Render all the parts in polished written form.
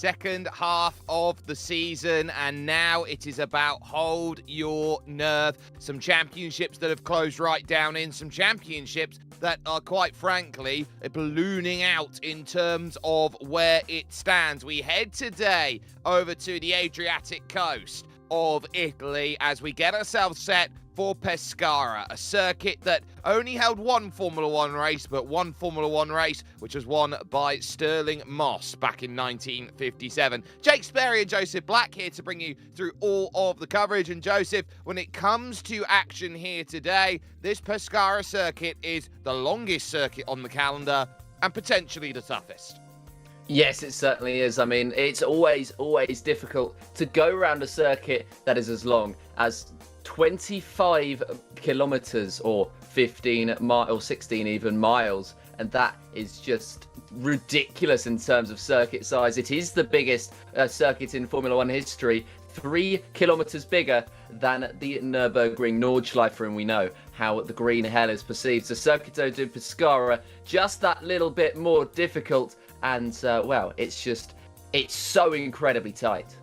second half of the season, and now it is about hold your nerve. Some championships that have closed right down in, some championships that are quite frankly ballooning out in terms of where it stands. We head today over to the Adriatic coast of Italy as we get ourselves set for Pescara, a circuit that only held one Formula One race, but one Formula One race which was won by Stirling Moss back in 1957. Jake Sperry and Joseph Black here to bring you through all of the coverage. And Joseph, when it comes to action here today, this Pescara circuit is the longest circuit on the calendar and potentially the toughest. Yes, it certainly is. I mean, it's always difficult to go around a circuit that is as long as 25 kilometers or 15 miles or 16 even miles, and that is just ridiculous in terms of circuit size. It is the biggest circuit in Formula One history, 3 kilometers bigger than the Nürburgring Nordschleife, and we know how the green hell is perceived. So Circuito di Pescara, just that little bit more difficult, and well, it's so incredibly tight.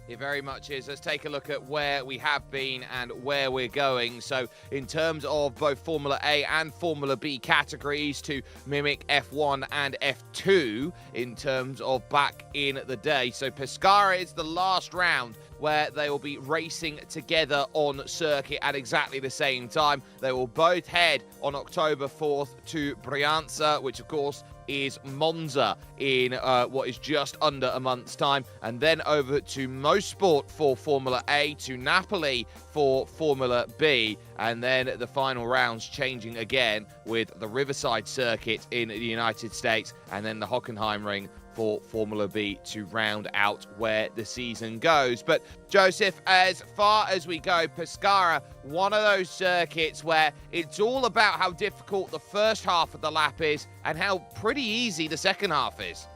It very much is. Let's take a look at where we have been and where we're going. So in terms of both Formula A and Formula B categories, to mimic F1 and F2 in terms of back in the day. So Pescara is the last round where they will be racing together on circuit at exactly the same time. They will both head on October 4th to Brianza, which of course is Monza in what is just under a month's time, and then over to Mosport for Formula A, to Napoli for Formula B, and then the final rounds changing again with the Riverside circuit in the United States, and then the Hockenheimring for Formula B to round out where the season goes. But Joseph, as far as we go, Pescara, one of those circuits where it's all about how difficult the first half of the lap is and how pretty easy the second half is.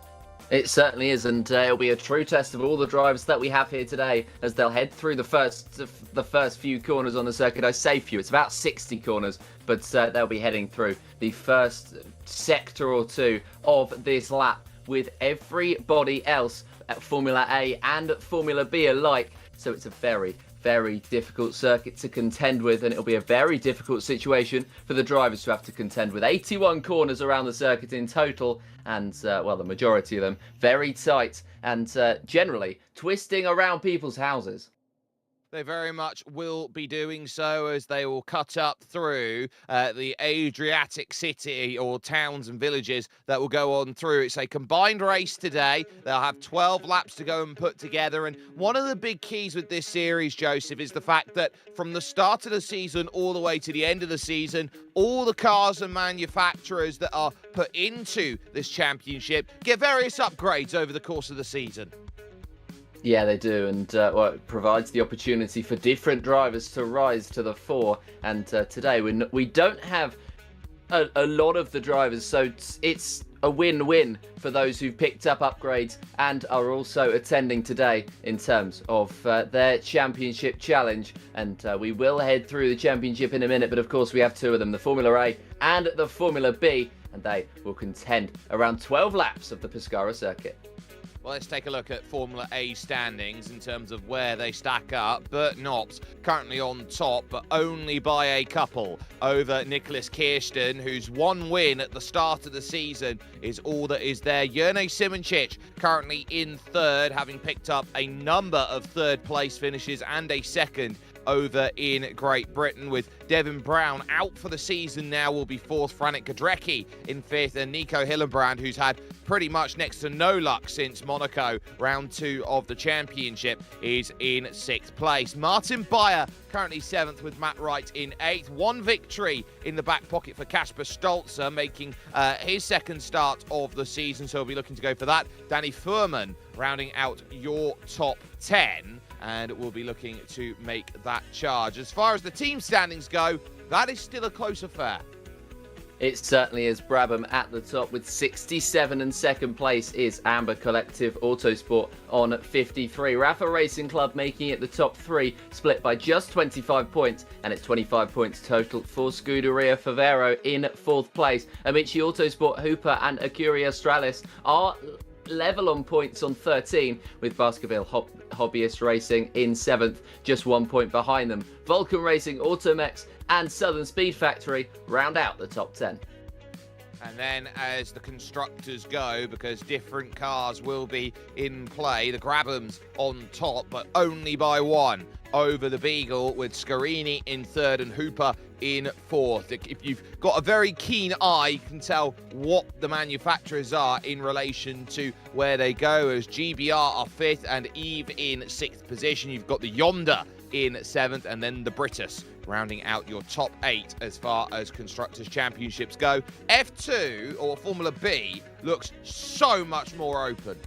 It certainly is, and it'll be a true test of all the drivers that we have here today as they'll head through the first few corners on the circuit. I say few, it's about 60 corners, but they'll be heading through the first sector or two of this lap with everybody else at Formula A and Formula B alike. So it's a very, very difficult circuit to contend with, and it'll be a very difficult situation for the drivers to have to contend with. 81 corners around the circuit in total, and, well, the majority of them very tight and generally twisting around people's houses. They very much will be doing so as they will cut up through the Adriatic city or towns and villages that will go on through. It's a combined race today. They'll have 12 laps to go and put together. And one of the big keys with this series, Joseph, is the fact that from the start of the season all the way to the end of the season, all the cars and manufacturers that are put into this championship get various upgrades over the course of the season. Yeah, they do, and well, it provides the opportunity for different drivers to rise to the fore. And today we don't have a lot of the drivers, so it's a win-win for those who've picked up upgrades and are also attending today in terms of their championship challenge. And we will head through the championship in a minute, but of course we have two of them, the Formula A and the Formula B, and they will contend around 12 laps of the Pescara circuit. Well, let's take a look at Formula A standings in terms of where they stack up. Bert Knops currently on top, but only by a couple over Nicholas Kirsten, whose one win at the start of the season is all that is there. Jurnej Simoncic currently in third, having picked up a number of third-place finishes and a second over in Great Britain, with Devin Brown out for the season now, will be fourth. Frank Godrecki in fifth, and Nico Hillenbrand, who's had pretty much next to no luck since Monaco round 2 of the championship, is in 6th place. Martin Beyer currently 7th, with Matt Wright in 8th. One victory in the back pocket for Kasper Stolzer, making his second start of the season, so we'll be looking to go for that. Danny Furman rounding out your top 10, and we'll be looking to make that charge. As far as the team standings go, that is still a close affair. It certainly is. Brabham at the top with 67, and second place is Amber Collective Autosport on 53. Rafa Racing Club making it the top 3, split by just 25 points, and it's 25 points total for Scuderia Favero in 4th place. Amici Autosport, Hooper and Acuria Australis are level on points on 13, with Baskerville Hobbyist Racing in 7th, just 1 point behind them. Vulcan Racing, Automex and Southern Speed Factory round out the top 10. And then as the constructors go, because different cars will be in play, the Grabhams on top, but only by 1 over the Beagle, with Scarini in 3rd and Hooper in 4th. If you've got a very keen eye, you can tell what the manufacturers are in relation to where they go, as GBR are 5th and Eve in 6th position. You've got the Yonder in 7th, and then the Britus rounding out your top 8 as far as Constructors' Championships go. F2, or Formula B, looks so much more open.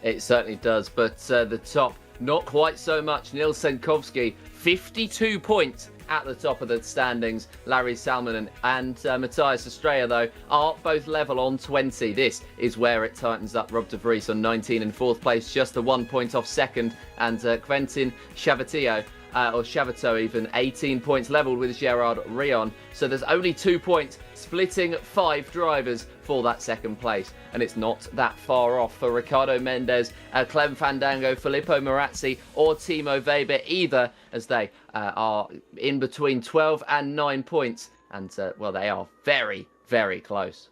It certainly does, but the top, not quite so much. Nils Senkovsky, 52 points at the top of the standings. Larry Salmonen and Matthias Estrella, though, are both level on 20. This is where it tightens up. Rob de Vries on 19 in 4th place, just a 1 point off 2nd, and Quentin Chavatio, or Chavato even, 18 points level with Gerard Rion. So there's only 2 points splitting 5 drivers for that 2nd place, and it's not that far off for Ricardo Mendez, Clem Fandango, Filippo Marazzi or Timo Weber either, as they are in between 12 and 9 points, and well, they are very, very close.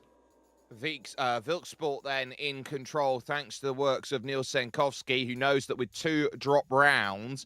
Wilksport then in control, thanks to the works of Nils Senkovsky, who knows that with 2 drop rounds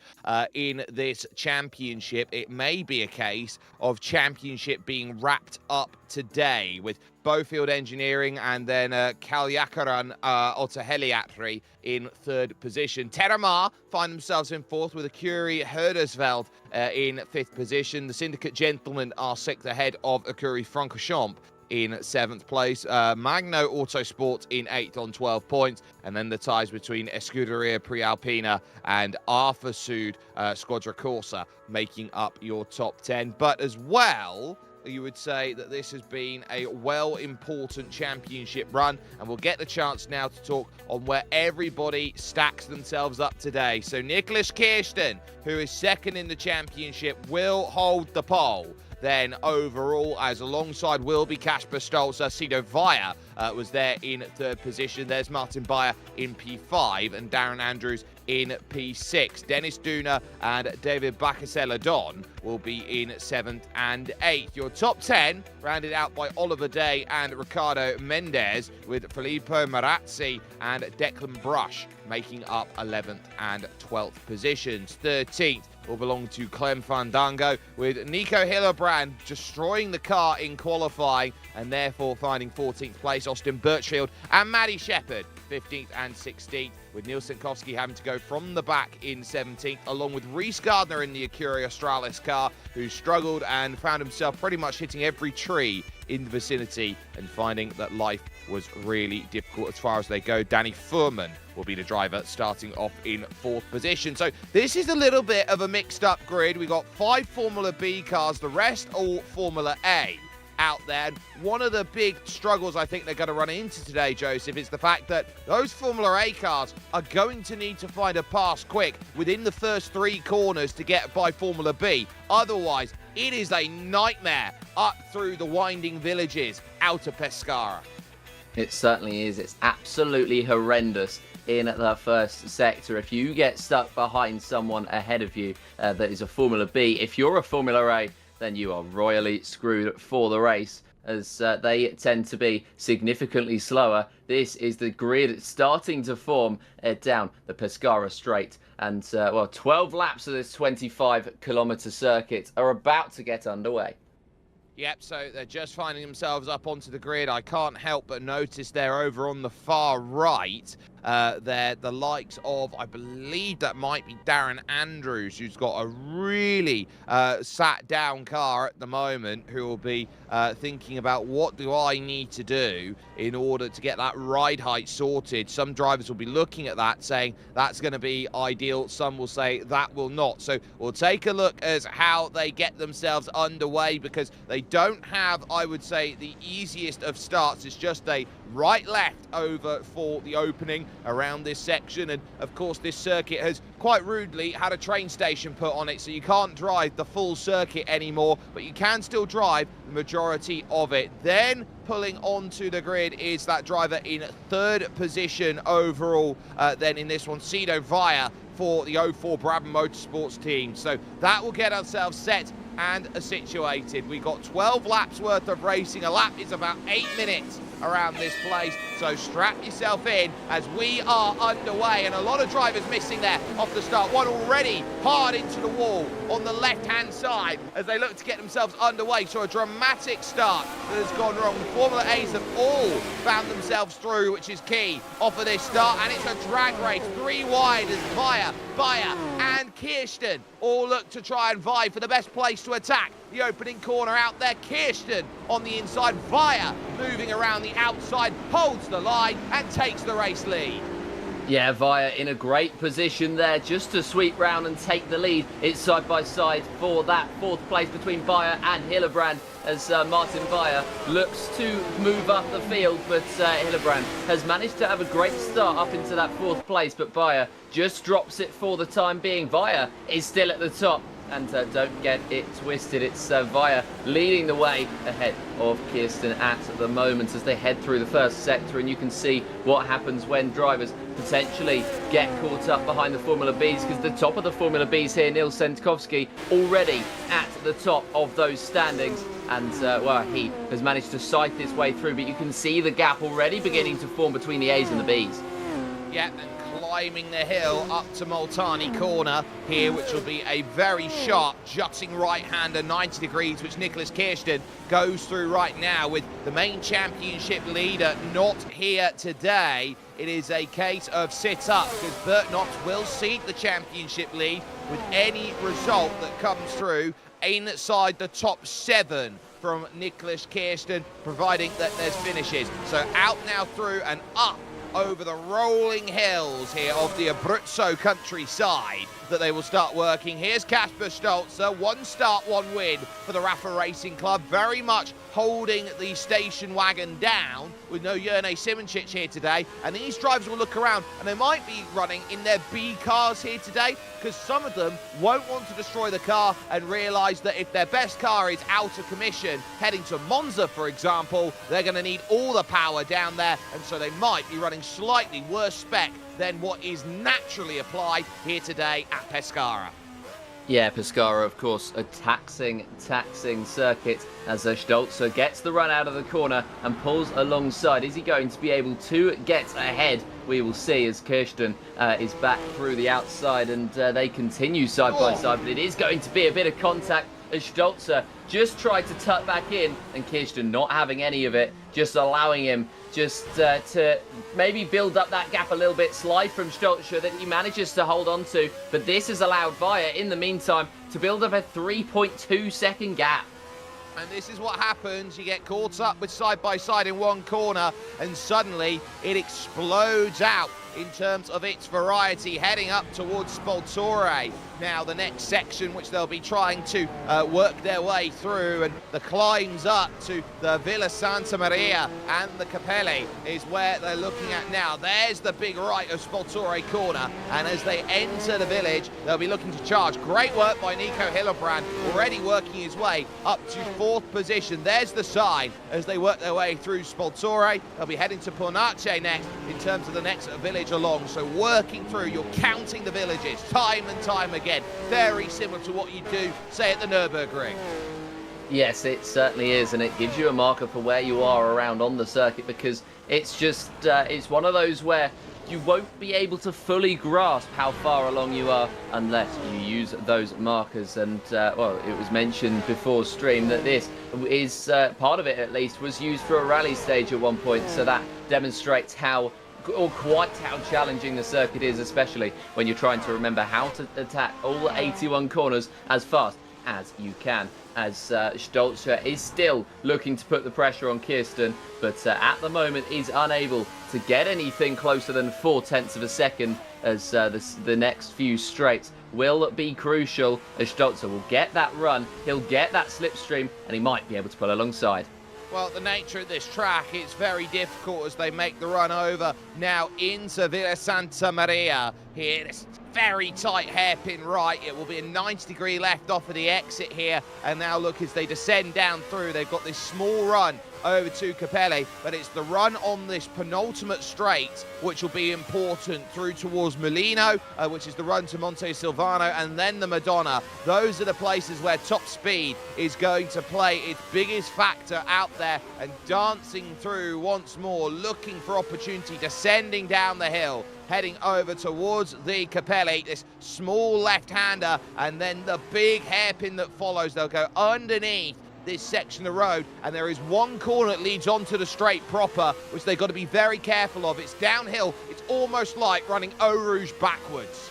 in this championship, it may be a case of championship being wrapped up today, with Bowfield Engineering and then Kaljakaran Autoheliatri in 3rd position. Terramar find themselves in 4th, with Akuri Herdersveld in 5th position. The Syndicate Gentlemen are 6th ahead of Akuri Francorchamps in 7th place. Magno Autosport in 8th on 12 points. And then the ties between Escuderia Prealpina and Arthur Sud Squadra Corsa making up your top 10. But as well, you would say that this has been a important championship run, and we'll get the chance now to talk on where everybody stacks themselves up today. So Nicholas Kirsten, who is 2nd in the championship, will hold the pole. Then overall, as alongside will be Kasper Stolzer, Sido Vaya was there in 3rd position. There's Martin Bayer in P5 and Darren Andrews in P6. Dennis Duna and David Bacasella-Don will be in 7th and 8th. Your top 10 rounded out by Oliver Day and Ricardo Mendez, with Filippo Marazzi and Declan Brush making up 11th and 12th positions. 13th will belong to Clem Fandango, with Nico Hillebrand destroying the car in qualifying and therefore finding 14th place. Austin Birchfield and Maddie Shepherd 15th and 16th, with Nils Senkovsky having to go from the back in 17th, along with Reese Gardner in the Acura Australis car, who struggled and found himself pretty much hitting every tree in the vicinity and finding that life was really difficult as far as they go. Danny Furman will be the driver starting off in 4th position. So this is a little bit of a mixed up grid. We got 5 Formula B cars, the rest all Formula A out there. And one of the big struggles I think they're going to run into today, Joseph, is the fact that those Formula A cars are going to need to find a pass quick within the first 3 corners to get by Formula B. Otherwise, it is a nightmare up through the winding villages out of Pescara. It certainly is. It's absolutely horrendous in the first sector. If you get stuck behind someone ahead of you that is a Formula B, if you're a Formula A, then you are royally screwed for the race, as they tend to be significantly slower. This is the grid starting to form down the Pescara Straight. And, well, 12 laps of this 25-kilometre circuit are about to get underway. Yep, so they're just finding themselves up onto the grid. I can't help but notice they're over on the far right. They're the likes of, I believe that might be Darren Andrews, who's got a really sat down car at the moment, who will be thinking about what do I need to do in order to get that ride height sorted. Some drivers will be looking at that saying that's going to be ideal. Some will say that will not. So we'll take a look as how they get themselves underway, because they don't have, I would say, the easiest of starts. It's just a right-left over for the opening. around this section. And of course, this circuit has quite rudely had a train station put on it, so you can't drive the full circuit anymore, but you can still drive the majority of it. Then pulling onto the grid is that driver in 3rd position overall. Then in this one, Cedo Via for the 04 Brabham Motorsports team. So that will get ourselves set and situated. We got 12 laps worth of racing. A lap is about 8 minutes around this place, so strap yourself in as we are underway, and a lot of drivers missing there off the start. One already hard into the wall on the left-hand side as they look to get themselves underway. So a dramatic start that has gone wrong. The Formula A's have all found themselves through, which is key off of this start, and it's a drag race. 3 wide as Via, Bayer and Kirsten all look to try and vie for the best place to attack the opening corner out there. Kirsten on the inside, Via moving around the outside, holds the line and takes the race lead. Yeah, Via in a great position there just to sweep round and take the lead. It's side by side for that 4th place between Via and Hillebrand as Martin Via looks to move up the field, but Hillebrand has managed to have a great start up into that 4th place, but Via just drops it for the time being. Via is still at the top. And don't get it twisted, it's Via leading the way ahead of Kirsten at the moment as they head through the 1st sector, and you can see what happens when drivers potentially get caught up behind the Formula Bs, because the top of the Formula Bs here, Nils Sendkovski, already at the top of those standings, and well, he has managed to sight his way through, but you can see the gap already beginning to form between the A's and the Bs. Yeah, and climbing the hill up to Multani Corner here, which will be a very sharp jutting right-hander 90 degrees, which Nicholas Kirsten goes through right now with the main championship leader not here today. It is a case of sit up, because Bert Knox will cede the championship lead with any result that comes through inside the top 7 from Nicholas Kirsten, providing that there's finishes. So out now through and up over the rolling hills here of the Abruzzo countryside that they will start working. Here's Kasper Stolzer, 1 start, 1 win for the Rafa Racing Club, very much holding the station wagon down with no Jerne Simoncic here today. And these drivers will look around and they might be running in their B cars here today, because some of them won't want to destroy the car and realise that if their best car is out of commission, heading to Monza, for example, they're going to need all the power down there, and so they might be running slightly worse spec than what is naturally applied here today at Pescara. Yeah, Pescara, of course, a taxing circuit as Stolzer gets the run out of the corner and pulls alongside. Is he going to be able to get ahead? We will see as Kirsten is back through the outside, and they continue side by side, but it is going to be a bit of contact as Stolzer just tried to tuck back in, and Kirsten not having any of it, just allowing him just to maybe build up that gap a little bit. Slide from Stolzer that he manages to hold on to, but this has allowed Via in the meantime to build up a 3.2 second gap. And this is what happens. You get caught up with side by side in one corner and suddenly it explodes out in terms of its variety, heading up towards Spoltore. Now the next section, which they'll be trying to work their way through, and the climbs up to the Villa Santa Maria and the Capelli is where they're looking at now. There's the big right of Spoltore corner, and as they enter the village, they'll be looking to charge. Great work by Nico Hillebrand, already working his way up to 4th position. There's the sign as they work their way through Spoltore. They'll be heading to Pornace next in terms of the next village along. So working through, you're counting the villages time and time again. Very similar to what you do, say, at the Nürburgring. Yes, it certainly is, and it gives you a marker for where you are around on the circuit, because it's just, it's one of those where you won't be able to fully grasp how far along you are unless you use those markers. And well, it was mentioned before stream that this is part of it, at least, was used for a rally stage at one point, so that demonstrates how quite how challenging the circuit is, especially when you're trying to remember how to attack all 81 corners as fast as you can, as Stolzer is still looking to put the pressure on Kirsten, but at the moment is unable to get anything closer than 0.4 of a second, as the next few straights will be crucial, as Stolzer will get that run, he'll get that slipstream, and he might be able to pull alongside. Well, the nature of this track, it's very difficult as they make the run over now into Villa Santa Maria here. This very tight hairpin right. It will be a 90-degree left off of the exit here. And now look, as they descend down through, they've got this small run over to Capelli, but it's the run on this penultimate straight which will be important through towards Molino, which is the run to Monte Silvano, and then the Madonna. Those are the places where top speed is going to play its biggest factor out there, and dancing through once more, looking for opportunity, descending down the hill, heading over towards the Capelli, this small left-hander, and then the big hairpin that follows. They'll go underneath this section of road, and there is one corner that leads onto the straight proper, which they've got to be very careful of. It's downhill. It's almost like running Eau Rouge backwards.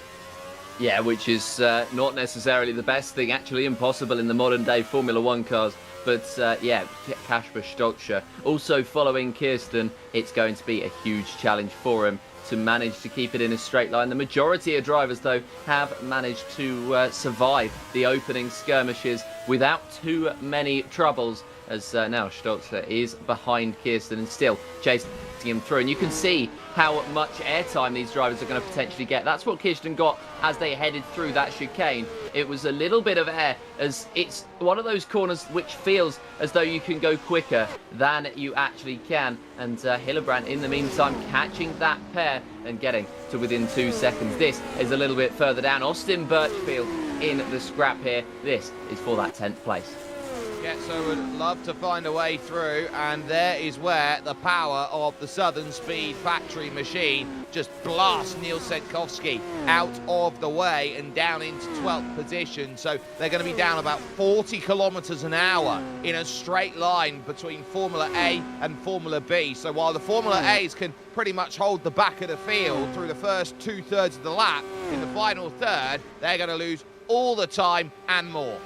Yeah, which is not necessarily the best thing, actually impossible in the modern day Formula One cars. But yeah, Kasper Stolzer also following Kirsten. It's going to be a huge challenge for him to manage to keep it in a straight line. The majority of drivers, though, have managed to survive the opening skirmishes without too many troubles, as now Stolzer is behind Kirsten and still chasing him through. And you can see how much airtime these drivers are going to potentially get. That's what Kirsten got as they headed through that chicane. It was a little bit of air, as it's one of those corners which feels as though you can go quicker than you actually can. And Hillebrand, in the meantime, catching that pair and getting to within 2 seconds. This is a little bit further down. Austin Birchfield in the scrap here. This is for that 10th place. Yeah, so would love to find a way through, and there is where the power of the Southern Speed factory machine just blasts Neil Sedkowski out of the way and down into 12th position. So they're going to be down about 40 kilometers an hour in a straight line between Formula A and Formula B. So while the Formula A's can pretty much hold the back of the field through the first 2/3 of the lap, in the final third, they're going to lose all the time and more.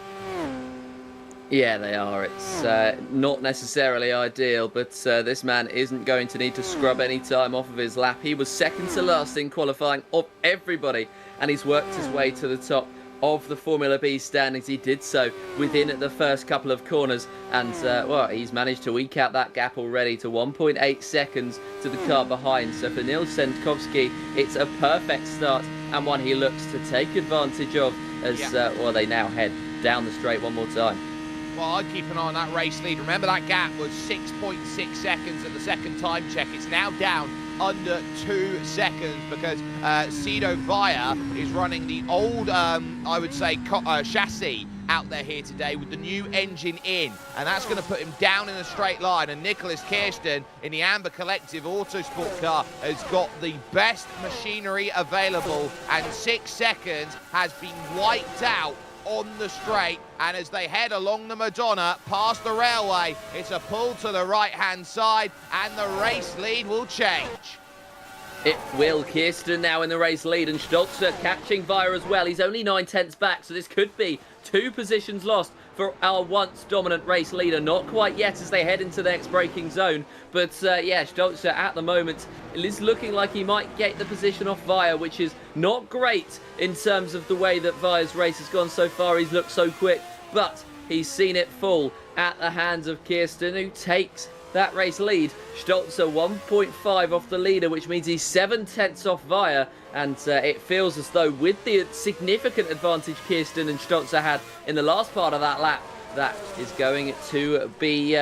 Yeah, they are. It's not necessarily ideal, but this man isn't going to need to scrub any time off of his lap. He was second to last in qualifying of everybody, and he's worked his way to the top of the Formula B standings. He did so within the first couple of corners, and well, he's managed to eke out that gap already to 1.8 seconds to the car behind. So for Nils Sedkowski, it's a perfect start, and one he looks to take advantage of as well, they now head down the straight one more time. Well, I'd keep an eye on that race lead. Remember, that gap was 6.6 seconds at the second time check. It's now down under 2 seconds because Cedo Via is running the old, I would say, chassis out there here today with the new engine in, and that's going to put him down in a straight line. And Nicholas Kirsten in the Amber Collective Autosport car has got the best machinery available, and 6 seconds has been wiped out on the straight. And as they head along the Madonna past the railway, it's a pull to the right hand side, and the race lead will change. It will. Kirsten now in the race lead, and Stolzer catching Via as well. He's only 9/10 back, so this could be 2 positions lost for our once dominant race leader. Not quite yet as they head into the next braking zone, but yeah, Stolzer at the moment is looking like he might get the position off Via, which is not great in terms of the way that Via's race has gone so far. He's looked so quick, but he's seen it fall at the hands of Kirsten, who takes that race lead. Stolzer 1.5 off the leader, which means he's 7/10 off Via, and it feels as though with the significant advantage Kirsten and Stolzer had in the last part of that lap, that is going to be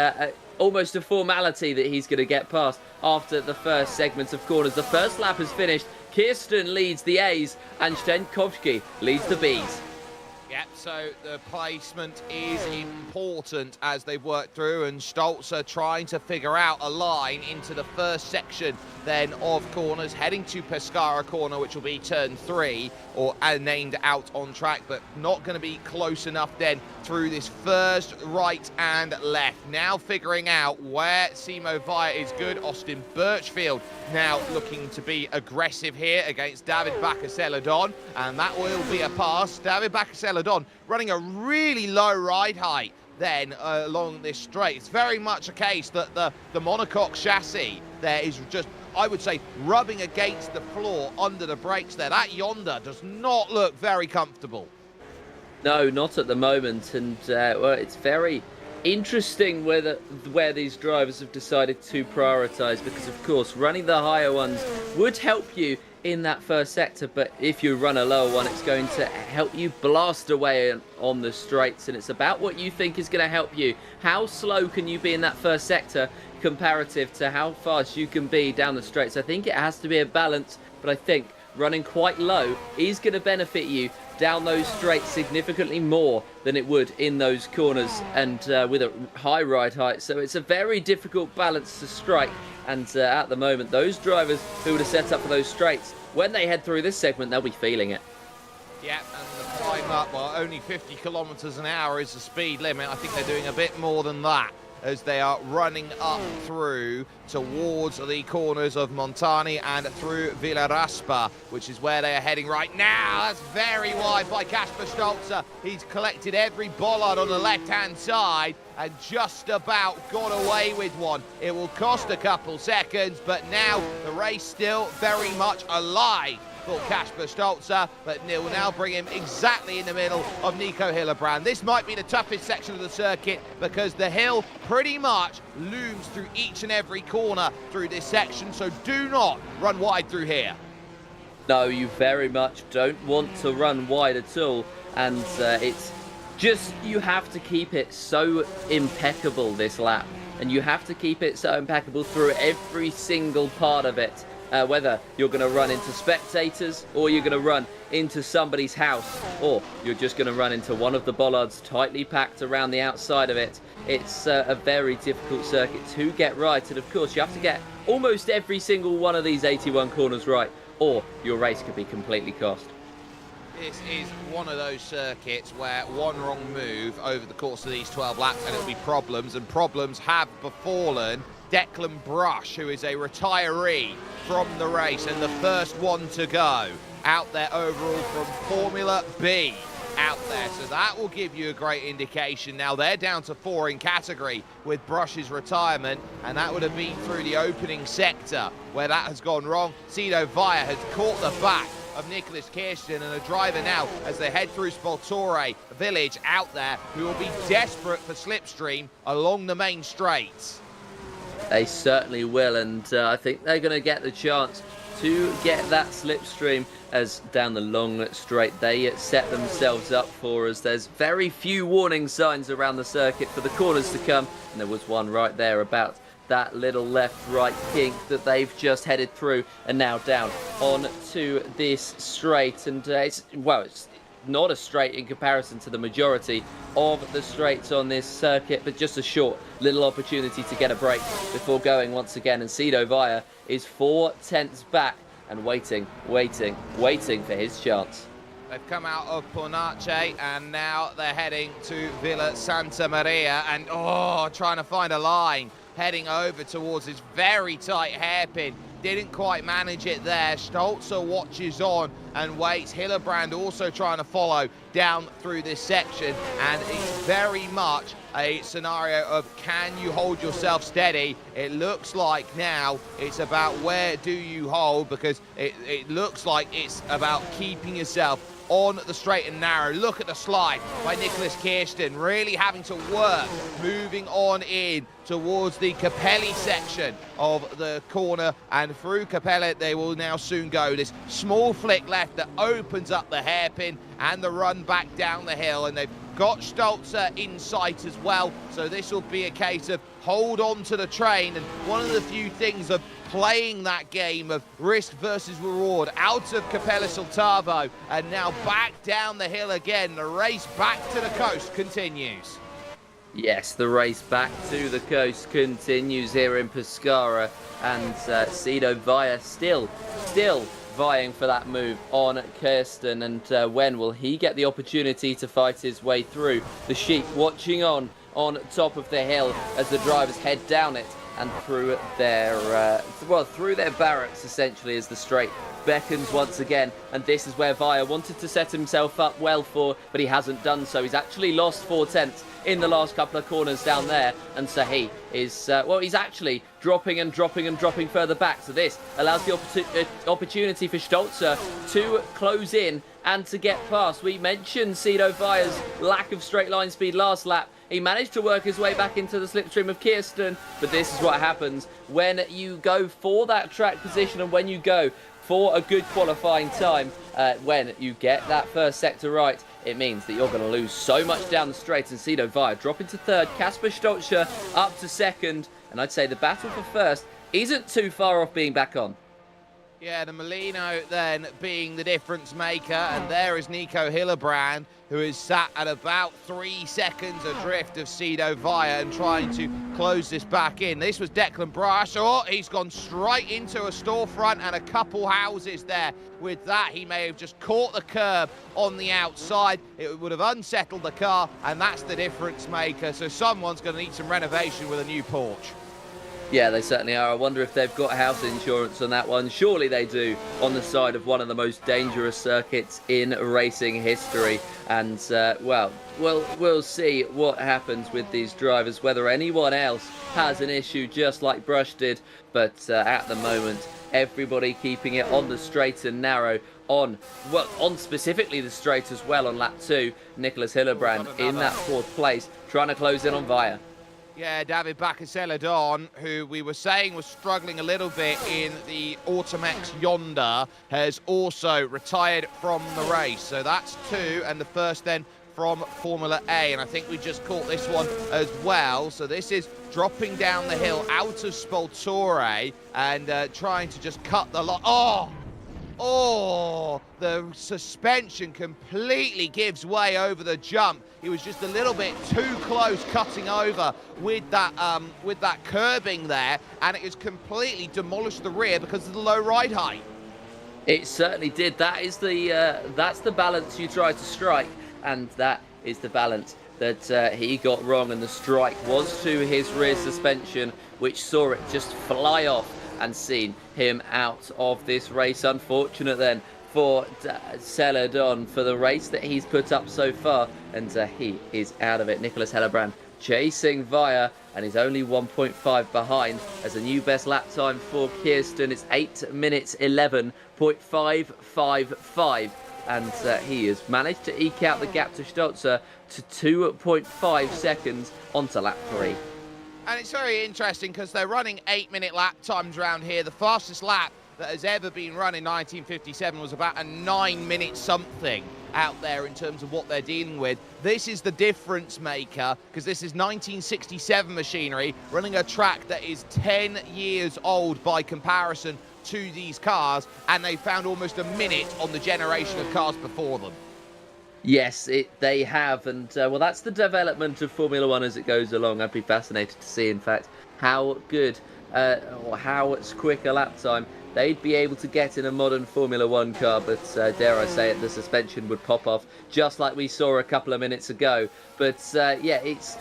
almost a formality that he's going to get past after the first segment of corners. The first lap has finished. Kirsten leads the A's and Sedkowski leads the B's. Yep, so the placement is important as they've worked through, and Stolzer trying to figure out a line into the first section then of corners, heading to Pescara corner, which will be turn 3, or named out on track, but not going to be close enough then through this first right and left. Now figuring out where Simo Via is good. Austin Birchfield now looking to be aggressive here against David Bacca-Celadon, and that will be a pass. David Bacca-Celadon running a really low ride height then along this straight. It's very much a case that the monocoque chassis there is just, I would say, rubbing against the floor under the brakes there. That yonder does not look very comfortable. No, not at the moment, and well, it's very interesting where these drivers have decided to prioritise, because of course running the higher ones would help you in that first sector, but if you run a lower one, it's going to help you blast away on the straights, and it's about what you think is going to help you. How slow can you be in that first sector comparative to how fast you can be down the straights? I think it has to be a balance, but I think running quite low is going to benefit you down those straights significantly more than it would in those corners and with a high ride height. So it's a very difficult balance to strike, and at the moment those drivers who would have set up for those straights, when they head through this segment, they'll be feeling it. Yeah, and the climb up, well, only 50 kilometers an hour is the speed limit. I think they're doing a bit more than that as they are running up through towards the corners of Montani and through Villaraspa, which is where they are heading right now. That's very wide by Kasper Stolzer. He's collected every bollard on the left-hand side and just about got away with one. It will cost a couple seconds, but now the race still very much alive for Kasper Stolzer, but it will now bring him exactly in the middle of Nico Hillebrand. This might be the toughest section of the circuit because the hill pretty much looms through each and every corner through this section, so do not run wide through here. No, you very much don't want to run wide at all, and it's just, you have to keep it so impeccable this lap, and you have to keep it so impeccable through every single part of it. Whether you're going to run into spectators, or you're going to run into somebody's house, or you're just going to run into one of the bollards tightly packed around the outside of it. It's a very difficult circuit to get right, and of course you have to get almost every single one of these 81 corners right, or your race could be completely cost. This is one of those circuits where one wrong move over the course of these 12 laps and it'll be problems, and problems have befallen Declan Brush, who is a retiree from the race and the first one to go out there overall from Formula B out there. So that will give you a great indication. Now they're down to 4 in category with Brush's retirement, and that would have been through the opening sector where that has gone wrong. Cito Vaya has caught the back of Nicholas Kirsten, and a driver now as they head through Spoltore village out there who will be desperate for slipstream along the main straights. They certainly will, and I think they're going to get the chance to get that slipstream as down the long straight they set themselves up for us. There's very few warning signs around the circuit for the corners to come, and there was one right there about that little left-right kink that they've just headed through, and now down on to this straight, and it's not a straight in comparison to the majority of the straights on this circuit, but just a short little opportunity to get a break before going once again, and Cito Vaya is 4/10 back and waiting for his chance. They've come out of Pornace and now they're heading to Villa Santa Maria, and trying to find a line heading over towards this very tight hairpin. Didn't quite manage it there. Stolzer watches on and waits. Hillebrand also trying to follow down through this section, and it's very much a scenario of can you hold yourself steady. It looks like now it's about where do you hold, because it looks like it's about keeping yourself on the straight and narrow. Look at the slide by Nicholas Kirsten, really having to work, moving on in towards the Capelli section of the corner, and through Capelli they will now soon go. This small flick left that opens up the hairpin and the run back down the hill, and they've got Stolzer in sight as well, so this will be a case of hold on to the train. And one of the few things of playing that game of risk versus reward out of Capella Sultavo, and now back down the hill again. The race back to the coast continues. Yes, the race back to the coast continues here in Pescara, and Cito Vaya still vying for that move on Kirsten, and when will he get the opportunity to fight his way through? The Sheep watching on top of the hill as the drivers head down it and through their through their barracks essentially, as the straight beckons once again, and this is where Vaya wanted to set himself up well for, but he hasn't done so. He's actually lost 4/10 in the last couple of corners down there, and so he is he's actually dropping further back, so this allows the opportunity for Stolzer to close in and to get past. We mentioned Cito Vaya's lack of straight line speed last lap. He managed to work his way back into the slipstream of Kirsten, but this is what happens when you go for that track position and when you go for a good qualifying time. When you get that first sector right, it means that you're going to lose so much down the straight. And Cito Via dropping to third, Kasper Stolzer up to second, and I'd say the battle for first isn't too far off being back on. Yeah, the Molino then being the difference maker, and there is Nico Hillebrand, who is sat at about 3 seconds adrift of Cito Via and trying to close this back in. This was Declan Brush. Oh, he's gone straight into a storefront and a couple houses there. With that, he may have just caught the curb on the outside. It would have unsettled the car, and that's the difference maker. So someone's going to need some renovation with a new porch. Yeah, they certainly are. I wonder if they've got house insurance on that one. Surely they do, on the side of one of the most dangerous circuits in racing history. And, well, we'll see what happens with these drivers, whether anyone else has an issue just like Brush did. But at the moment, everybody keeping it on the straight and narrow. On specifically the straight as well on lap 2. Nicholas Hillebrand in that 4th place, trying to close in on Via. Yeah, David Bakaseladon, who we were saying was struggling a little bit in the Automex Yonder, has also retired from the race. So that's 2, and the first then from Formula A. And I think we just caught this one as well. So this is dropping down the hill out of Spoltore and trying to just cut the lot. Oh, the suspension completely gives way over the jump. He was just a little bit too close cutting over with that curbing there, and it has completely demolished the rear because of the low ride height. It certainly did. That is that's the balance you try to strike, and that is the balance that he got wrong, and the strike was to his rear suspension, which saw it just fly off and seen him out of this race. Unfortunate then for Celadon for the race that he's put up so far, and he is out of it. Nicholas Hillebrand chasing Via, and he's only 1.5 behind as a new best lap time for Kirsten. It's 8 minutes 11.555, and he has managed to eke out the gap to Stolzer to 2.5 seconds onto lap 3. And it's very interesting because they're running 8-minute lap times around here. The fastest lap that has ever been run in 1957 was about a 9-minute something out there in terms of what they're dealing with. This is the difference maker because this is 1967 machinery running a track that is 10 years old by comparison to these cars, and they found almost a minute on the generation of cars before them. Yes, they have, and well, that's the development of Formula One as it goes along. I'd be fascinated to see, in fact, how good or how quick a lap time they'd be able to get in a modern Formula One car, but dare I say it, the suspension would pop off just like we saw a couple of minutes ago. But yeah, it's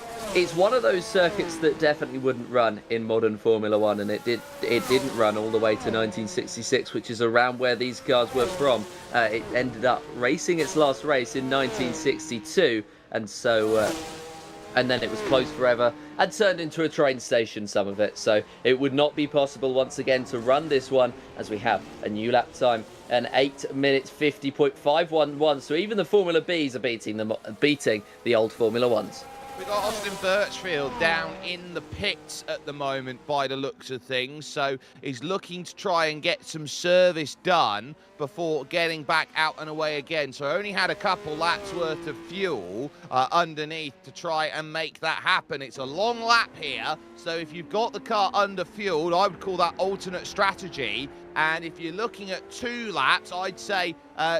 one of those circuits that definitely wouldn't run in modern Formula One, and it didn't run all the way to 1966, which is around where these cars were from. It ended up racing its last race in 1962, and so and then it was closed forever and turned into a train station, some of it. So it would not be possible once again to run this one, as we have a new lap time, an 8 minutes 50.511. So even the Formula Bs are beating the old Formula Ones. We've got Austin Birchfield down in the pits at the moment by the looks of things, so he's looking to try and get some service done before getting back out and away again. So only had a couple laps worth of fuel underneath to try and make that happen. It's a long lap here, so if you've got the car under-fueled, I would call that alternate strategy. And if you're looking at 2 laps, I'd say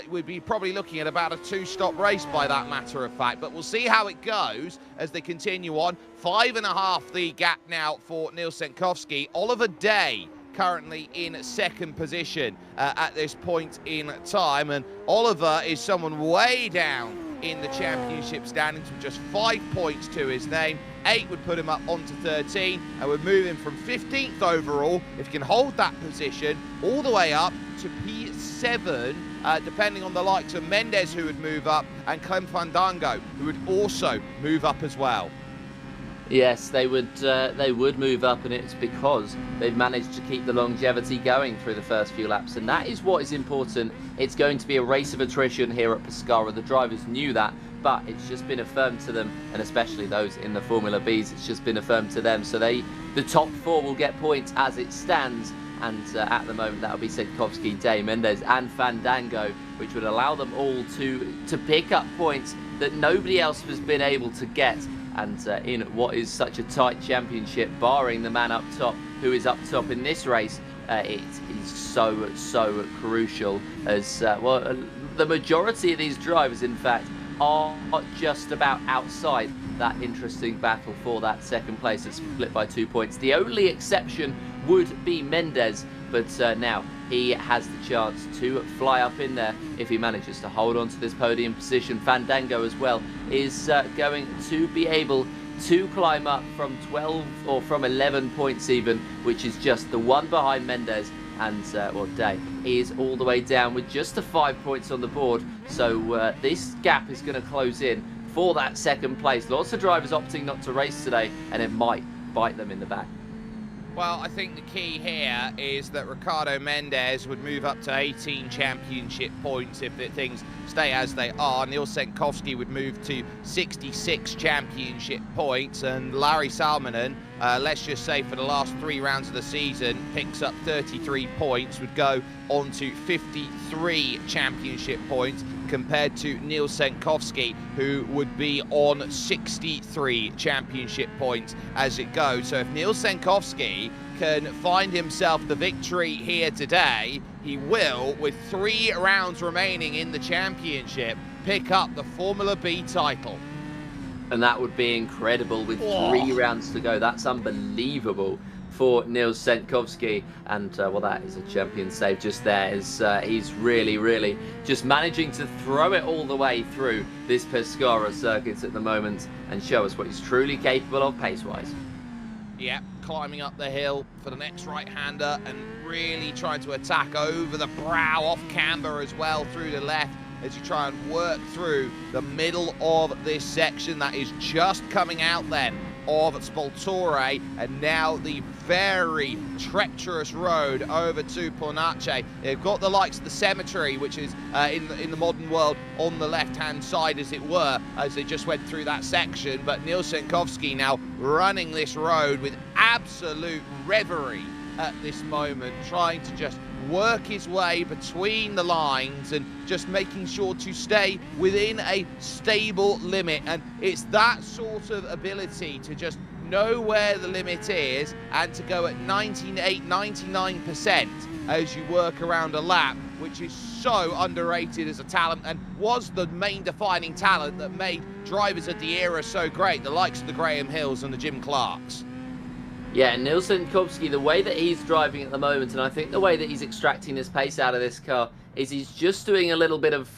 we'd be probably looking at about a 2-stop race by that matter of fact. But we'll see how it goes as they continue on. 5.5 the gap now for Neil Senkowski. Oliver Day currently in 2nd position at this point in time. And Oliver is someone way down in the championship standings with just 5 points to his name. 8 would put him up onto 13, and we're moving from 15th overall, if you can hold that position, all the way up to P7, depending on the likes of Mendes, who would move up, and Clem Fandango, who would also move up as well. Yes, they would move up, and it's because they've managed to keep the longevity going through the first few laps, and that is what is important. It's going to be a race of attrition here at Pescara. The drivers knew that but it's just been affirmed to them, and especially those in the Formula Bs, it's just been affirmed to them. So the top 4 will get points as it stands, and at the moment that'll be Senkowski, Day, Mendes and Fandango, which would allow them all to pick up points that nobody else has been able to get. And in what is such a tight championship, barring the man up top, who is up top in this race, it is so crucial, as the majority of these drivers, in fact, are just about outside that interesting battle for that second place. It's split by 2 points. The only exception would be Mendes, but now he has the chance to fly up in there if he manages to hold on to this podium position. Fandango as well is going to be able to climb up from 12 or from 11 points even, which is just the one behind Mendes, and Day is all the way down with just the 5 points on the board. So this gap is going to close in for that second place. Lots of drivers opting not to race today, and it might bite them in the back. Well, I think the key here is that Ricardo Mendes would move up to 18 championship points if things stay as they are. Neil Senkowski would move to 66 championship points, and Larry Salmonen, let's just say for the last 3 rounds of the season, picks up 33 points, would go on to 53 championship points, compared to Neil Senkowski, who would be on 63 championship points as it goes. So if Neil Senkowski can find himself the victory here today, he will, with 3 rounds remaining in the championship, pick up the Formula B title. And that would be incredible with 3 rounds to go. That's unbelievable for Nils Senkowski, and that is a champion save just there. He's really just managing to throw it all the way through this Pescara circuit at the moment and show us what he's truly capable of pace-wise. Yeah, climbing up the hill for the next right-hander and really trying to attack over the brow, off camber as well through the left, as you try and work through the middle of this section that is just coming out then of Spoltore, and now the very treacherous road over to Pornace. They've got the likes of the cemetery, which is in the modern world on the left-hand side, as it were, as they just went through that section. But Neil Senkowski now running this road with absolute reverie at this moment, trying to just work his way between the lines and just making sure to stay within a stable limit. And it's that sort of ability to just know where the limit is and to go at 99% as you work around a lap, which is so underrated as a talent and was the main defining talent that made drivers of the era so great, the likes of the Graham Hills and the Jim Clarks. Yeah, Neil Senkowski, the way that he's driving at the moment, and I think the way that he's extracting this pace out of this car, is he's just doing a little bit of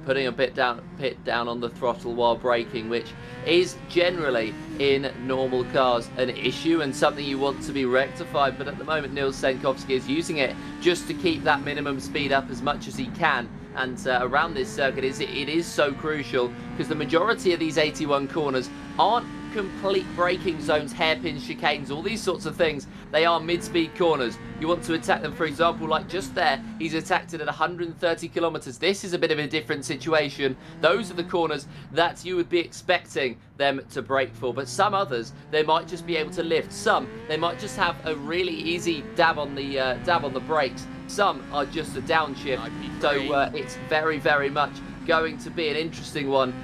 putting a bit down on the throttle while braking, which is generally in normal cars an issue and something you want to be rectified. But at the moment, Neil Senkowski is using it just to keep that minimum speed up as much as he can. And around this circuit, it is so crucial, because the majority of these 81 corners aren't complete braking zones, hairpin chicanes, all these sorts of things. They are mid-speed corners. You want to attack them, for example, like just there, he's attacked it at 130 kilometers. This is a bit of a different situation. Those are the corners that you would be expecting them to brake for, but some others, they might just be able to lift. Some, they might just have a really easy dab on the brakes. Some are just a downshift. So it's very much going to be an interesting one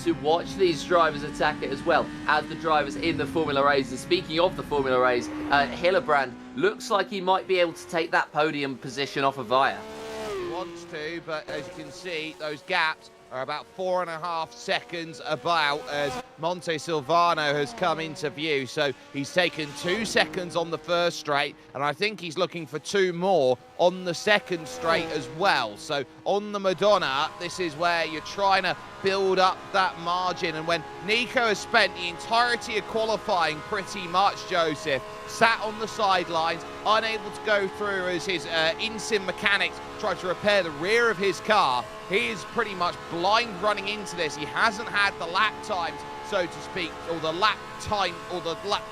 to watch these drivers attack it, as well as the drivers in the Formula A's. And speaking of the Formula A's, Hillebrand looks like he might be able to take that podium position off of Via. He wants to, but as you can see, those gaps are about 4.5 seconds about as Monte Silvano has come into view. So he's taken 2 seconds on the first straight, and I think he's looking for 2 more on the second straight as well. So on the Madonna, this is where you're trying to build up that margin. And when Nico has spent the entirety of qualifying pretty much, Joseph, sat on the sidelines, unable to go through as his in-sim mechanics try to repair the rear of his car, he is pretty much blind running into this. He hasn't had the lap times, so to speak, or the lap time, or the lap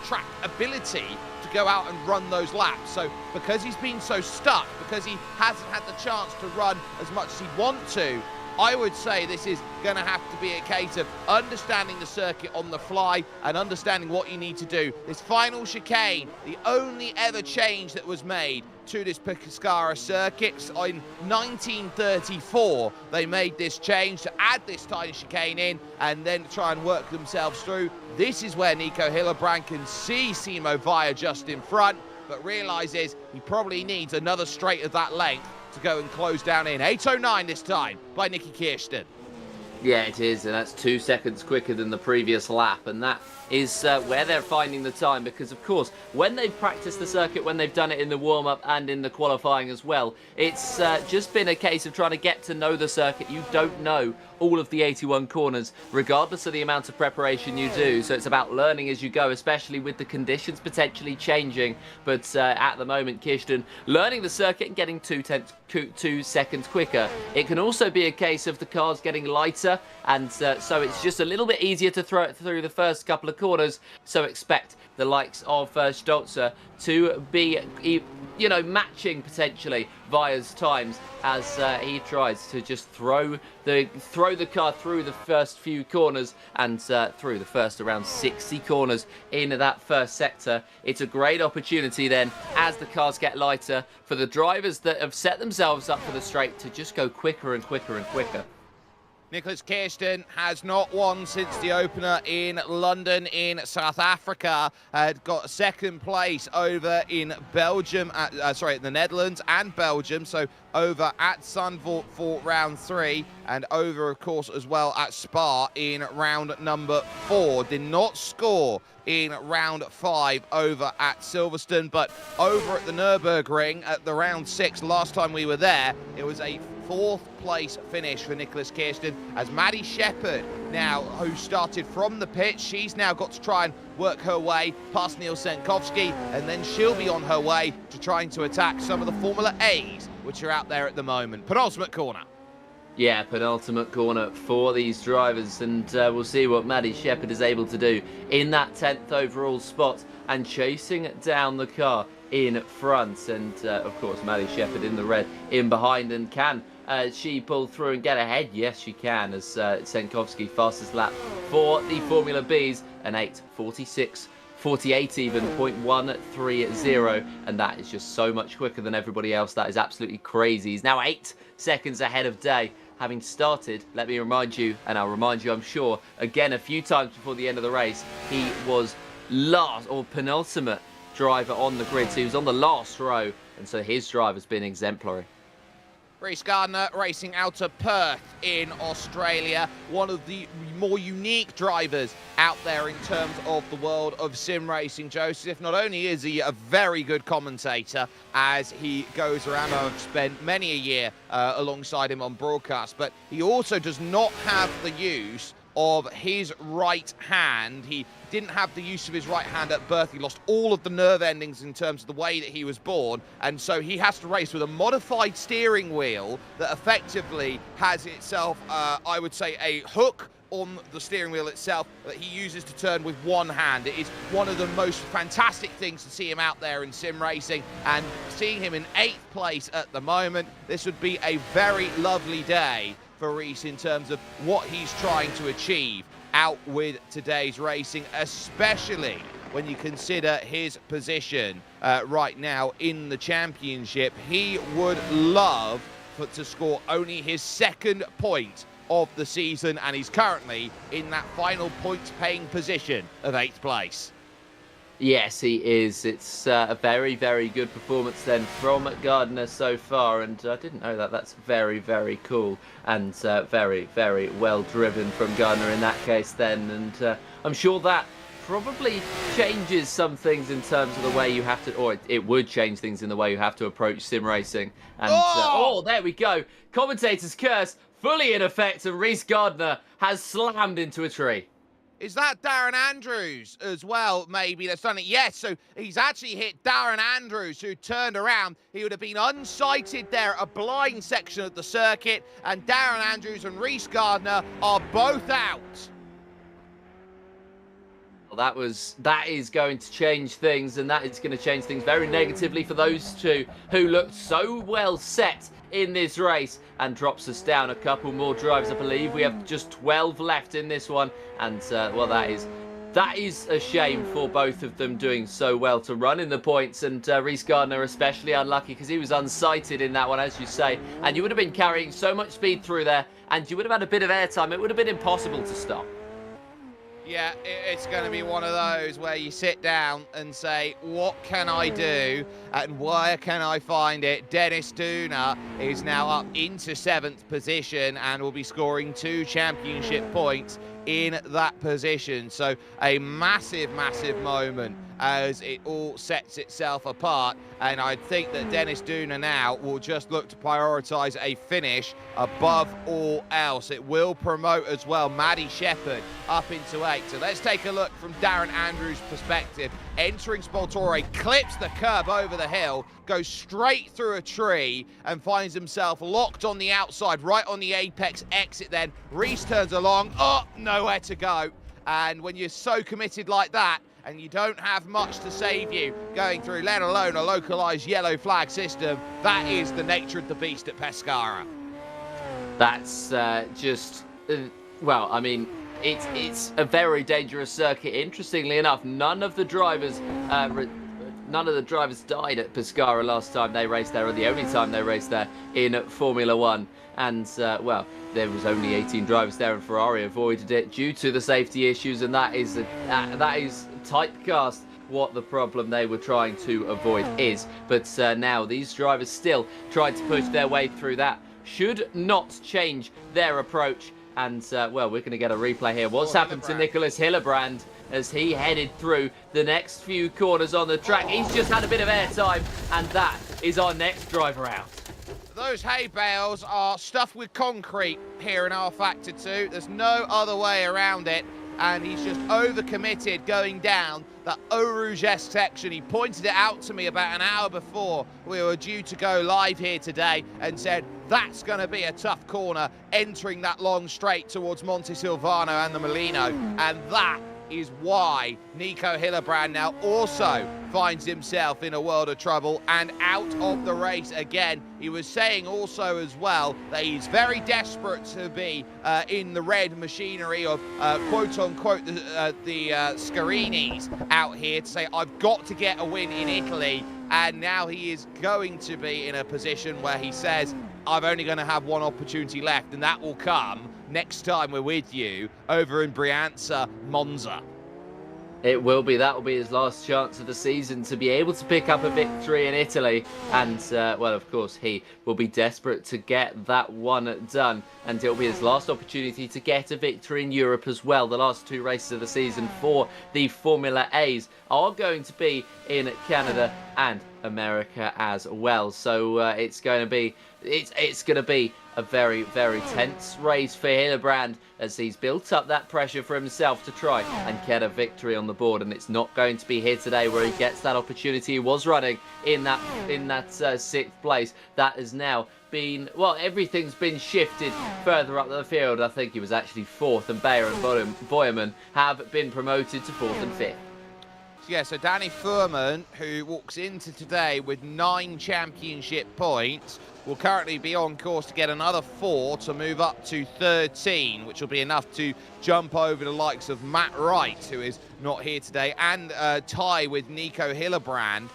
track ability to go out and run those laps. So because he's been so stuck, because he hasn't had the chance to run as much as he'd want to, I would say this is going to have to be a case of understanding the circuit on the fly and understanding what you need to do. This final chicane, the only ever change that was made to this Pescara circuit in 1934, they made this change to add this tiny chicane in and then try and work themselves through. This is where Nico Hillebrand can see Simo Via just in front, but realizes he probably needs another straight of that length to go and close down in. 8:09 this time by Nicky Kirsten. Yeah, it is, and that's 2 seconds quicker than the previous lap, and that is where they're finding the time, because of course when they've practiced the circuit, when they've done it in the warm-up and in the qualifying as well, it's just been a case of trying to get to know the circuit. You don't know all of the 81 corners regardless of the amount of preparation you do, so it's about learning as you go, especially with the conditions potentially changing. But at the moment, Kirsten learning the circuit and getting 2 seconds quicker. It can also be a case of the cars getting lighter, and so it's just a little bit easier to throw it through the first couple of corners, so expect the likes of Stolzer to be, you know, matching potentially Via's times as he tries to just throw the car through the first few corners and through the first around 60 corners in that first sector. It's a great opportunity then, as the cars get lighter, for the drivers that have set themselves up for the straight to just go quicker and quicker and quicker. Nicholas Kirsten has not won since the opener in London in South Africa. Had got second place over in Belgium, the Netherlands and Belgium, so over at Zandvoort for round 3, and over, of course, as well at Spa in round number 4. Did not score in round 5 over at Silverstone, but over at the Nürburgring at the round 6 last time we were there, it was a 4th place finish for Nicholas Kirsten, as Maddie Shepherd now, who started from the pit, she's now got to try and work her way past Neil Senkovsky, and then she'll be on her way to trying to attack some of the Formula A's which are out there at the moment. Penultimate corner. Yeah, penultimate corner for these drivers, and we'll see what Maddie Shepherd is able to do in that 10th overall spot and chasing down the car in front. And of course, Maddie Shepherd in the red in behind, and can she pull through and get ahead? Yes, she can, as Senkovsky fastest lap for the Formula Bs, an 8:46. 48 even, 0.130, and that is just so much quicker than everybody else. That is absolutely crazy. He's now 8 seconds ahead of Day, having started, let me remind you, and I'll remind you, I'm sure, again a few times before the end of the race, he was last or penultimate driver on the grid, so he was on the last row, and so his drive has been exemplary. Reece Gardner racing out of Perth in Australia, one of the more unique drivers out there in terms of the world of sim racing, Joseph. Not only is he a very good commentator, as he goes around, I've spent many a year alongside him on broadcast, but he also does not have the use of his right hand. He didn't have the use of his right hand at birth. He lost all of the nerve endings in terms of the way that he was born, and so he has to race with a modified steering wheel that effectively has itself, I would say, a hook on the steering wheel itself that he uses to turn with one hand. It is one of the most fantastic things to see him out there in sim racing, and seeing him in 8th place at the moment, this would be a very lovely day for Reece in terms of what he's trying to achieve out with today's racing, especially when you consider his position right now in the championship. He would love to score only his 2nd point of the season, and he's currently in that final points paying position of 8th place. Yes, he is. It's a very, very good performance then from Gardner so far, and I didn't know that. That's very, very cool, and very, very well driven from Gardner in that case then, and I'm sure that probably changes some things in terms of the way you have to, or it would change things in the way you have to approach sim racing. And there we go. Commentator's curse fully in effect, and Reece Gardner has slammed into a tree. Is that Darren Andrews as well, maybe, that's done it? Yes, so he's actually hit Darren Andrews, who turned around. He would have been unsighted there, a blind section of the circuit, and Darren Andrews and Reece Gardner are both out. that is going to change things, and that is going to change things very negatively for those two who looked so well set in this race, and drops us down a couple more drives. I believe we have just 12 left in this one, and well, that is a shame for both of them doing so well to run in the points, and Reece Gardner especially unlucky because he was unsighted in that one, as you say, and you would have been carrying so much speed through there, and you would have had a bit of airtime. It would have been impossible to stop. Yeah, it's going to be one of those where you sit down and say, what can I do and where can I find it? Dennis Duna is now up into 7th position and will be scoring 2 championship points in that position. So a massive, massive moment as it all sets itself apart. And I think that Dennis Duna now will just look to prioritise a finish above all else. It will promote as well Maddie Shepherd up into 8th. So let's take a look from Darren Andrews' perspective. Entering Spoltore, clips the curb over the hill, goes straight through a tree and finds himself locked on the outside, right on the apex exit then. Reece turns along, nowhere to go. And when you're so committed like that, and you don't have much to save you going through, let alone a localized yellow flag system, that is the nature of the beast at Pescara. That's well, I mean, it's a very dangerous circuit. Interestingly enough, none of the drivers died at Pescara last time they raced there, or the only time they raced there in Formula One. And well, there was only 18 drivers there, and Ferrari avoided it due to the safety issues, and that is typecast what the problem they were trying to avoid is. But now these drivers still tried to push their way through that. Should not change their approach. And well, we're going to get a replay here. What's happened to Nicholas Hillebrand as he headed through the next few corners on the track? He's just had a bit of airtime, and that is our next driver out. Those hay bales are stuffed with concrete here in R-Factor 2. There's no other way around it. And he's just overcommitted going down that Eau Rouge-esque section. He pointed it out to me about an hour before we were due to go live here today and said, that's going to be a tough corner entering that long straight towards Monte Silvano and the Molino. And that is why Nico Hillebrand now also finds himself in a world of trouble and out of the race again. He was saying also as well that he's very desperate to be in the red machinery of quote-unquote the Scarinis out here to say, I've got to get a win in Italy. And now he is going to be in a position where he says, I'm only going to have one opportunity left, and that will come next time we're with you over in Brianza, Monza. It will be. That will be his last chance of the season to be able to pick up a victory in Italy. And, well, of course, he will be desperate to get that one done. And it will be his last opportunity to get a victory in Europe as well. The last 2 races of the season for the Formula A's are going to be in Canada and America as well. So it's going to be a very, very tense race for Hillebrand as he's built up that pressure for himself to try and get a victory on the board. And it's not going to be here today where he gets that opportunity. He was running in that 6th place. That has now been, well, everything's been shifted further up the field. I think he was actually 4th, and Bayer and Boyerman have been promoted to 4th and 5th. Yeah, so Danny Furman, who walks into today with 9 championship points, will currently be on course to get another 4 to move up to 13, which will be enough to jump over the likes of Matt Wright, who is not here today, and tie with Nico Hillebrand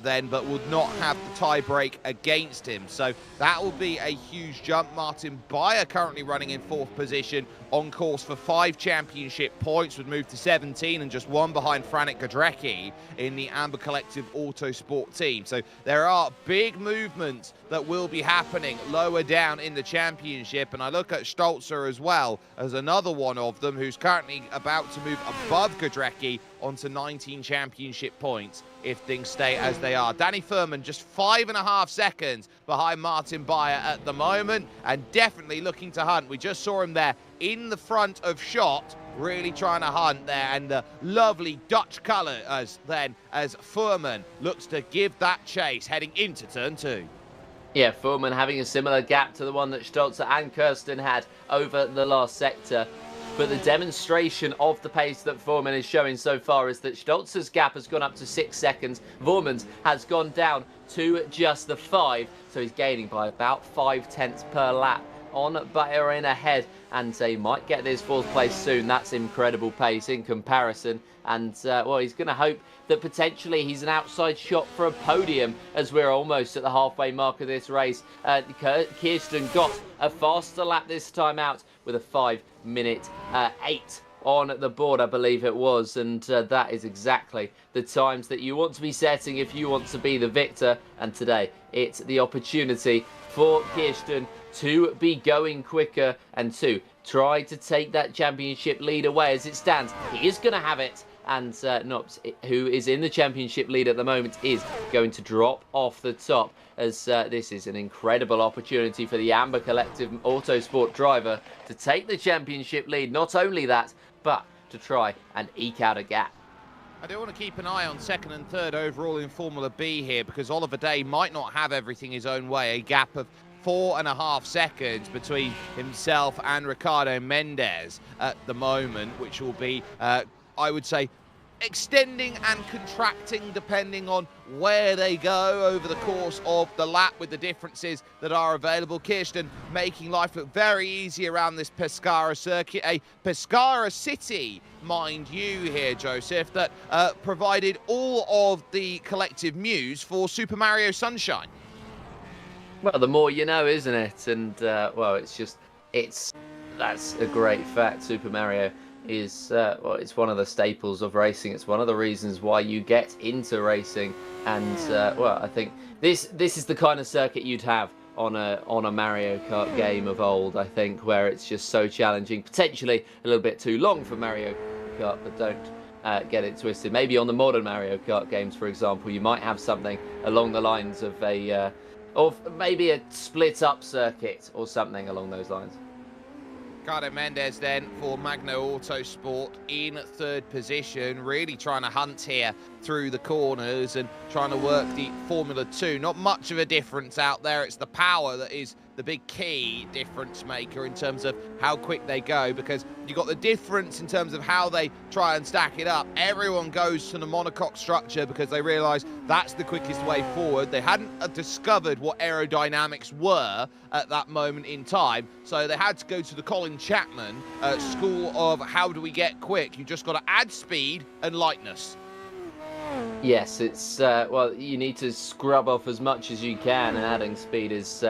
then, but would not have the tie break against him. So that will be a huge jump. Martin Bayer currently running in 4th position, on course for 5 championship points, would move to 17 and just 1 behind Franek Godrecki in the Amber Collective Autosport team. So there are big movements that will be happening lower down in the championship, and I look at Stolzer as well as another one of them who's currently about to move above Godrecki onto 19 championship points if things stay as they are. Danny Furman just 5.5 seconds behind Martin Bayer at the moment, and definitely looking to hunt. We just saw him there in the front of shot, really trying to hunt there, and the lovely Dutch colours then as Furman looks to give that chase heading into turn 2. Yeah, Furman having a similar gap to the one that Stolzer and Kirsten had over the last sector. but the demonstration of the pace that Foreman is showing so far is that Stolz's gap has gone up to 6 seconds. Vorman's has gone down to just the 5, so he's gaining by about 5/10 per lap on Bahrain ahead, and he might get this 4th place soon. That's incredible pace in comparison, and well, he's going to hope that potentially he's an outside shot for a podium as we're almost at the halfway mark of this race. Kirsten got a faster lap this time out with a 5:08 on the board, I believe it was, and that is exactly the times that you want to be setting if you want to be the victor. And today it's the opportunity for Kirsten to be going quicker and to try to take that championship lead away. As it stands, he is going to have it, and Nops, who is in the championship lead at the moment, is going to drop off the top, as this is an incredible opportunity for the Amber Collective Autosport driver to take the championship lead. Not only that, but to try and eke out a gap. I do want to keep an eye on 2nd and 3rd overall in Formula B here, because Oliver Day might not have everything his own way. A gap of 4.5 seconds between himself and Ricardo Mendes at the moment, which will be, I would say, extending and contracting depending on where they go over the course of the lap with the differences that are available. Kirsten making life look very easy around this Pescara circuit, a Pescara city, mind you here, Joseph, that provided all of the collective muse for Super Mario Sunshine. Well, the more you know, isn't it? And well, that's a great fact. Super Mario is well, it's one of the staples of racing. It's one of the reasons why you get into racing, and well, I think this is the kind of circuit you'd have on a Mario Kart game of old, I think, where it's just so challenging, potentially a little bit too long for Mario Kart, but don't get it twisted. Maybe on the modern Mario Kart games, for example, you might have something along the lines of maybe a split up circuit or something along those lines. Ricardo Mendes then for Magno Autosport in 3rd position, really trying to hunt here through the corners and trying to work the Formula 2. Not much of a difference out there. It's the power that is the big key difference maker in terms of how quick they go, because you got the difference in terms of how they try and stack it up. Everyone goes to the monocoque structure because they realise that's the quickest way forward. They hadn't discovered what aerodynamics were at that moment in time, so they had to go to the Colin Chapman school of how do we get quick. You just got to add speed and lightness. Yes, it's well, you need to scrub off as much as you can, and adding speed is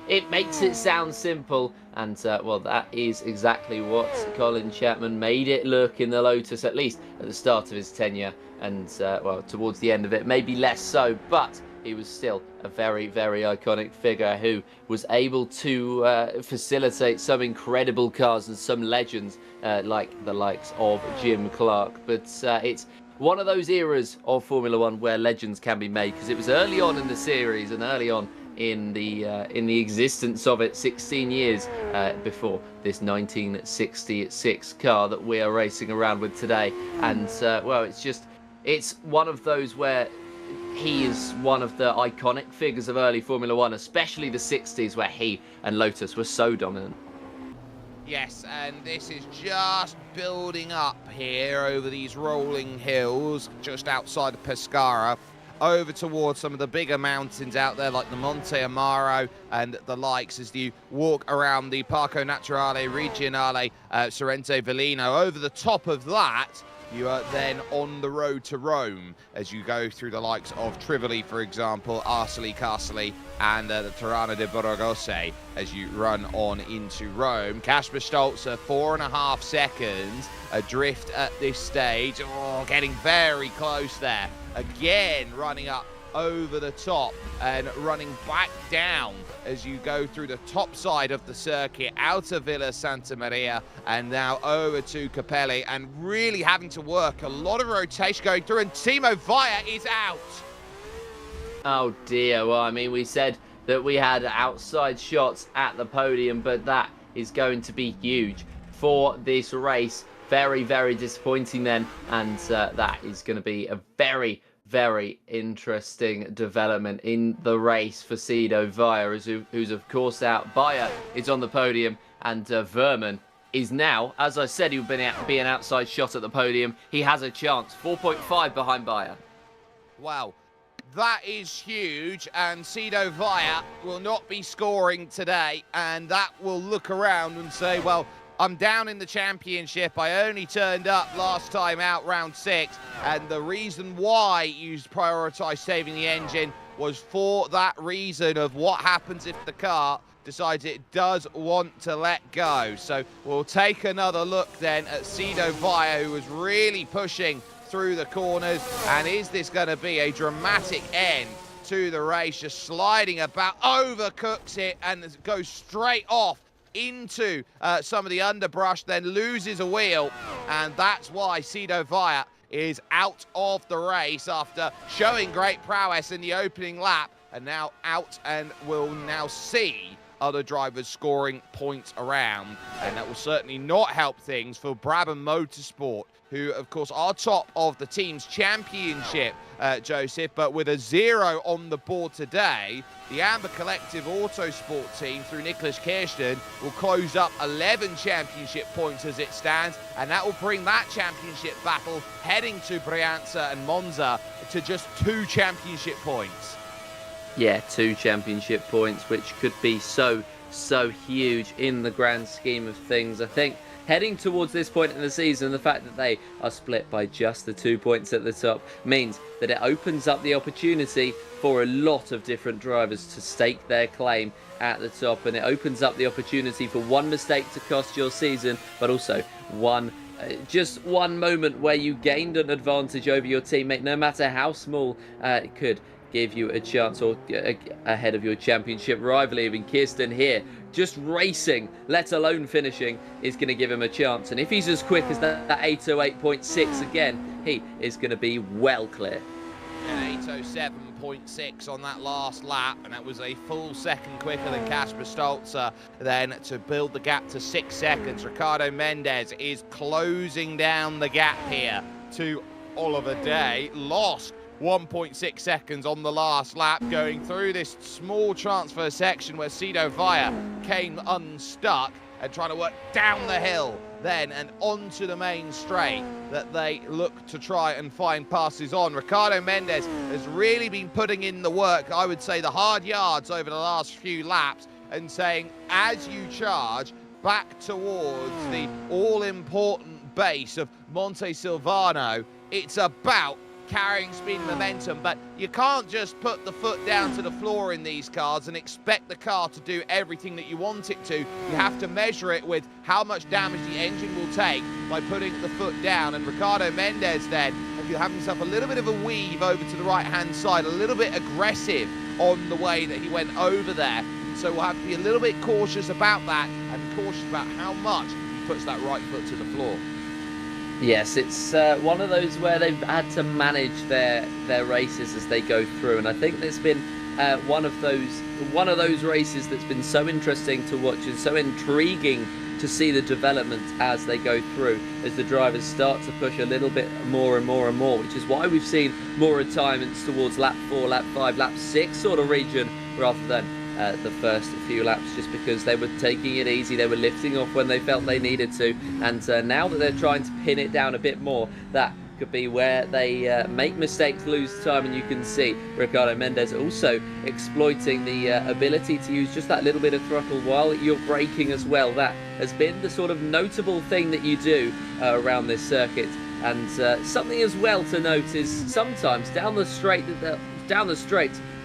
it makes it sound simple, and well, that is exactly what Colin Chapman made it look in the Lotus, at least at the start of his tenure, and well, towards the end of it, maybe less so, but he was still a very, very iconic figure who was able to facilitate some incredible cars and some legends like the likes of Jim Clark. But it's one of those eras of Formula One where legends can be made, because it was early on in the series and early on in the existence of it, 16 years before this 1966 car that we are racing around with today. And well, it's one of those where he is one of the iconic figures of early Formula One, especially the 60s, where he and Lotus were so dominant. Yes, and this is just building up here over these rolling hills just outside of Pescara, over towards some of the bigger mountains out there like the Monte Amaro and the likes, as you walk around the Parco Naturale Regionale Sorrento Velino. Over the top of that, you are then on the road to Rome as you go through the likes of Trivoli, for example, Arceli, Carsoli, and the Tirana de Borgose as you run on into Rome. Kasper Stolzer, 4.5 seconds adrift at this stage. Oh, getting very close there. Again, running up over the top and running back down as you go through the top side of the circuit, out of Villa Santa Maria and now over to Capelli, and really having to work a lot of rotation going through, and Timo Vaya is out. Oh dear. Well, I mean, we said that we had outside shots at the podium, but that is going to be huge for this race. Very, very disappointing then, and that is going to be a very, very interesting development in the race for Cito Vaya, who's of course out. Bayer is on the podium, and Verman is now, as I said, he would be an outside shot at the podium. He has a chance. 4.5 behind Bayer. Wow. That is huge, and Sido Vaya will not be scoring today, and that will look around and say, well, I'm down in the championship. I only turned up last time out, round 6, and the reason why you prioritised saving the engine was for that reason of what happens if the car decides it does want to let go. So we'll take another look then at Sido Vaya, who was really pushing through the corners, and is this going to be a dramatic end to the race? Just sliding about, overcooks it, and goes straight off into some of the underbrush, then loses a wheel, and that's why Sido Vaya is out of the race after showing great prowess in the opening lap, and now out, and will now see other drivers scoring points around, and that will certainly not help things for Brabham Motorsport, who of course are top of the team's championship, Joseph, but with a 0 on the board today. The Amber Collective Autosport team through Nicholas Kirsten will close up 11 championship points as it stands, and that will bring that championship battle heading to Brianza and Monza to just 2 championship points. Yeah, 2 championship points, which could be so huge in the grand scheme of things. I think heading towards this point in the season, the fact that they are split by just the 2 points at the top means that it opens up the opportunity for a lot of different drivers to stake their claim at the top, and it opens up the opportunity for one mistake to cost your season, but also just one moment where you gained an advantage over your teammate, no matter how small, it could give you a chance or ahead of your championship rival. Even Kirsten here, just racing, let alone finishing, is going to give him a chance. And if he's as quick as that 808.6 again, he is going to be well clear. And 807.6 on that last lap, and that was a full second quicker than Kasper Stolzer. Then to build the gap to 6 seconds, Ricardo Mendes is closing down the gap here to Oliver Day. Lost 1.6 seconds on the last lap, going through this small transfer section where Sido Vaya came unstuck and trying to work down the hill then and onto the main straight that they look to try and find passes on. Ricardo Mendes has really been putting in the work, I would say the hard yards over the last few laps, and saying as you charge back towards the all-important base of Monte Silvano, it's about carrying speed and momentum, but you can't just put the foot down to the floor in these cars and expect the car to do everything that you want it to. You have to measure it with how much damage the engine will take by putting the foot down. And Ricardo Mendes then, if you have himself a little bit of a weave over to the right-hand side, a little bit aggressive on the way that he went over there. So we'll have to be a little bit cautious about that, and cautious about how much he puts that right foot to the floor. Yes, it's one of those where they've had to manage their races as they go through, and I think there's been one of those races that's been so interesting to watch and so intriguing to see the development as they go through, as the drivers start to push a little bit more and more and more, which is why we've seen more retirements towards lap 4, lap 5, lap 6 sort of region, rather than the first few laps, just because they were taking it easy, they were lifting off when they felt they needed to, and now that they're trying to pin it down a bit more, that could be where they make mistakes, lose time. And you can see Ricardo Mendes also exploiting the ability to use just that little bit of throttle while you're braking as well. That has been the sort of notable thing that you do around this circuit. And something as well to note is sometimes down the straight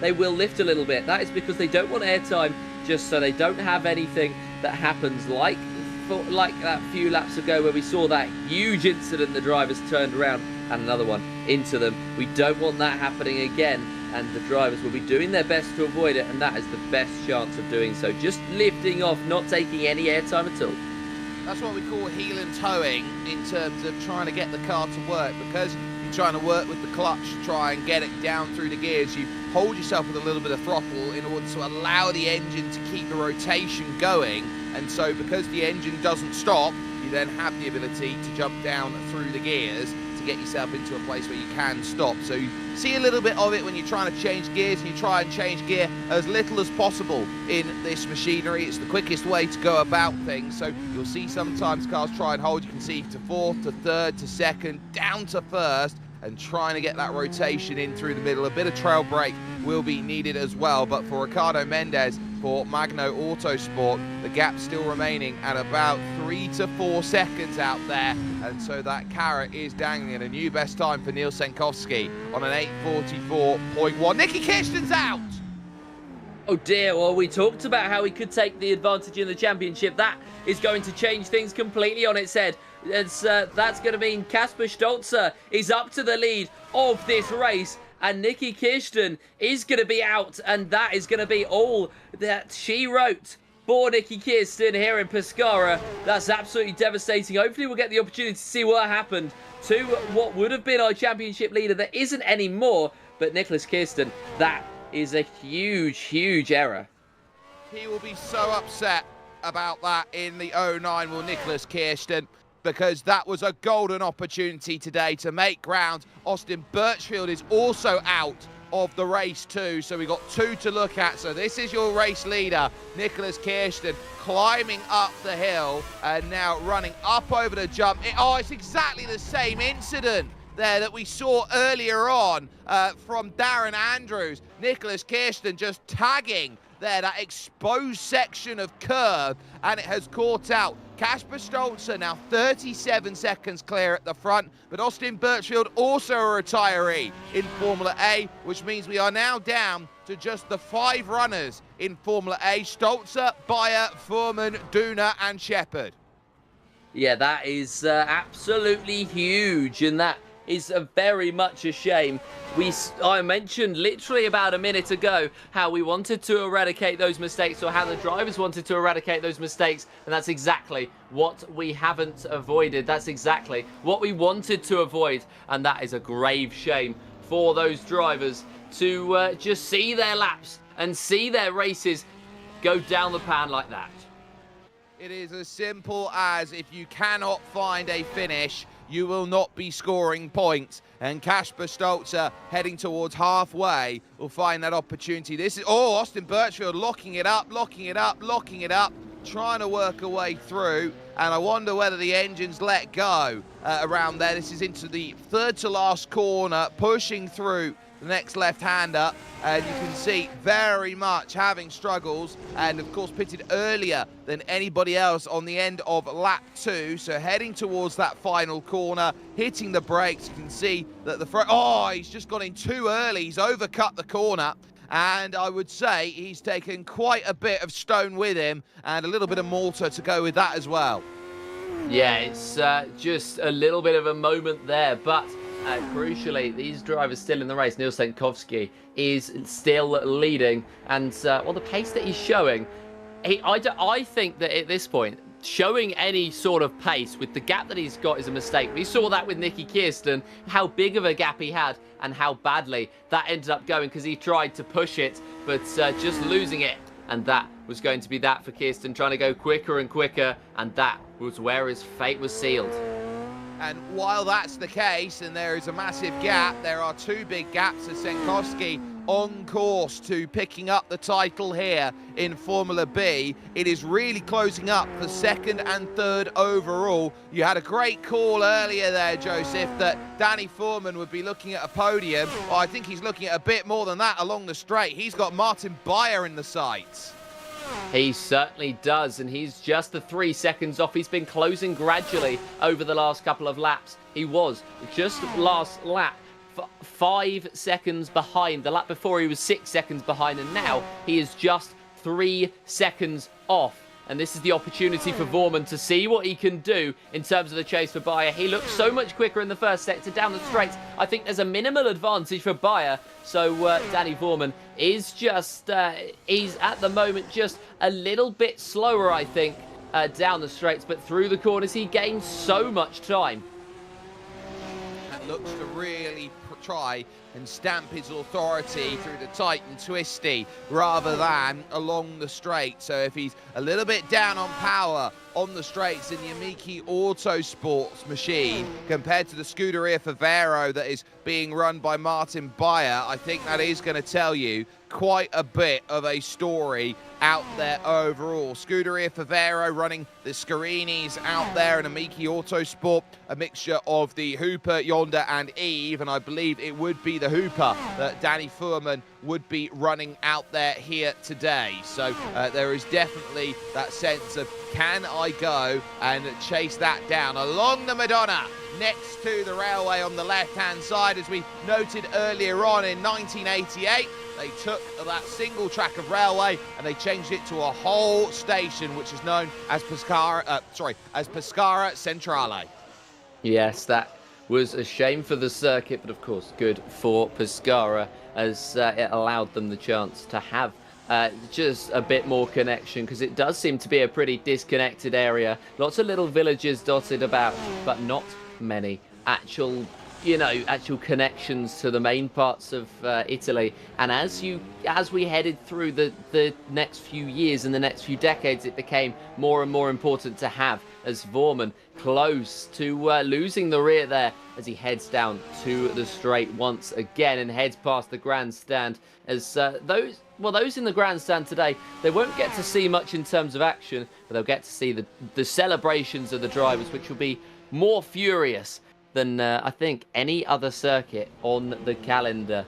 they will lift a little bit. That is because they don't want airtime, just so they don't have anything that happens like that few laps ago where we saw that huge incident, the drivers turned around and another one into them. We don't want that happening again, and the drivers will be doing their best to avoid it, and that is the best chance of doing so. Just lifting off, not taking any airtime at all. That's what we call heel and towing in terms of trying to get the car to work, because you're trying to work with the clutch to try and get it down through the gears. You hold yourself with a little bit of throttle in order to allow the engine to keep the rotation going, and so because the engine doesn't stop, you then have the ability to jump down through the gears to to get yourself into a place where you can stop. So you see a little bit of it when you're trying to change gears, and you try and change gear as little as possible in this machinery. It's the quickest way to go about things. So you'll see sometimes cars try and hold. You can see to fourth, to third, to second, down to first, and trying to get that rotation in through the middle. A bit of trail brake will be needed as well, but for Ricardo Mendes, for Magno Autosport, the gap still remaining at about 3 to 4 seconds out there, and so that carrot is dangling. A new best time for Neil Senkowski on an 8:44.1. Nicky Kirsten's out! Oh dear, well, we talked about how he could take the advantage in the championship. That is going to change things completely on its head. That's going to mean Kasper Stolzer is up to the lead of this race, and Nicky Kirsten is going to be out, and that is going to be all that she wrote for Nicky Kirsten here in Pescara. That's absolutely devastating. Hopefully we'll get the opportunity to see what happened to what would have been our championship leader. There isn't any more, but Nicholas Kirsten, that is a huge, huge error. He will be so upset about that in the 09, will Nicholas Kirsten, because that was a golden opportunity today to make ground. Austin Birchfield is also out of the race too, so we got 2 to look at. So this is your race leader, Nicholas Kirsten, climbing up the hill and now running up over the jump. It's exactly the same incident there that we saw earlier on from Darren Andrews. Nicholas Kirsten just tagging there, that exposed section of curb, and it has caught out. Kasper Stolzer now 37 seconds clear at the front, but Austin Birchfield also a retiree in Formula A, which means we are now down to just the 5 runners in Formula A: Stolzer, Bayer, Foreman, Duna and Shepherd. Yeah, that is absolutely huge, and that is very much a shame. I mentioned literally about a minute ago how we wanted to eradicate those mistakes, or how the drivers wanted to eradicate those mistakes, and that's exactly what we haven't avoided. That's exactly what we wanted to avoid, and that is a grave shame for those drivers to just see their laps and see their races go down the pan like that. It is as simple as, if you cannot find a finish, you will not be scoring points. And Kasper Stolzer, heading towards halfway, will find that opportunity. This is, Austin Birchfield locking it up, trying to work a way through. And I wonder whether the engines let go around there. This is into the 3rd to last corner, pushing through the next left-hander, and you can see very much having struggles, and of course pitted earlier than anybody else on the end of lap 2, so heading towards that final corner, hitting the brakes. You can see that the front, he's just gone in too early. He's overcut the corner, and I would say he's taken quite a bit of stone with him, and a little bit of Malta to go with that as well. Yeah, it's just a little bit of a moment there, but crucially, these drivers still in the race. Neil Senkowski is still leading, and well, the pace that he's showing, I think that at this point, showing any sort of pace with the gap that he's got is a mistake. We saw that with Nicky Kirsten, how big of a gap he had and how badly that ended up going, because he tried to push it, but just losing it. And that was going to be that for Kirsten, trying to go quicker and quicker, and that was where his fate was sealed. And while that's the case, and there is a massive gap, there are 2 big gaps of Senkowski on course to picking up the title here in Formula B. It is really closing up for 2nd and 3rd overall. You had a great call earlier there, Joseph, that Danny Foreman would be looking at a podium. Well, I think he's looking at a bit more than that along the straight. He's got Martin Bayer in the sights. He certainly does, and he's just the 3 seconds off. He's been closing gradually over the last couple of laps. He was just last lap 5 seconds behind. The lap before he was 6 seconds behind, and now he is just 3 seconds off. And this is the opportunity for Vorman to see what he can do in terms of the chase for Bayer. He looked so much quicker in the first sector down the straight. I think there's a minimal advantage for Bayer. So Danny Vorman is just, he's at the moment just a little bit slower, I think, down the straights. But through the corners, he gains so much time. And looks to really try and stamp his authority through the tight and twisty rather than along the straight. So if he's a little bit down on power on the straights in the Amiki Autosports machine compared to the Scuderia Favero that is being run by Martin Bayer, I think that is going to tell you quite a bit of a story out there overall. Scuderia Favero running the Scarinis out there, and Amiki Autosport, a mixture of the Hooper, Yonder and Eve, and I believe it would be the Hooper that Danny Fuhrman would be running out there here today. So there is definitely that sense of, can I go and chase that down along the Madonna next to the railway on the left-hand side. As we noted earlier on, in 1988, they took that single track of railway and they changed it to a whole station, which is known as Pescara Centrale. Yes, that was a shame for the circuit, but of course good for Pescara, as it allowed them the chance to have just a bit more connection, because it does seem to be a pretty disconnected area. Lots of little villages dotted about, but not many actual connections to the main parts of Italy. And as we headed through the next few years and the next few decades, it became more and more important to have, as Vorman close to losing the rear there as he heads down to the straight once again and heads past the grandstand. As those in the grandstand today, they won't get to see much in terms of action, but they'll get to see the celebrations of the drivers, which will be more furious than I think any other circuit on the calendar.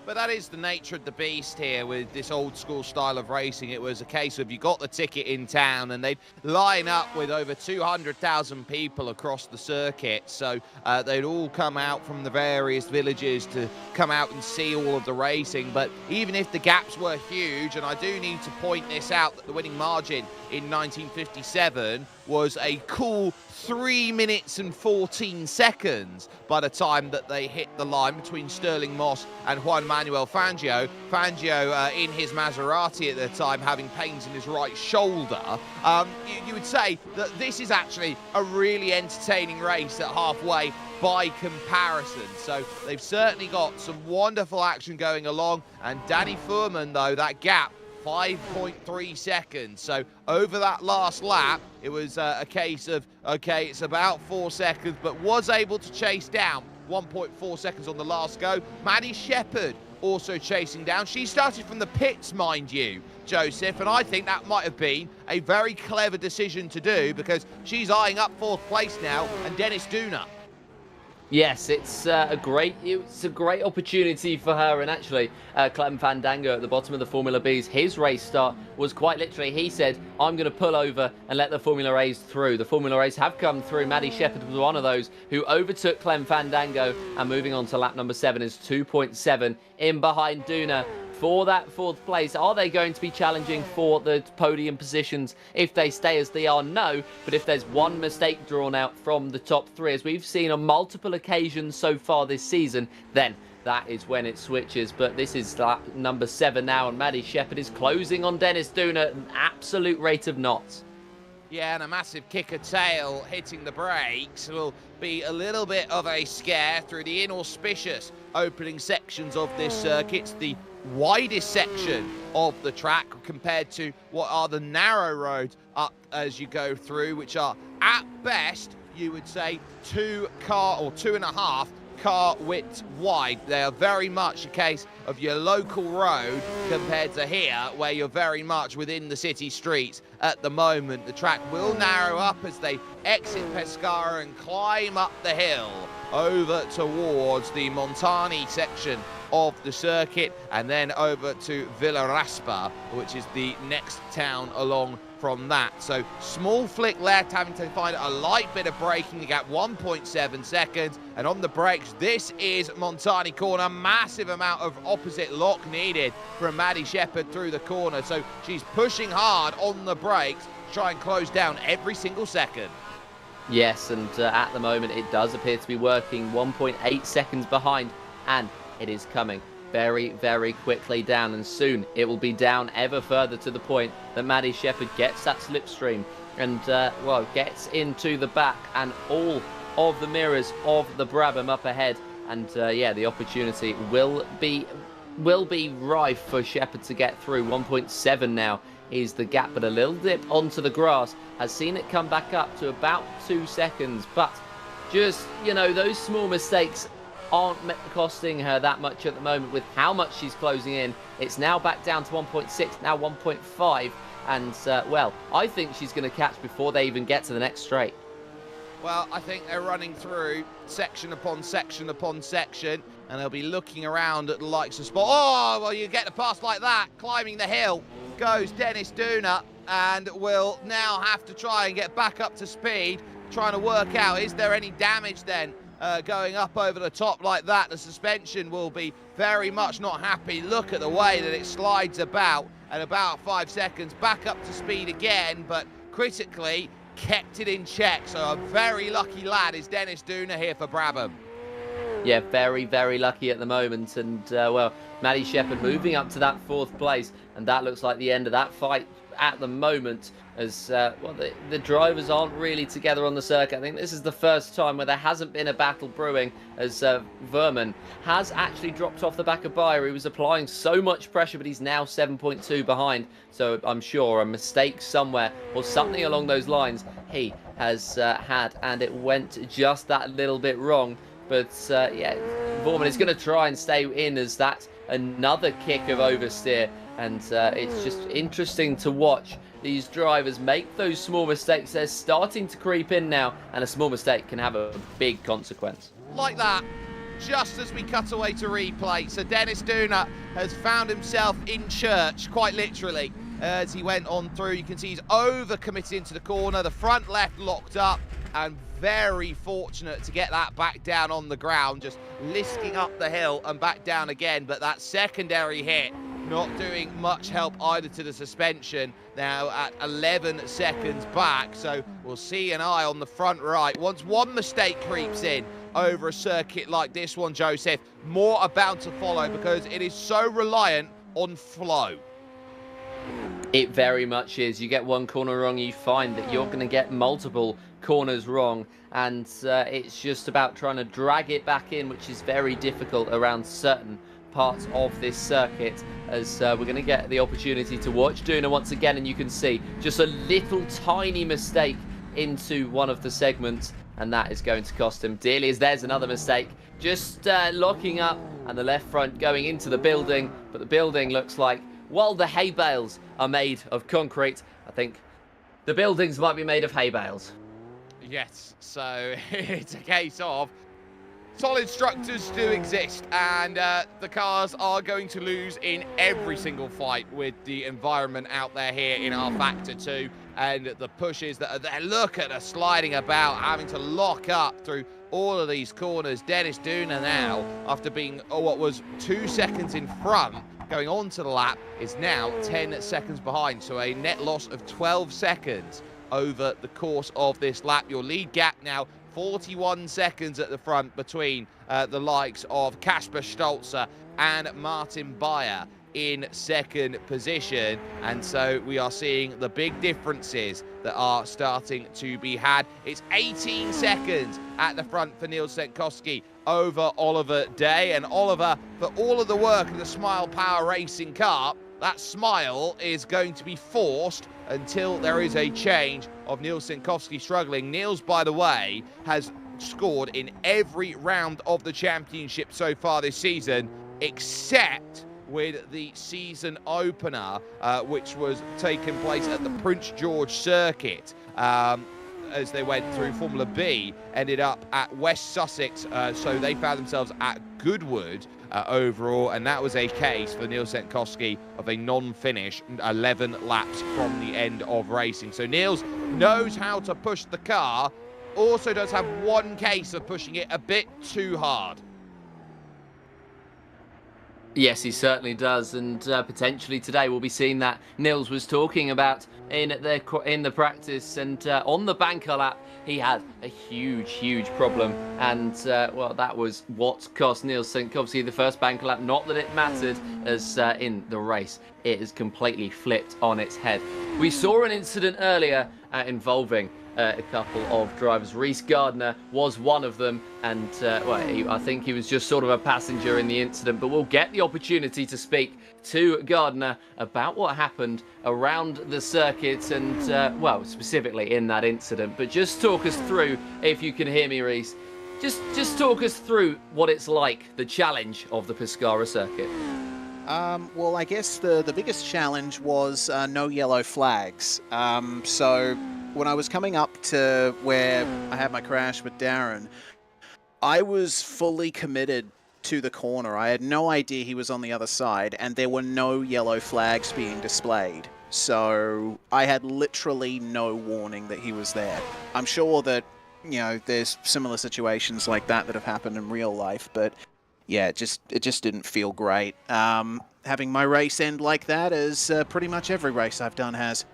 But that is the nature of the beast here with this old school style of racing. It was a case of you got the ticket in town and they'd line up with over 200,000 people across the circuit. So they'd all come out from the various villages to come out and see all of the racing. But even if the gaps were huge, and I do need to point this out, that the winning margin in 1957 was a cool 3 minutes and 14 seconds by the time that they hit the line between Sterling Moss and Juan Manuel Fangio. Fangio in his Maserati at the time, having pains in his right shoulder. You would say that this is actually a really entertaining race at halfway by comparison. So they've certainly got some wonderful action going along. And Danny Fuhrman, though, that gap, 5.3 seconds. So over that last lap, it was a case of, okay, it's about 4 seconds, but was able to chase down 1.4 seconds on the last go. Maddie Shepherd also chasing down. She started from the pits, mind you, Joseph, and I think that might have been a very clever decision to do, because she's eyeing up 4th place now, and Dennis Duna. Yes, it's a great opportunity for her. And actually, Clem Fandango at the bottom of the Formula B's, his race start was quite literally, he said, I'm going to pull over and let the Formula A's through. The Formula A's have come through. Maddie Shepherd was one of those who overtook Clem Fandango, and moving on to lap number 7 is 2.7 in behind Duna for that 4th place. Are they going to be challenging for the podium positions if they stay as they are? No, but if there's one mistake drawn out from the top 3, as we've seen on multiple occasions so far this season, then that is when it switches. But this is lap number 7 now, and Maddie Shepherd is closing on Dennis Duna at an absolute rate of knots. Yeah, and a massive kicker tail hitting the brakes will be a little bit of a scare through the inauspicious opening sections of this circuit. It's the widest section of the track compared to what are the narrow roads up as you go through, which are at best, you would say, 2.5 car width wide. They are very much a case of your local road compared to here, where you're very much within the city streets at the moment. The track will narrow up as they exit Pescara and climb up the hill over towards the Montani section of the circuit, and then over to Villaraspa, which is the next town along from that. So small flick left, having to find a light bit of braking to get 1.7 seconds, and on the brakes, this is Montani corner. Massive amount of opposite lock needed from Maddie Shepherd through the corner, so she's pushing hard on the brakes to try and close down every single second. Yes, and at the moment it does appear to be working. 1.8 seconds behind, and it is coming very, very quickly down, and soon it will be down ever further, to the point that Maddie Shepherd gets that slipstream and, gets into the back, and all of the mirrors of the Brabham up ahead And yeah, the opportunity will be rife for Shepherd to get through. 1.7 now is the gap, but a little dip onto the grass has seen it come back up to about 2 seconds. But just, you know, those small mistakes aren't costing her that much at the moment with how much she's closing in. It's now back down to 1.6, now 1.5. And, well, I think she's going to catch before they even get to the next straight. Well, I think they're running through section upon section upon section, and they'll be looking around at the likes of Spot. Oh, well, you get a pass like that. Climbing the hill goes Dennis Duna, and will now have to try and get back up to speed, trying to work out, is there any damage then going up over the top like that? The suspension will be very much not happy. Look at the way that it slides about at about 5 seconds. Back up to speed again, but critically kept it in check. So a very lucky lad is Dennis Duna here for Brabham. Yeah, very, very lucky at the moment. And, well, Maddie Shepherd moving up to that 4th place. And that looks like the end of that fight at the moment, as well, the drivers aren't really together on the circuit. I think this is the first time where there hasn't been a battle brewing, as Verman has actually dropped off the back of Bayer. He was applying so much pressure, but he's now 7.2 behind. So I'm sure a mistake somewhere or something along those lines he has had, and it went just that little bit wrong. But yeah, Vorman is going to try and stay in, as that's another kick of oversteer. And it's just interesting to watch these drivers make those small mistakes. They're starting to creep in now, and a small mistake can have a big consequence. Like that, just as we cut away to replay. So Dennis Duna has found himself in church, quite literally, as he went on through. You can see he's over-committed into the corner, the front left locked up, and very fortunate to get that back down on the ground, just lisking up the hill and back down again. But that secondary hit not doing much help either to the suspension, now at 11 seconds back. So we'll see an eye on the front right. Once one mistake creeps in over a circuit like this one, Joseph, more are bound to follow, because it is so reliant on flow. It very much is. You get one corner wrong, you find that you're going to get multiple corners wrong, and it's just about trying to drag it back in, which is very difficult around certain parts of this circuit, as we're going to get the opportunity to watch Duna once again, and you can see just a little tiny mistake into one of the segments, and that is going to cost him dearly, as there's another mistake, just locking up, and the left front going into the building. But the building looks like, while the hay bales are made of concrete, I think the buildings might be made of hay bales. Yes, so it's a case of solid structures do exist, and the cars are going to lose in every single fight with the environment out there here in our Factor 2, and the pushes that are there. Look at us sliding about, having to lock up through all of these corners. Dennis Duna now, after being what was 2 seconds in front going on to the lap, is now 10 seconds behind, so a net loss of 12 seconds over the course of this lap. Your lead gap now 41 seconds at the front between the likes of Kasper Stolzer and Martin Bayer in second position. And so we are seeing the big differences that are starting to be had. It's 18 seconds at the front for Niels Senkowski over Oliver Day. And Oliver, for all of the work of the Smile Power Racing car, that smile is going to be forced until there is a change of Niels Senkowski struggling. Niels, by the way, has scored in every round of the championship so far this season, except with the season opener, which was taking place at the Prince George circuit. As they went through Formula B, ended up at West Sussex, so they found themselves at Goodwood overall, and that was a case for Niels Senkowski of a non-finish 11 laps from the end of racing. So Niels knows how to push the car, also does have one case of pushing it a bit too hard. Yes, he certainly does, and potentially today we'll be seeing that Niels was talking about in the practice, and on the banker lap he had a huge problem, and well, that was what cost Niels Senkowski the first banker lap. Not that it mattered, as in the race it is completely flipped on its head. We saw an incident earlier involving a couple of drivers. Reese Gardner was one of them, and I think he was just sort of a passenger in the incident, but we'll get the opportunity to speak to Gardner about what happened around the circuit and, specifically in that incident. But just talk us through, if you can hear me, Reese, just talk us through what it's like, the challenge of the Pescara circuit. Well, I guess the biggest challenge was no yellow flags. So when I was coming up to where I had my crash with Darren, I was fully committed to the corner. I had no idea he was on the other side, and there were no yellow flags being displayed. So I had literally no warning that he was there. I'm sure that, there's similar situations like that have happened in real life, but yeah, it just didn't feel great. Having my race end like that, as pretty much every race I've done has.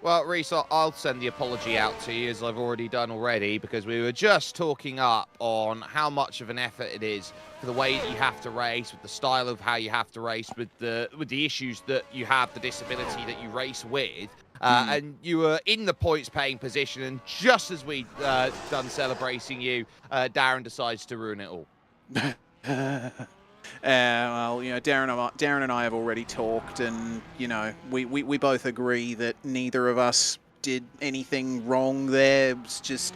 Well, Reese, I'll send the apology out to you, as I've already done already, because we were just talking up on how much of an effort it is for the way that you have to race, with the style of how you have to race, with the issues that you have, the disability that you race with. And you were in the points-paying position, and just as we'd done celebrating you, Darren decides to ruin it all. Well, Darren and I have already talked, and we both agree that neither of us did anything wrong there. It was just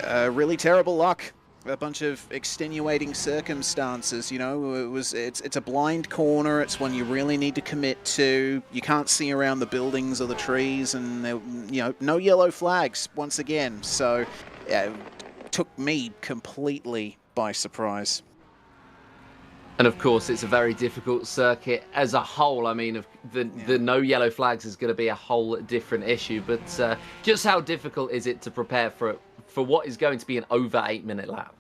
really terrible luck, a bunch of extenuating circumstances. It's a blind corner. It's one you really need to commit to. You can't see around the buildings or the trees, and no yellow flags once again. So it took me completely by surprise. And of course, it's a very difficult circuit as a whole. I mean, the no yellow flags is going to be a whole different issue. But just how difficult is it to prepare for what is going to be an over 8-minute lap?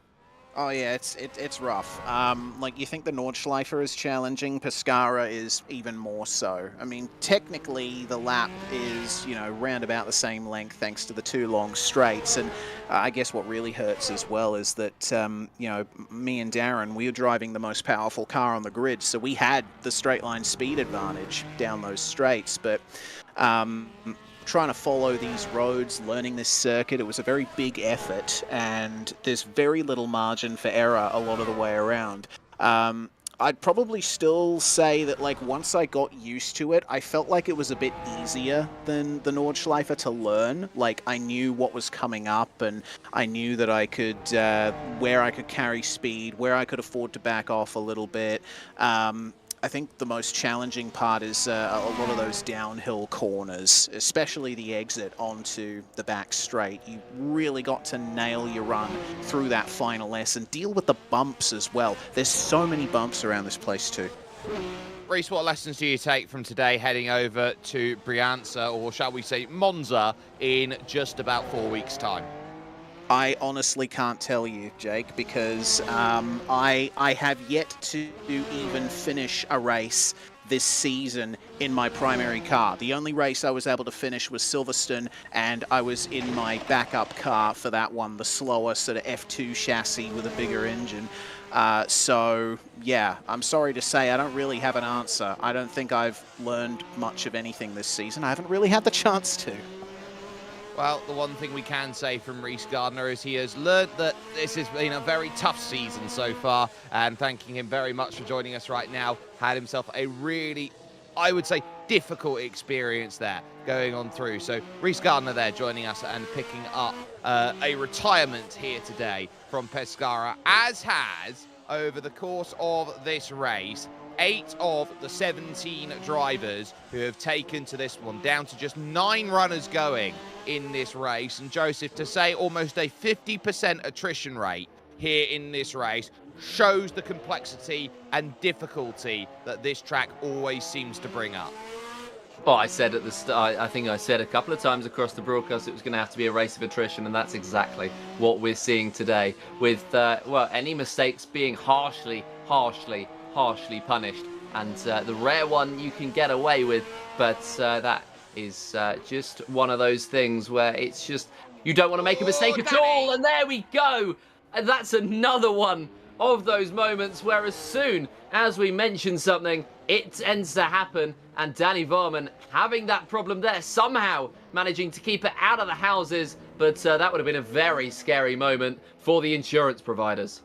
Oh yeah, it's rough. You think the Nordschleife is challenging, Pescara is even more so. I mean, technically the lap is, round about the same length thanks to the 2 long straights. And I guess what really hurts as well is that, me and Darren, we were driving the most powerful car on the grid, so we had the straight line speed advantage down those straights. But trying to follow these roads, learning this circuit, it was a very big effort, and there's very little margin for error a lot of the way around. I'd probably still say that, once I got used to it, I felt like it was a bit easier than the Nordschleife to learn. I knew what was coming up, and I knew that I could, where I could carry speed, where I could afford to back off a little bit. I think the most challenging part is a lot of those downhill corners, especially the exit onto the back straight. You really got to nail your run through that final S and deal with the bumps as well. There's so many bumps around this place too. Reese, what lessons do you take from today heading over to Brianza, or shall we say Monza, in just about 4 weeks' time? I honestly can't tell you, Jake, because I have yet to even finish a race this season in my primary car. The only race I was able to finish was Silverstone, and I was in my backup car for that one, the slower sort of F2 chassis with a bigger engine. So, yeah, I'm sorry to say I don't really have an answer. I don't think I've learned much of anything this season. I haven't really had the chance to. Well, the one thing we can say from Reese Gardner is he has learned that this has been a very tough season so far, and thanking him very much for joining us right now. Had himself a really, I would say, difficult experience there going on through. So Reese Gardner there joining us and picking up a retirement here today from Pescara, as has, over the course of this race, 8 of the 17 drivers who have taken to this one, down to just 9 runners going in this race. And Joseph, to say almost a 50% attrition rate here in this race shows the complexity and difficulty that this track always seems to bring up. Well, I said at the start, I think I said a couple of times across the broadcast, it was going to have to be a race of attrition, and that's exactly what we're seeing today, with any mistakes being harshly punished, and the rare one you can get away with, but that is just one of those things where it's just, you don't want to make a mistake at all, and there we go! And that's another one of those moments where as soon as we mention something, it tends to happen, and Danny Varman having that problem there, somehow managing to keep it out of the houses, but that would have been a very scary moment for the insurance providers.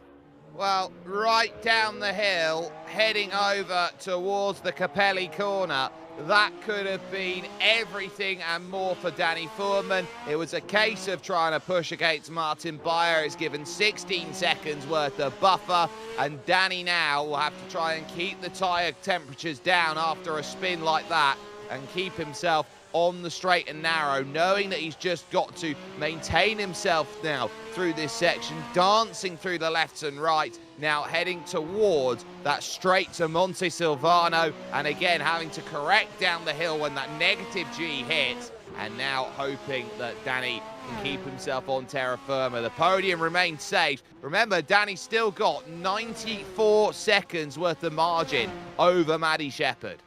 Well, right down the hill, heading over towards the Capelli corner. That could have been everything and more for Danny Foreman. It was a case of trying to push against Martin Beyer. It's given 16 seconds worth of buffer, and Danny now will have to try and keep the tyre temperatures down after a spin like that and keep himself on the straight and narrow, knowing that he's just got to maintain himself now through this section, dancing through the lefts and rights, now heading towards that straight to Monte Silvano, and again having to correct down the hill when that negative G hits, and now hoping that Danny can keep himself on terra firma. The podium remains safe. Remember, Danny's still got 94 seconds worth of margin over Maddie Shepherd.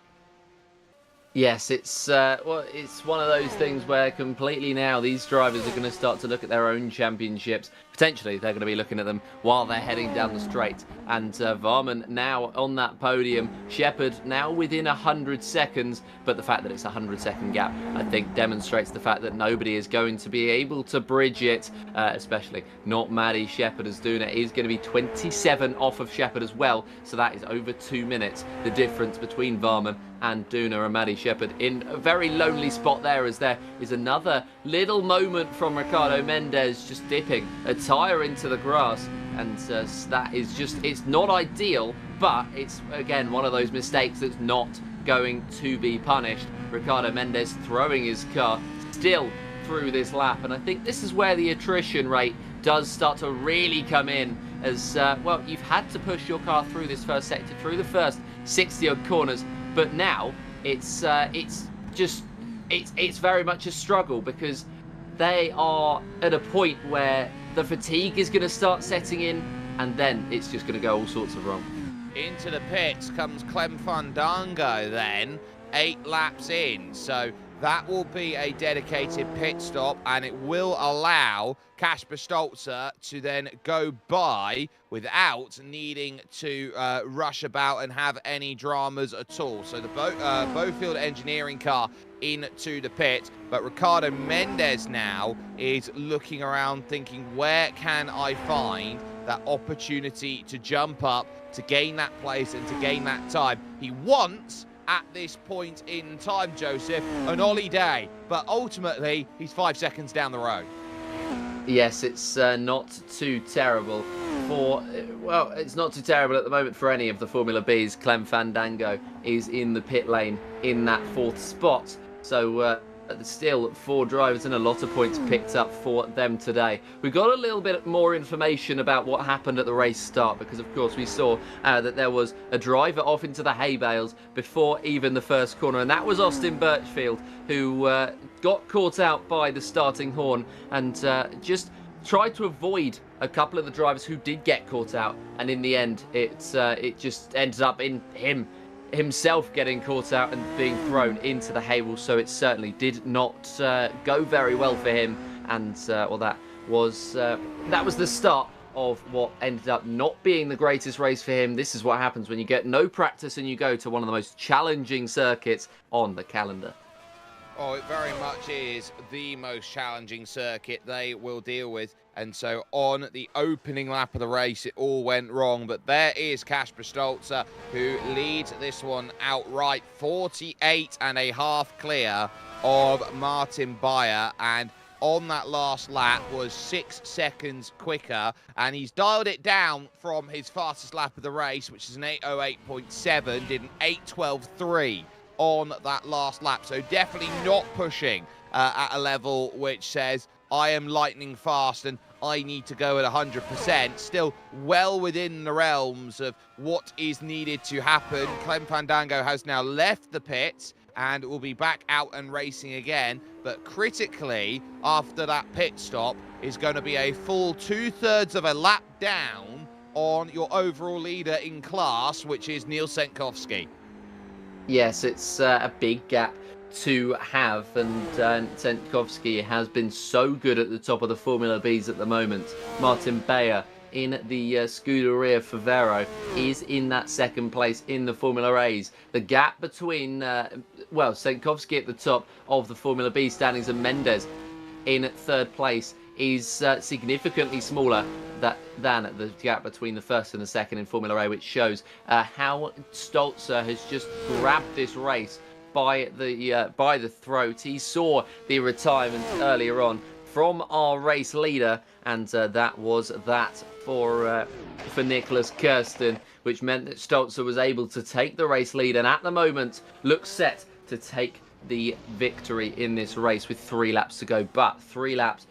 Yes, it's one of those things where completely now these drivers are going to start to look at their own championships. Potentially, they're going to be looking at them while they're heading down the straight. And Varman now on that podium. Shepherd now within 100 seconds. But the fact that it's a 100-second gap, I think, demonstrates the fact that nobody is going to be able to bridge it, especially not Maddie Shepherd, as Duna is going to be 27 off of Shepherd as well. So that is over 2 minutes, the difference between Varman and Duna and Maddie Shepherd, in a very lonely spot there, as there is another little moment from Ricardo Mendes just dipping a tyre into the grass, and that is just, it's not ideal, but it's again one of those mistakes that's not going to be punished. Ricardo Mendes throwing his car still through this lap, and I think this is where the attrition rate does start to really come in, as well, you've had to push your car through this first sector, through the first 60 odd corners, but now it's very much a struggle, because they are at a point where the fatigue is going to start setting in, and then it's just going to go all sorts of wrong. Into the pits comes Clem Fandango then, 8 laps in, so that will be a dedicated pit stop, and it will allow Kasper Stolzer to then go by without needing to rush about and have any dramas at all. So the Bofield engineering car into the pit, but Ricardo Mendes now is looking around thinking, where can I find that opportunity to jump up, to gain that place and to gain that time? He wants, at this point in time, Joseph, an Ollie day, but ultimately he's 5 seconds down the road. Yes, it's not too terrible for, well, it's not too terrible at the moment for any of the Formula Bs. Clem Fandango is in the pit lane in that 4th spot, so still 4 drivers and a lot of points picked up for them today. We got a little bit more information about what happened at the race start, because of course we saw that there was a driver off into the hay bales before even the first corner, and that was Austin Birchfield, who got caught out by the starting horn and just tried to avoid a couple of the drivers who did get caught out, and in the end it just ended up in himself getting caught out and being thrown into the haywall. So it certainly did not go very well for him, and well, that was the start of what ended up not being the greatest race for him. This is what happens when you get no practice and you go to one of the most challenging circuits on the calendar. Oh, it very much is the most challenging circuit they will deal with. And so on the opening lap of the race, it all went wrong. But there is Kasper Stolzer, who leads this one outright, 48.5 clear of Martin Beyer. And on that last lap was 6 seconds quicker. And he's dialed it down from his fastest lap of the race, which is an 8:08.7, did an 8:12.3. on that last lap, so definitely not pushing at a level which says I am lightning fast and I need to go at 100%. Still well within the realms of what is needed to happen. Clem Fandango has now left the pits and will be back out and racing again, but critically after that pit stop is going to be a full 2/3 of a lap down on your overall leader in class, which is Neil Senkovsky. Yes, it's a big gap to have, and Senkovsky has been so good at the top of the Formula Bs at the moment. Martin Beyer in the Scuderia Favero is in that second place in the Formula A's. The gap between, Senkowski at the top of the Formula B standings and Mendes in third place is significantly smaller than the gap between the first and the second in Formula A, which shows how Stolzer has just grabbed this race by the throat. He saw the retirement earlier on from our race leader, and that was that for Nicholas Kirsten, which meant that Stolzer was able to take the race lead, and at the moment looks set to take the victory in this race with 3 laps to go. But 3 laps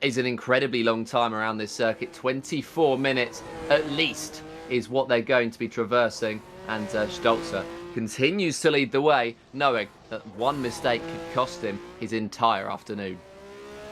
is an incredibly long time around this circuit. 24 minutes at least is what they're going to be traversing, and Stolzer continues to lead the way, knowing that one mistake could cost him his entire afternoon.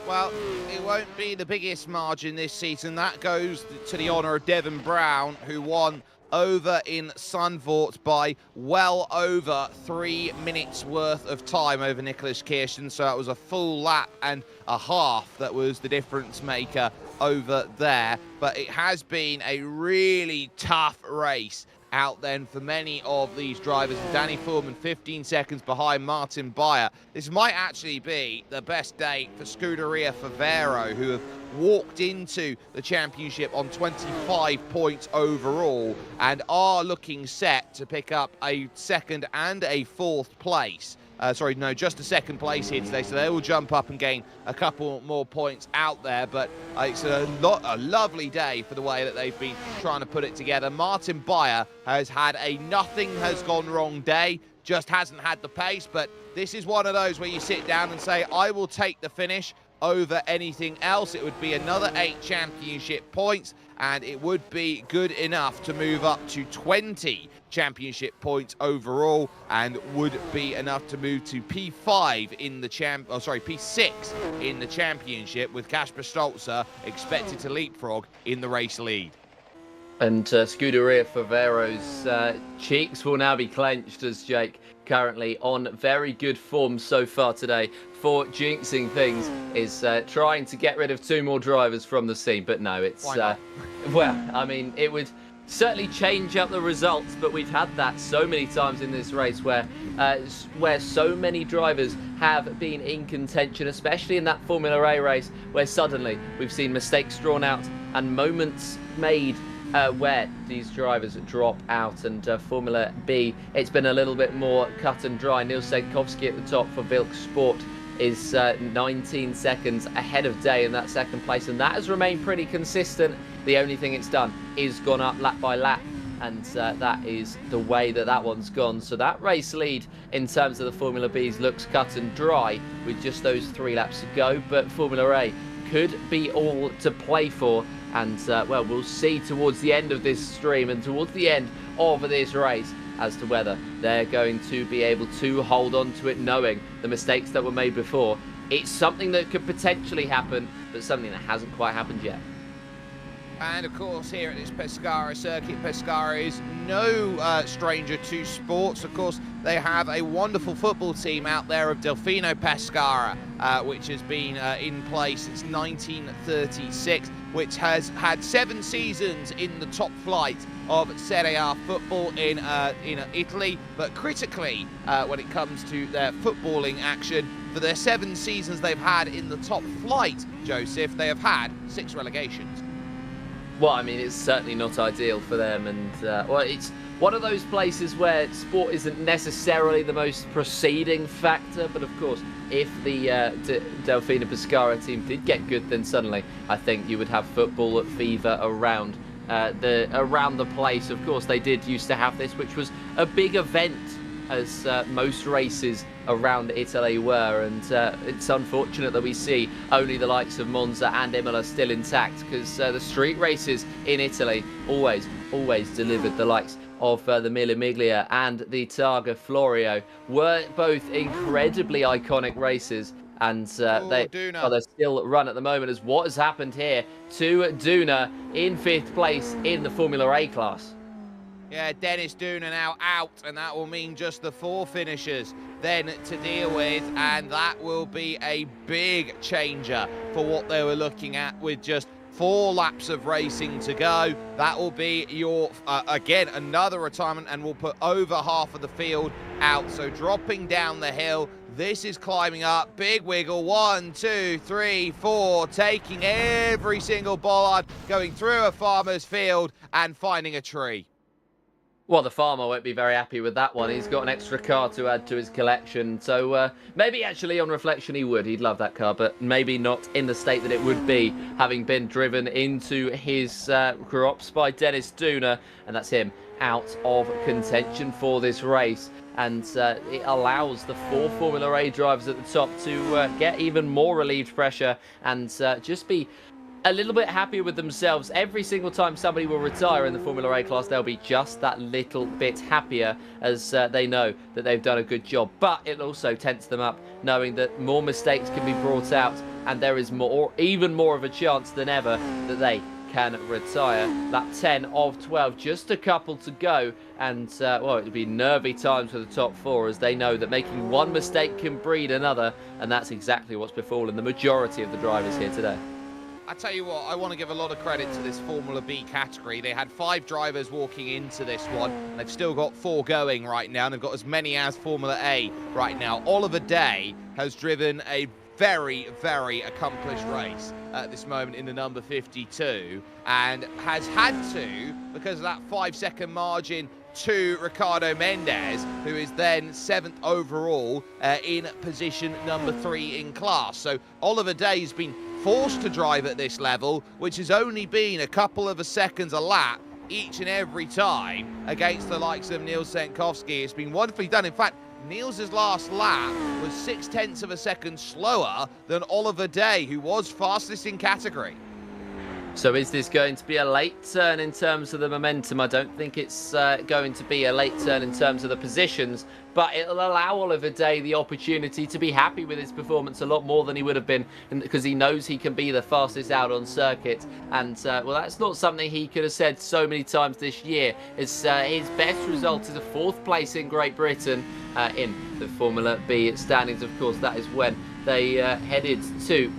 Well, it won't be the biggest margin this season. That goes to the honour of Devon Brown, who won over in Zandvoort by well over 3 minutes worth of time over Nicholas Kirsten. So that was a full lap and a half that was the difference maker over there. But it has been a really tough race out then for many of these drivers. Danny Foreman 15 seconds behind Martin Beyer. This might actually be the best day for Scuderia Favero, who have walked into the championship on 25 points overall and are looking set to pick up a second and a fourth place. Just a second place here today, so they will jump up and gain a couple more points out there. But it's a lovely day for the way that they've been trying to put it together. Martin Beyer has had a nothing has gone wrong day, just hasn't had the pace. But this is one of those where you sit down and say, I will take the finish over anything else. It would be another 8 championship points, and it would be good enough to move up to 20 championship points overall, and would be enough to move to P5 in the P6 in the championship, with Kasper Stolzer expected to leapfrog in the race lead. And Scuderia Favero's cheeks will now be clenched, as Jake, currently on very good form so far today, for jinxing things, is trying to get rid of 2 more drivers from the scene. But no, it's it would certainly change up the results, but we've had that so many times in this race where so many drivers have been in contention, especially in that Formula A race, where suddenly we've seen mistakes drawn out and moments made where these drivers drop out. And Formula B, it's been a little bit more cut and dry. Nils Senkowski at the top for Vilk Sport is 19 seconds ahead of Day in that second place, and that has remained pretty consistent. The only thing it's done is gone up lap by lap, and that is the way that one's gone. So that race lead in terms of the Formula B's looks cut and dry with just those 3 laps to go, but Formula A could be all to play for. And we'll see towards the end of this stream and towards the end of this race as to whether they're going to be able to hold on to it, knowing the mistakes that were made before. It's something that could potentially happen, but something that hasn't quite happened yet. And of course, here at this Pescara circuit, Pescara is no stranger to sports. Of course, they have a wonderful football team out there of Delfino Pescara, which has been in place since 1936, which has had 7 seasons in the top flight of Serie A football in Italy. But critically, when it comes to their footballing action, for their 7 seasons they've had in the top flight, Joseph, they have had 6 relegations. Well, I mean, it's certainly not ideal for them, and it's one of those places where sport isn't necessarily the most proceeding factor, but of course, if the Delfino Pescara team did get good, then suddenly I think you would have football fever around the place. Of course, they did used to have this, which was a big event, as most races around Italy were, and it's unfortunate that we see only the likes of Monza and Imola still intact, because the street races in Italy always delivered. The likes of the Mille Miglia and the Targa Florio were both incredibly iconic races, and they're still run at the moment, as what has happened here to Duna in 5th place in the Formula A class. Yeah, Dennis Duna now out, and that will mean just the 4 finishers then to deal with, and that will be a big changer for what they were looking at, with just 4 laps of racing to go. That will be your, again, another retirement, and we'll put over half of the field out. So dropping down the hill, this is climbing up. Big wiggle, 1, 2, 3, 4, taking every single bollard, going through a farmer's field and finding a tree. Well, the farmer won't be very happy with that one. He's got an extra car to add to his collection. So maybe actually on reflection he would. He'd love that car, but maybe not in the state that it would be, having been driven into his crops by Dennis Dooner. And that's him out of contention for this race. And it allows the 4 Formula A drivers at the top to get even more relieved pressure and just be a little bit happier with themselves. Every single time somebody will retire in the Formula A class, they'll be just that little bit happier, as they know that they've done a good job. But it also tenses them up, knowing that more mistakes can be brought out, and there is even more of a chance than ever that they can retire. Lap 10 of 12, just a couple to go, and well, it'll be nervy times for the top 4, as they know that making one mistake can breed another, and that's exactly what's befallen the majority of the drivers here today. I tell you what, I want to give a lot of credit to this Formula B category. They had 5 drivers walking into this one, and they've still got 4 going right now, and they've got as many as Formula A right now. Oliver Day has driven a very, very accomplished race at this moment in the number 52, and has had to, because of that 5-second margin to Ricardo Mendes, who is then 7th overall in position number 3 in class. So Oliver Day has been forced to drive at this level, which has only been a couple of seconds a lap each and every time against the likes of Niels Senkowski. It's been wonderfully done. In fact, Niels' last lap was 0.6 of a second slower than Oliver Day, who was fastest in category. So is this going to be a late turn in terms of the momentum? I don't think it's going to be a late turn in terms of the positions, but it'll allow Oliver Day the opportunity to be happy with his performance a lot more than he would have been, because he knows he can be the fastest out on circuit. And well, that's not something he could have said so many times this year. His best result is a 4th place in Great Britain in the Formula B standings. Of course, that is when they headed to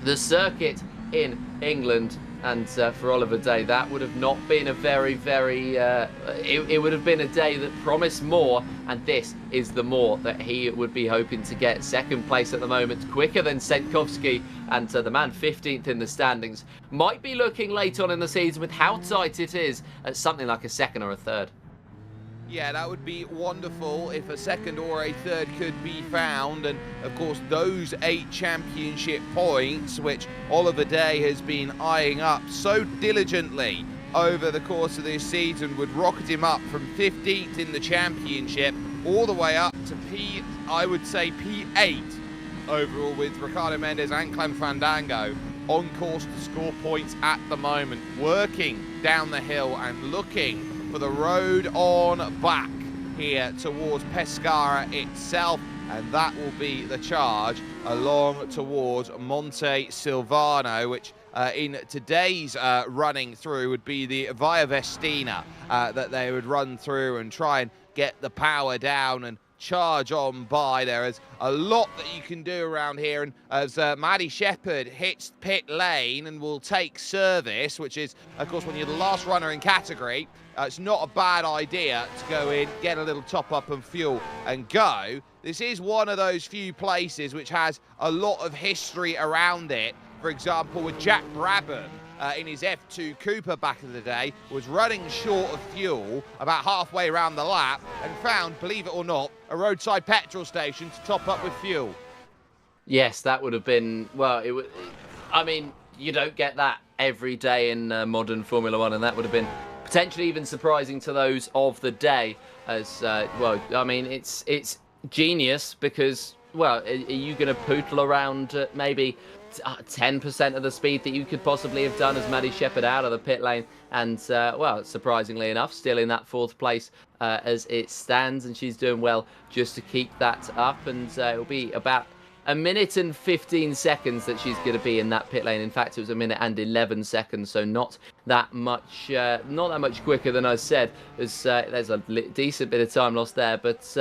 the circuit in England, and for Oliver Day, that would have not been a very, it would have been a day that promised more, and this is the more that he would be hoping to get. 2nd place at the moment, quicker than Senkowski, and the man 15th in the standings might be looking late on in the season with how tight it is at something like a 2nd or a 3rd. Yeah, that would be wonderful if a 2nd or a 3rd could be found. And of course, those 8 championship points, which Oliver Day has been eyeing up so diligently over the course of this season, would rocket him up from 15th in the championship all the way up to I would say P8 overall, with Ricardo Mendes and Clem Fandango on course to score points at the moment, working down the hill and looking for the road on back here towards Pescara itself, and that will be the charge along towards Monte Silvano, which in today's running through would be the Via Vestina that they would run through and try and get the power down and charge on by. There is a lot that you can do around here, and as Maddie Shepherd hits pit lane and will take service, which is of course when you're the last runner in category, it's not a bad idea to go in, get a little top up and fuel and go. This is one of those few places which has a lot of history around it. For example, with Jack Brabham in his F2 Cooper back in the day, was running short of fuel about halfway around the lap and found, believe it or not, a roadside petrol station to top up with fuel. Yes, that would have been, well, I mean, you don't get that every day in modern Formula One, and that would have been potentially even surprising to those of the day. As well, I mean, it's genius, because, well, are you going to poodle around maybe 10% of the speed that you could possibly have done as Maddie Shepherd out of the pit lane? And well, surprisingly enough, still in that 4th place as it stands, and she's doing well just to keep that up. And it'll be about a minute and 15 seconds that she's going to be in that pit lane. In fact, it was a minute and 11 seconds, so not that much quicker than I said. There's a decent bit of time lost there, but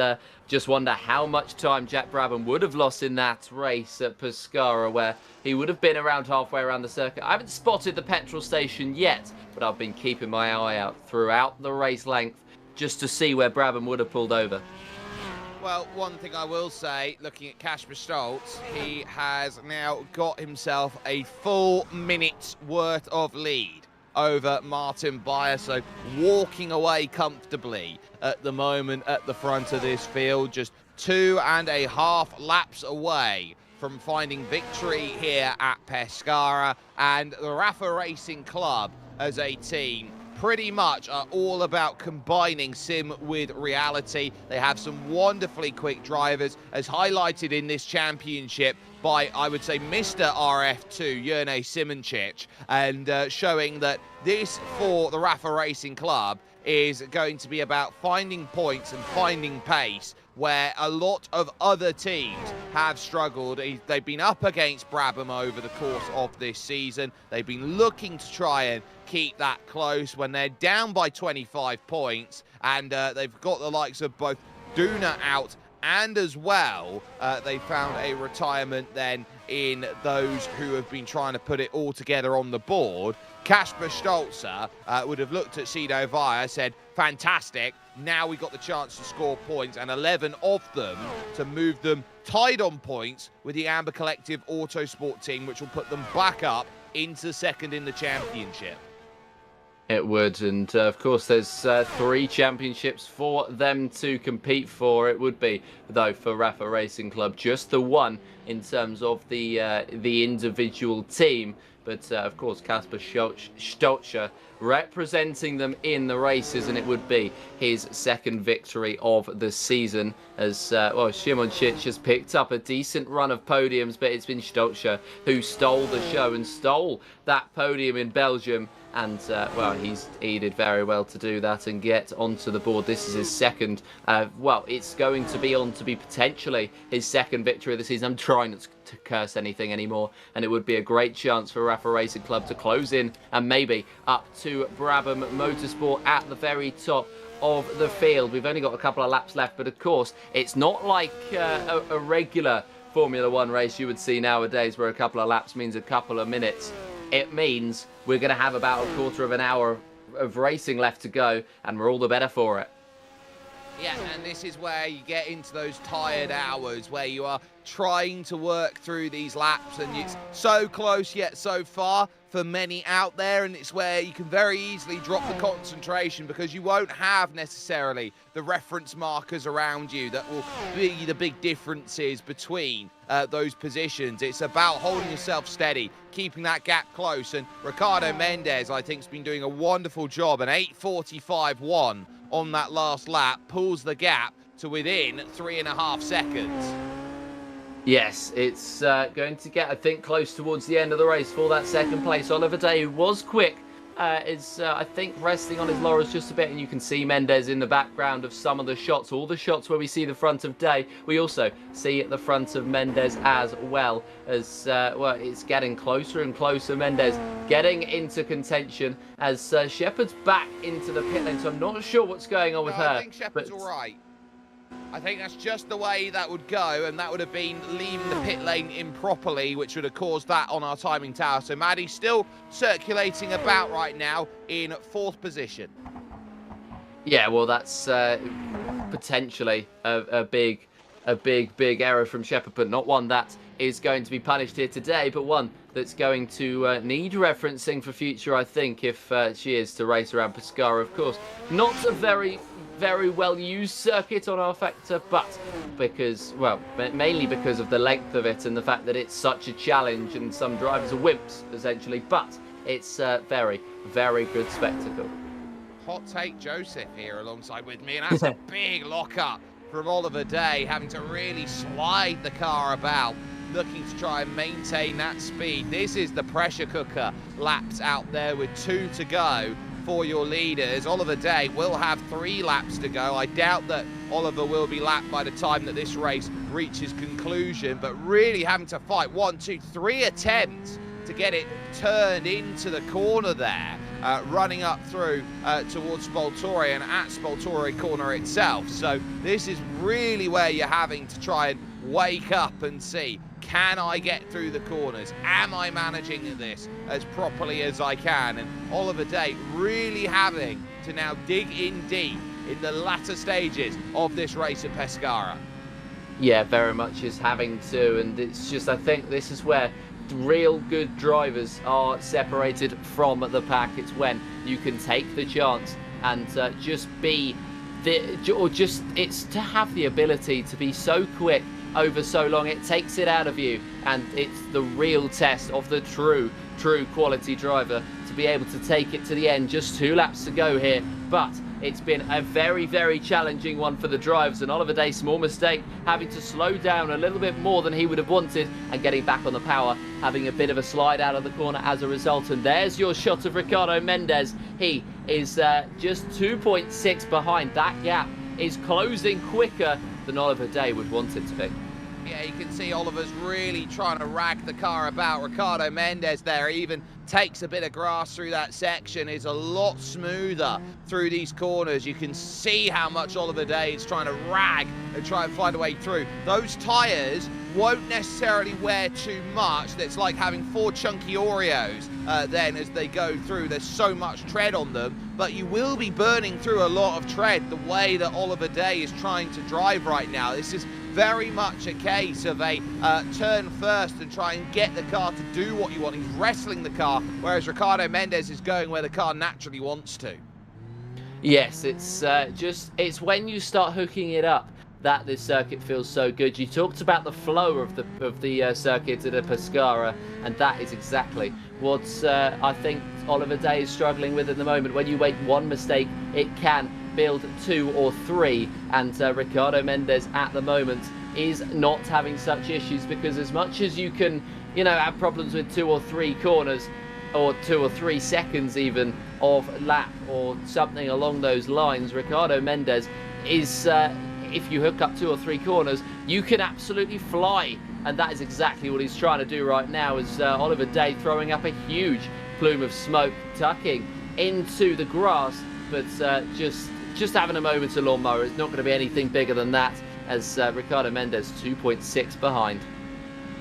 just wonder how much time Jack Brabham would have lost in that race at Pescara, where he would have been around halfway around the circuit. I haven't spotted the petrol station yet, but I've been keeping my eye out throughout the race length just to see where Brabham would have pulled over. Well, one thing I will say, looking at Kasper Stoltz, he has now got himself a full minute's worth of lead over Martin Beyer, so walking away comfortably at the moment at the front of this field, just 2.5 laps away from finding victory here at Pescara. And the Rafa Racing Club as a team pretty much are all about combining sim with reality. They have some wonderfully quick drivers, as highlighted in this championship by, I would say, Mr. RF2, Jerne Simoncic, and showing that this, for the Rafa Racing Club, is going to be about finding points and finding pace, where a lot of other teams have struggled. They've been up against Brabham over the course of this season. They've been looking to try and keep that close when they're down by 25 points, and they've got the likes of both Duna out, and as well, they found a retirement then in those who have been trying to put it all together on the board. Kasper Stolzer would have looked at Sido Vaya, said, fantastic, now we got the chance to score points, and 11 of them to move them tied on points with the Amber Collective Autosport team, which will put them back up into second in the championship. It would, and of course there's 3 championships for them to compete for. It would be, though, for Rafa Racing Club, just the one in terms of the individual team. But of course, Kasper Stolzer representing them in the races, and it would be his second victory of the season, as well, Simoncic has picked up a decent run of podiums, but it's been Stolzer who stole the show and stole that podium in Belgium. And, well, he did very well to do that and get onto the board. This is his second, well, it's going to be potentially his second victory of the season. I'm trying not to curse anything anymore, and it would be a great chance for Rafa Racing Club to close in and maybe up to Brabham Motorsport at the very top of the field. We've only got a couple of laps left, but of course, it's not like a regular Formula One race you would see nowadays, where a couple of laps means a couple of minutes. It means we're going to have about a quarter of an hour of racing left to go, and we're all the better for it. Yeah, and this is where you get into those tired hours where you are trying to work through these laps, and it's so close yet so far for many out there, and it's where you can very easily drop the concentration because you won't have necessarily the reference markers around you that will be the big differences between those positions. It's about holding yourself steady, keeping that gap close, and Ricardo Mendes, I think, has been doing a wonderful job. An 8:45.1 on that last lap pulls the gap to within 3.5 seconds. Yes, it's going to get, I think, close towards the end of the race for that second place. Oliver Day, who was quick, is, I think, resting on his laurels just a bit. And you can see Mendes in the background of some of the shots, all the shots where we see the front of Day. We also see at the front of Mendes as well, as, well, it's getting closer and closer. Mendes getting into contention as Shepard's back into the pit lane. So I'm not sure what's going on with her. I think Shepard's all right. I think that's just the way that would go, and that would have been leaving the pit lane improperly, which would have caused that on our timing tower. So Maddie's still circulating about right now in 4th position. Yeah, well, that's potentially a big error from Shepard, but not one that is going to be punished here today, but one that's going to need referencing for future, I think, if she is to race around Pescara. Of course, not a very well used circuit on our factor, but because, well, mainly because of the length of it and the fact that it's such a challenge and some drivers are wimps, essentially, but it's a very good spectacle. Hot take Joseph here alongside with me, and that's a big lock-up from Oliver Day, having to really slide the car about, looking to try and maintain that speed. This is the pressure cooker laps out there with 2 to go for your leaders. Oliver Day will have 3 laps to go. I doubt that Oliver will be lapped by the time that this race reaches conclusion, but really having to fight 1, 2, 3 attempts to get it turned into the corner there, running up through towards Spoltore and at Spoltore corner itself. So this is really where you're having to try and wake up and see, can I get through the corners? Am I managing this as properly as I can? And Oliver Day really having to now dig in deep in the latter stages of this race at Pescara. Yeah, very much is having to, and it's just, I think this is where real good drivers are separated from the pack. It's when you can take the chance and just be it's to have the ability to be so quick over so long. It takes it out of you, and it's the real test of the true quality driver to be able to take it to the end. Just 2 laps to go here, but it's been a very, very challenging one for the drivers, and Oliver Day, small mistake, having to slow down a little bit more than he would have wanted and getting back on the power, having a bit of a slide out of the corner as a result. And there's your shot of Ricardo Mendes. He is just 2.6 behind. That gap is closing quicker than Oliver Day would want it to be. Yeah, you can see Oliver's really trying to rag the car about. Ricardo Mendes there even takes a bit of grass through that section, is a lot smoother through these corners. You can see how much Oliver Day is trying to rag and try and find a way through. Those tyres won't necessarily wear too much. That's like having 4 chunky Oreos then as they go through. There's so much tread on them, but you will be burning through a lot of tread the way that Oliver Day is trying to drive right now. This is very much a case of a turn first and try and get the car to do what you want. He's wrestling the car, whereas Ricardo Mendes is going where the car naturally wants to. Yes, it's when you start hooking it up that this circuit feels so good. You talked about the flow of the circuit at Pescara, and that is exactly what I think Oliver Day is struggling with at the moment. When you make one mistake, it can build 2 or 3, and Ricardo Mendes at the moment is not having such issues, because as much as you can, have problems with 2 or 3 corners, or 2 or 3 seconds even of lap or something along those lines, Ricardo Mendes is, if you hook up 2 or 3 corners, you can absolutely fly, and that is exactly what he's trying to do right now, as Oliver Day throwing up a huge plume of smoke, tucking into the grass, but just having a moment of lawnmower. It's not going to be anything bigger than that, as Ricardo Mendes 2.6 behind.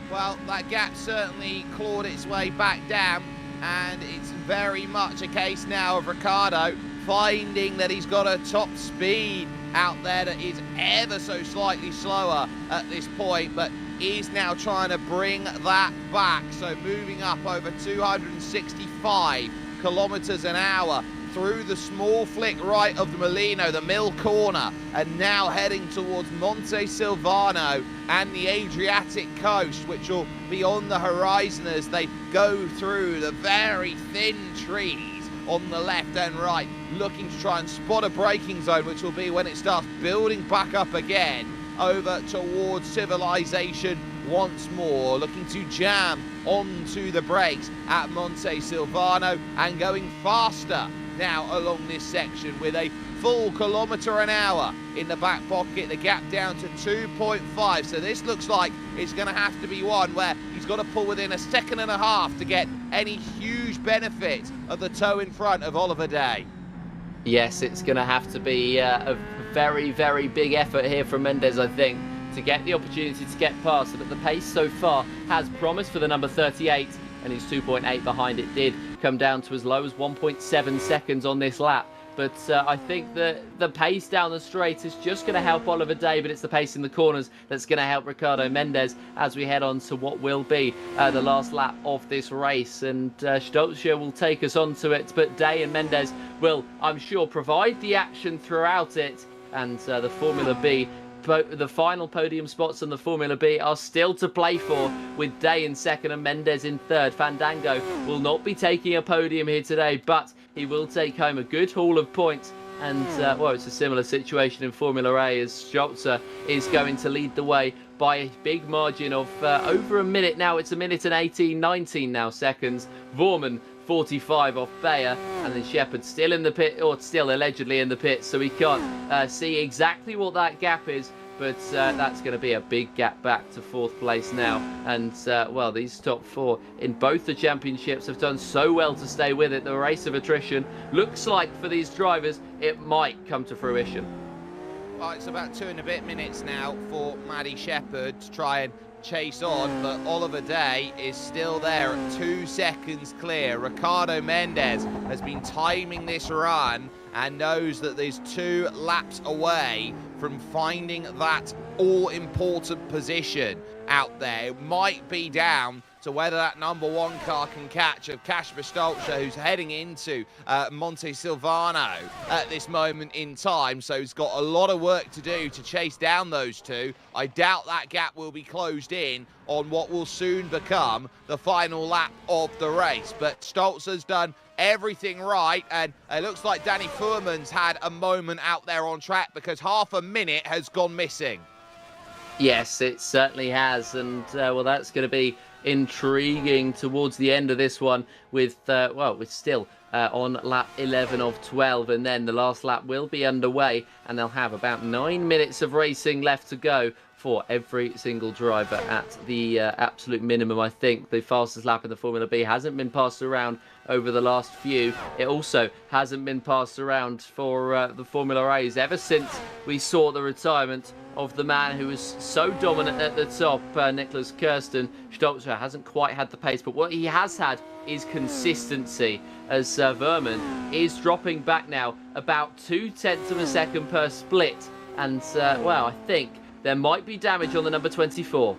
Well, that gap certainly clawed its way back down, and it's very much a case now of Ricardo finding that he's got a top speed out there that is ever so slightly slower at this point, but is now trying to bring that back. So moving up over 265 kilometers an hour through the small flick right of the Molino, the Mill corner, and now heading towards Monte Silvano and the Adriatic coast, which will be on the horizon as they go through the very thin trees on the left and right, looking to try and spot a braking zone, which will be when it starts building back up again over towards civilization once more, looking to jam onto the brakes at Monte Silvano and going faster now along this section with a full kilometre an hour in the back pocket, the gap down to 2.5. So this looks like it's going to have to be one where he's got to pull within a second and a half to get any huge benefit of the tow in front of Oliver Day. Yes, it's going to have to be a very, very big effort here from Mendes, I think, to get the opportunity to get past it. But the pace so far has promised for the number 38, and he's 2.8 behind. It did come down to as low as 1.7 seconds on this lap. But I think that the pace down the straight is just going to help Oliver Day, but it's the pace in the corners that's going to help Ricardo Mendes as we head on to what will be the last lap of this race. And Stolzer will take us onto it, but Day and Mendes will, I'm sure, provide the action throughout it. And the Formula B, the final podium spots on the Formula B are still to play for, with Day in second and Mendes in third. Fandango will not be taking a podium here today, but he will take home a good haul of points. And, well, it's a similar situation in Formula A, as Stolzer is going to lead the way by a big margin of over a minute now. It's a minute and 19 now seconds. Vorman 45 off Bayer, and then Shepherd still in the pit, or still allegedly in the pit, so we can't see exactly what that gap is. But that's going to be a big gap back to 4th place now. And, well, these top 4 in both the championships have done so well to stay with it. The race of attrition looks like for these drivers it might come to fruition. Well, it's about 2 and a bit minutes now for Maddie Shepherd to try and chase on, but Oliver Day is still there at 2 seconds clear. Ricardo Mendes has been timing this run and knows that there's 2 laps away from finding that all-important position out there. It might be down to whether that number 1 car can catch of Kasper Stolzer, who's heading into Monte Silvano at this moment in time. So he's got a lot of work to do to chase down those 2. I doubt that gap will be closed in on what will soon become the final lap of the race. But Stolzer's done everything right, and it looks like Danny Fuhrman's had a moment out there on track because half a minute has gone missing. Yes, it certainly has, and well, that's going to be intriguing towards the end of this one with, well, we're still on lap 11 of 12, and then the last lap will be underway, and they'll have about 9 minutes of racing left to go for every single driver at the absolute minimum. I think the fastest lap in the Formula B hasn't been passed around over the last few. It also hasn't been passed around for the Formula A's ever since we saw the retirement of the man who was so dominant at the top, Nicholas Kirsten. Stolzer hasn't quite had the pace, but what he has had is consistency, as Verman is dropping back now about 0.2 of a second per split, and well, I think there might be damage on the number 24.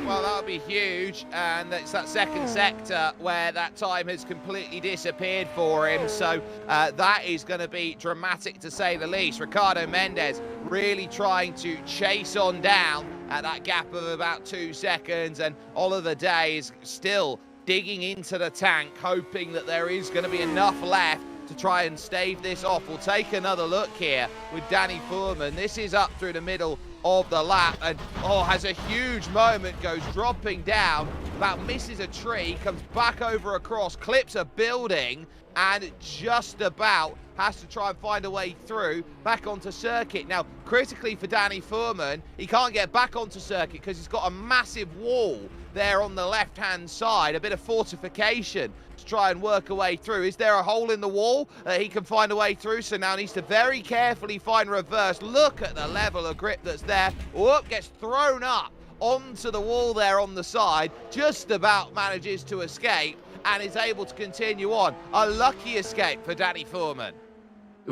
Well, that would be huge, and it's that second sector where that time has completely disappeared for him, so that is going to be dramatic to say the least. Ricardo Mendes really trying to chase on down at that gap of about 2 seconds, and Oliver Day is still digging into the tank, hoping that there is going to be enough left to try and stave this off. We'll take another look here with Danny Fuhrman. This is up through the middle of the lap, and has a huge moment, goes dropping down, about misses a tree, comes back over across, clips a building, and just about has to try and find a way through back onto circuit. Now, critically for Danny Fuhrman, he can't get back onto circuit because he's got a massive wall there on the left-hand side, a bit of fortification to try and work a way through. Is there a hole in the wall that he can find a way through? So now needs to very carefully find reverse. Look at the level of grip that's there. Whoop, gets thrown up onto the wall there on the side, just about manages to escape and is able to continue on. A lucky escape for Danny Fuhrman.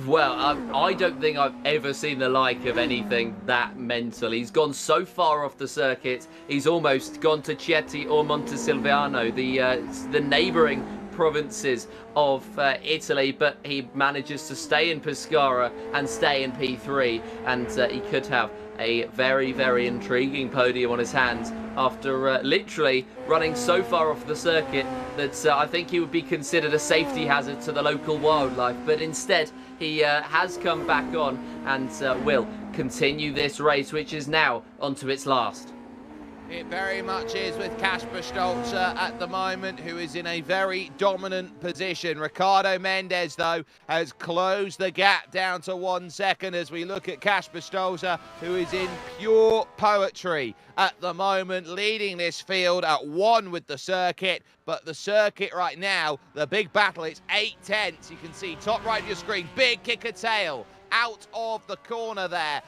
Well, I don't think I've ever seen the like of anything that mental. He's gone so far off the circuit, he's almost gone to Chieti or Montesilvano, the neighbouring provinces of Italy, but he manages to stay in Pescara and stay in P3, and he could have a very, very intriguing podium on his hands after literally running so far off the circuit that I think he would be considered a safety hazard to the local wildlife, but instead he has come back on and will continue this race, which is now onto its last. It very much is, with Kasper Stolzer at the moment, who is in a very dominant position. Ricardo Mendes, though, has closed the gap down to 1 second as we look at Kasper Stolzer, who is in pure poetry at the moment, leading this field at 1 with the circuit. But the circuit right now, the big battle, it's 8/10. You can see top right of your screen, big kicker tail out of the corner there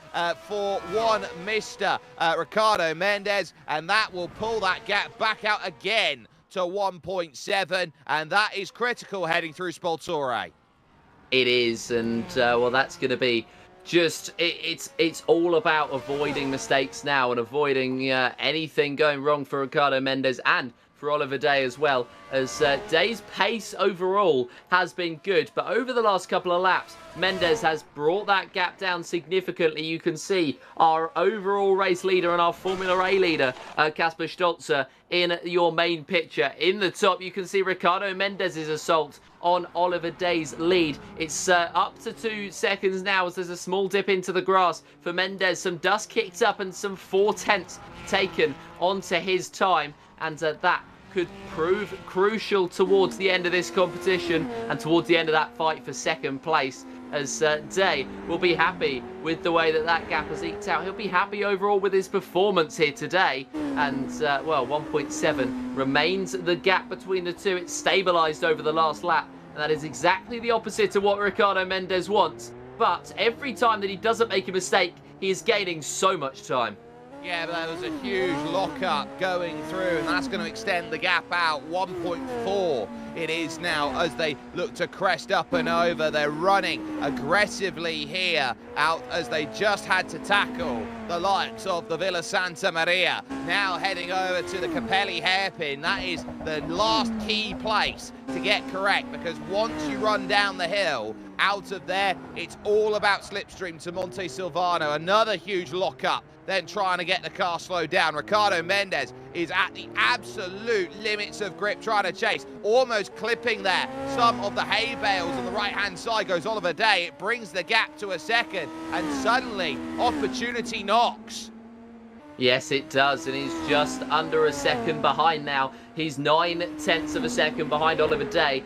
for one Mr. Ricardo Mendes, and that will pull that gap back out again to 1.7, and that is critical heading through Spoltore. It is, and well, that's going to be just, it's all about avoiding mistakes now and avoiding anything going wrong for Ricardo Mendes and for Oliver Day as well, as Day's pace overall has been good, but over the last couple of laps, Mendes has brought that gap down significantly. You can see our overall race leader and our Formula A leader, Kasper Stolzer, in your main picture. In the top, you can see Ricardo Mendes' assault on Oliver Day's lead. It's up to 2 seconds now as there's a small dip into the grass for Mendes. Some dust kicked up and some 4/10 taken onto his time, and that could prove crucial towards the end of this competition and towards the end of that fight for second place, as Day will be happy with the way that that gap has eked out. He'll be happy overall with his performance here today. And, well, 1.7 remains the gap between the two. It's stabilised over the last lap. And that is exactly the opposite to what Ricardo Mendes wants. But every time that he doesn't make a mistake, he is gaining so much time. Yeah, but there was a huge lock-up going through, and that's going to extend the gap out. 1.4 it is now as they look to crest up and over. They're running aggressively here out as they just had to tackle the likes of the Villa Santa Maria. Now heading over to the Capelli hairpin. That is the last key place to get correct, because once you run down the hill, out of there, it's all about slipstream to Monte Silvano. Another huge lock-up, then trying to get the car slowed down. Ricardo Mendes is at the absolute limits of grip, trying to chase, almost clipping there. Some of the hay bales on the right-hand side goes Oliver Day. It brings the gap to a second, and suddenly opportunity knocks. Yes, it does, and he's just under a second behind now. He's 9/10 of a second behind Oliver Day,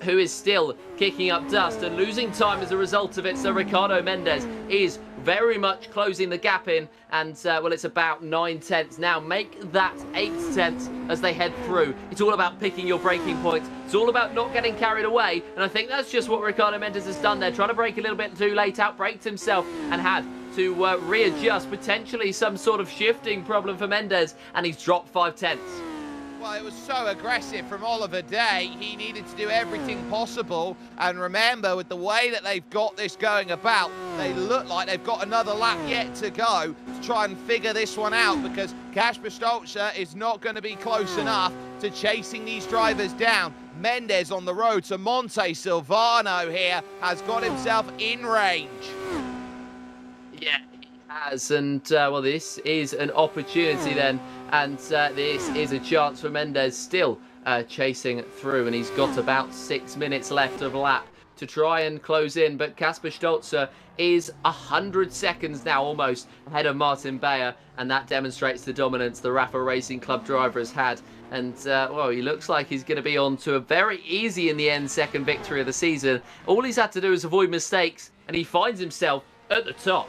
who is still kicking up dust and losing time as a result of it. So Ricardo Mendes is very much closing the gap in, and well, it's about 9/10 now. Make that 8/10 as they head through. It's all about picking your braking points. It's all about not getting carried away, and I think that's just what Ricardo Mendes has done there, trying to brake a little bit too late, outbraked himself, and had to readjust, potentially some sort of shifting problem for Mendes, and he's dropped 5/10. Well, it was so aggressive from Oliver Day. He needed to do everything possible. And remember, with the way that they've got this going about, they look like they've got another lap yet to go to try and figure this one out, because Kasper Stolzer is not going to be close enough to chasing these drivers down. Mendes on the road, so Monte Silvano here has got himself in range. Yeah, he has, and well, this is an opportunity then, and this is a chance for Mendes still chasing through, and he's got about 6 minutes left of lap to try and close in, but Kasper Stolzer is 100 seconds now almost ahead of Martin Bayer, and that demonstrates the dominance the Rafa Racing Club driver has had. And, well, he looks like he's going to be on to a very easy in the end second victory of the season. All he's had to do is avoid mistakes, and he finds himself at the top.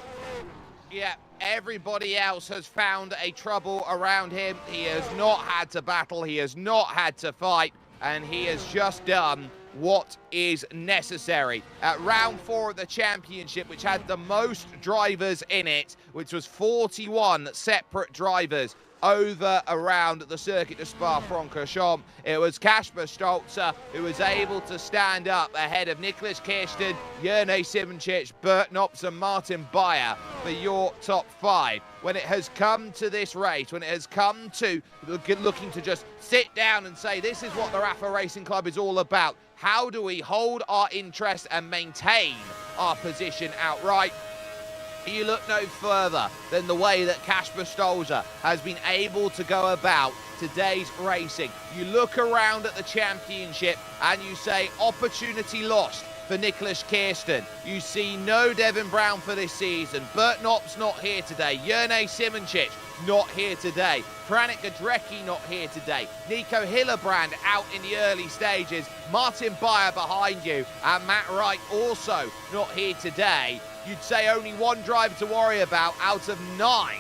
Yeah, everybody else has found a trouble around him. He has not had to battle, he has not had to fight, and he has just done what is necessary. At round 4 of the championship, which had the most drivers in it, which was 41 separate drivers over around the circuit of Spa-Francorchamps, it was Kasper Stolzer who was able to stand up ahead of Nicholas Kirsten, Jerne Simoncic, Bert Knops and Martin Bayer for your top 5. When it has come to this race, when it has come to looking to just sit down and say, this is what the Rafa Racing Club is all about, how do we hold our interest and maintain our position outright? You look no further than the way that Kasper Stolzer has been able to go about today's racing. You look around at the championship and you say, opportunity lost for Nicholas Kirsten. You see no Devin Brown for this season. Bert Knops not here today. Jerne Simoncic not here today. Pranik Gadrecki not here today. Nico Hillebrand out in the early stages. Martin Bayer behind you. And Matt Wright also not here today. You'd say only one driver to worry about out of 9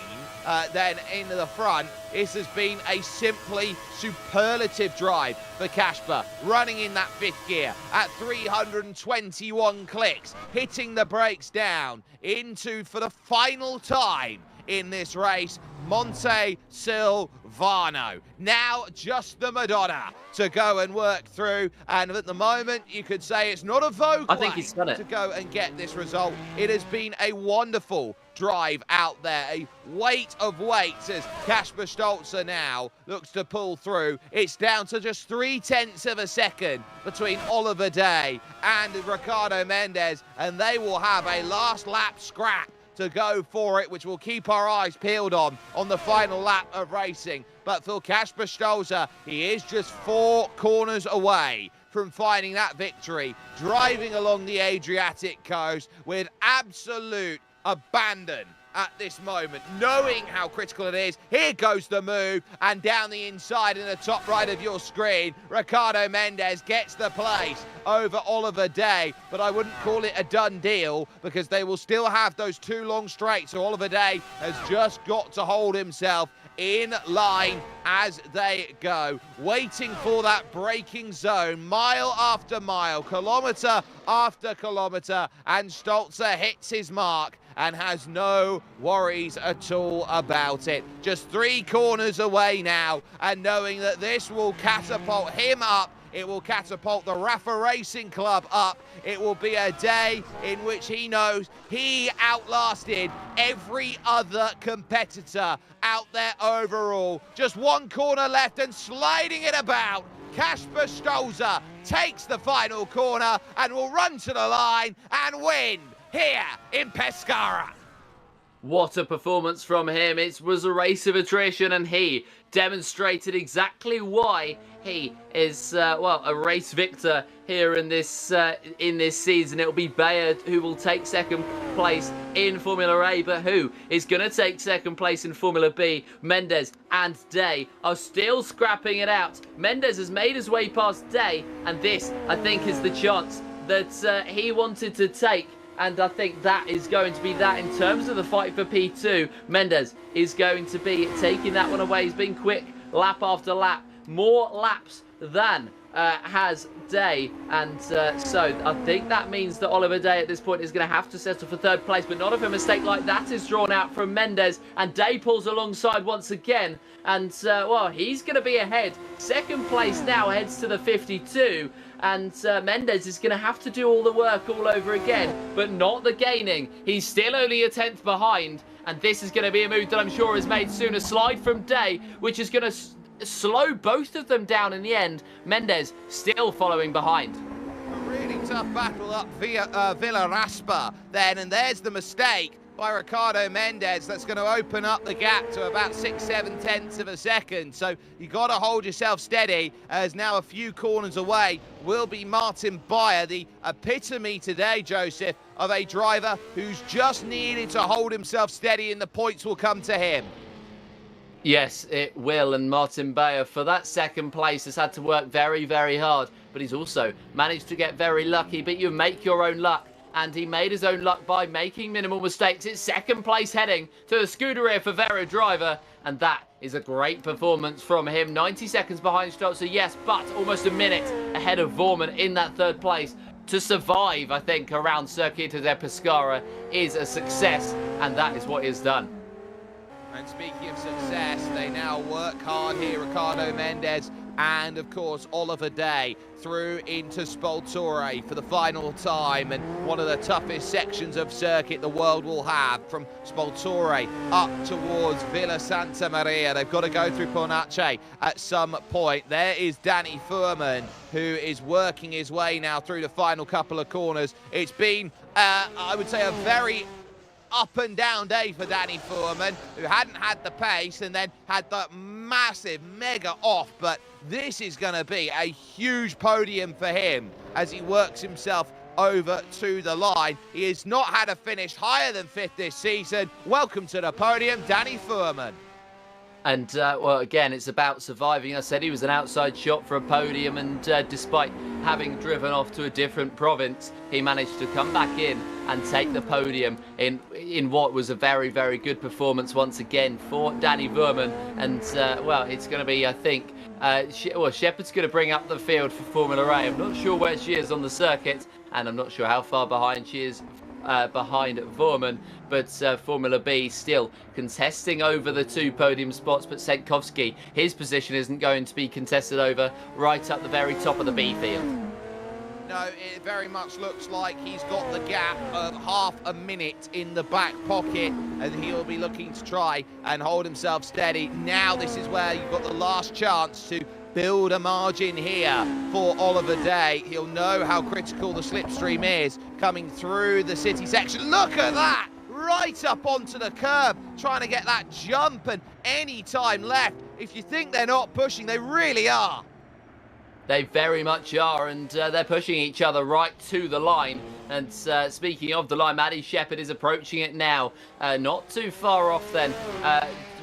then in the front. This has been a simply superlative drive for Kasper, running in that 5th gear at 321 clicks, hitting the brakes down into, for the final time in this race, Monte Silvano. Now just the Madonna to go and work through, and at the moment you could say it's not a vogue I think he's done it to go and get this result. It has been a wonderful drive out there, a weight of weights as Kasper Stolzer now looks to pull through. It's down to just 3/10 of a second between Oliver Day and Ricardo Mendes, and they will have a last lap scrap to go for it, which we'll keep our eyes peeled on the final lap of racing. But for Kasper Stolzer, he is just 4 corners away from finding that victory, driving along the Adriatic coast with absolute abandon at this moment, knowing how critical it is. Here goes the move, and down the inside in the top right of your screen, Ricardo Mendes gets the place over Oliver Day, but I wouldn't call it a done deal because they will still have those 2 long straights. So Oliver Day has just got to hold himself in line as they go, waiting for that braking zone, mile after mile, kilometre after kilometre, and Stolzer hits his mark and has no worries at all about it. Just 3 corners away now, and knowing that this will catapult him up, it will catapult the Rafa Racing Club up. It will be a day in which he knows he outlasted every other competitor out there overall. Just 1 corner left and sliding it about. Kasper Stolzer takes the final corner and will run to the line and win here in Pescara. What a performance from him. It was a race of attrition, and he demonstrated exactly why he is, well, a race victor here in this season. It'll be Bayer who will take second place in Formula A, but who is going to take second place in Formula B? Mendes and Day are still scrapping it out. Mendes has made his way past Day, and this, I think, is the chance that he wanted to take. And I think that is going to be that in terms of the fight for P2. Mendes is going to be taking that one away. He's been quick lap after lap. More laps than has Day. And so I think that means that Oliver Day at this point is going to have to settle for 3rd place. But not if a mistake like that is drawn out from Mendes. And Day pulls alongside once again. And, well, he's going to be ahead. 2nd place now heads to the 52. And Mendes is going to have to do all the work all over again, but not the gaining. He's still only a 10th behind, and this is going to be a move that I'm sure is made soon. A slide from Day, which is going to slow both of them down in the end. Mendes still following behind. A really tough battle up via Villa Raspa then, and there's the mistake by Ricardo Mendes that's going to open up the gap to about 6-7 tenths of a second. So you got to hold yourself steady, as now a few corners away will be Martin Bayer, the epitome today, Joseph, of a driver who's just needed to hold himself steady and the points will come to him. Yes, it will, and Martin Bayer for that 2nd place has had to work very, very hard, but he's also managed to get very lucky. But you make your own luck. And he made his own luck by making minimal mistakes. It's 2nd place heading to the Scuderia Favero driver. And that is a great performance from him. 90 seconds behind Stolzer, yes, but almost a minute ahead of Vorman in that 3rd place. To survive, I think, around Circuito de Pescara is a success. And that is what he has done. And speaking of success, they now work hard here. Ricardo Mendes and, of course, Oliver Day through into Spoltore for the final time, and one of the toughest sections of circuit the world will have, from Spoltore up towards Villa Santa Maria. They've got to go through Pornace at some point. There is Danny Furman, who is working his way now through the final couple of corners. It's been, I would say, a very up and down day for Danny Furman, who hadn't had the pace and then had the massive mega off, but this is going to be a huge podium for him as he works himself over to the line. He has not had a finish higher than 5th this season. Welcome to the podium, Danny Furman. And, well, again, it's about surviving. I said he was an outside shot for a podium, and despite having driven off to a different province, he managed to come back in and take the podium in what was a very, very good performance once again for Danny Furman. And, well, it's going to be, I think, Shepard's going to bring up the field for Formula A. I'm not sure where she is on the circuit, and I'm not sure how far behind she is behind Vorman, but Formula B still contesting over the 2 podium spots. But Sedkovsky, his position isn't going to be contested over, right up the very top of the B field. No, it very much looks like he's got the gap of half a minute in the back pocket, and he'll be looking to try and hold himself steady. Now this is where you've got the last chance to build a margin here for Oliver Day. He'll know how critical the slipstream is coming through the city section. Look at that! Right up onto the curb, trying to get that jump, and any time left. If you think they're not pushing, they really are. They very much are, and they're pushing each other right to the line. And speaking of the line, Maddie Shepherd is approaching it now. Not too far off then.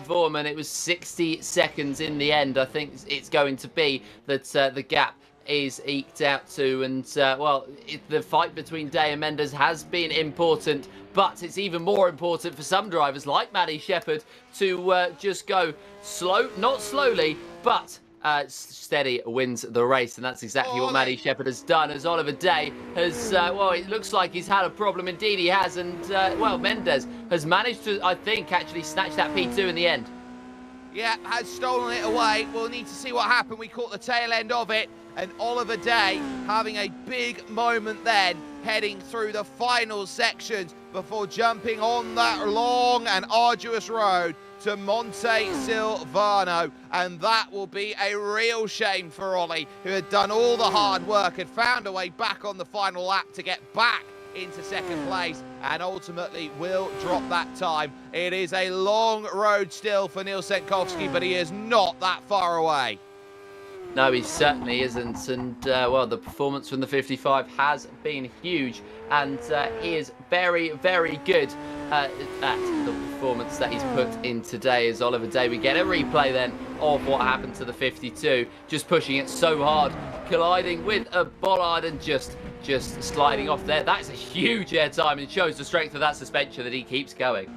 Vorman, it was 60 seconds in the end. I think it's going to be that the gap is eked out to, and the fight between Day and Mendes has been important, but it's even more important for some drivers like Maddie Shepherd to just go slow, not slowly, but steady wins the race, and that's exactly what Maddie Shepherd has done, as Oliver Day has, it looks like he's had a problem. Indeed he has, and, Mendes has managed to, I think, actually snatch that P2 in the end. Yeah, has stolen it away. We'll need to see what happened. We caught the tail end of it, and Oliver Day having a big moment then, heading through the final sections before jumping on that long and arduous road to Monte Silvano, and that will be a real shame for Ollie, who had done all the hard work, had found a way back on the final lap to get back into second place, and ultimately will drop that time. It is a long road still for Neil Senkowski, but he is not that far away. No, he certainly isn't, and the performance from the 55 has been huge, and he is very, very good at the performance that he's put in today. As Oliver Day, we get a replay then of what happened to the 52, just pushing it so hard, colliding with a bollard and just sliding off there. That's a huge air time, and shows the strength of that suspension that he keeps going.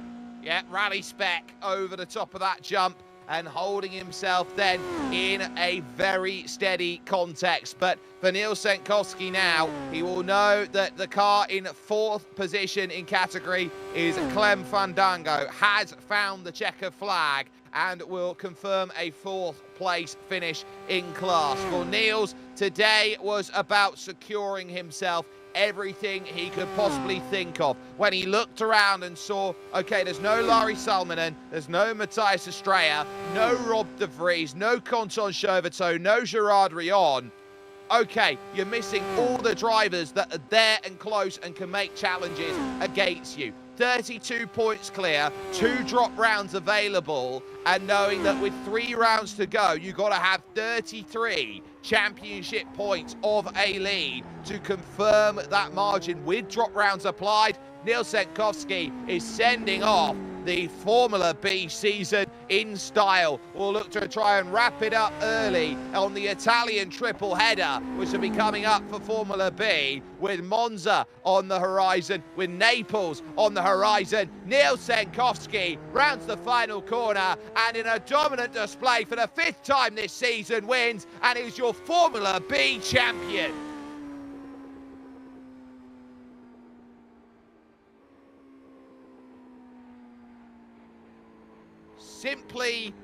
Yeah, rally spec over the top of that jump, and holding himself then in a very steady context. But for Neil Senkowski now, he will know that the car in 4th position in category is Clem Fandango, has found the checkered flag and will confirm a 4th place finish in class. For Niels, today was about securing himself everything he could possibly think of. When he looked around and saw, okay, there's no Larry Salminen, there's no Matthias Estrella, no Rob De Vries, no Quentin Chauvetot, no Gerard Rion. Okay, you're missing all the drivers that are there and close and can make challenges against you. 32 points clear, 2 drop rounds available, and knowing that with 3 rounds to go, you've got to have 33 championship points of a lead to confirm that margin with drop rounds applied. Neil Senkowski is sending off the Formula B season in style. We'll look to try and wrap it up early on the Italian triple header, which will be coming up for Formula B, with Monza on the horizon, with Naples on the horizon. Neil Senkowski rounds the final corner, and in a dominant display for the 5th time this season wins, and is your Formula B champion. Simply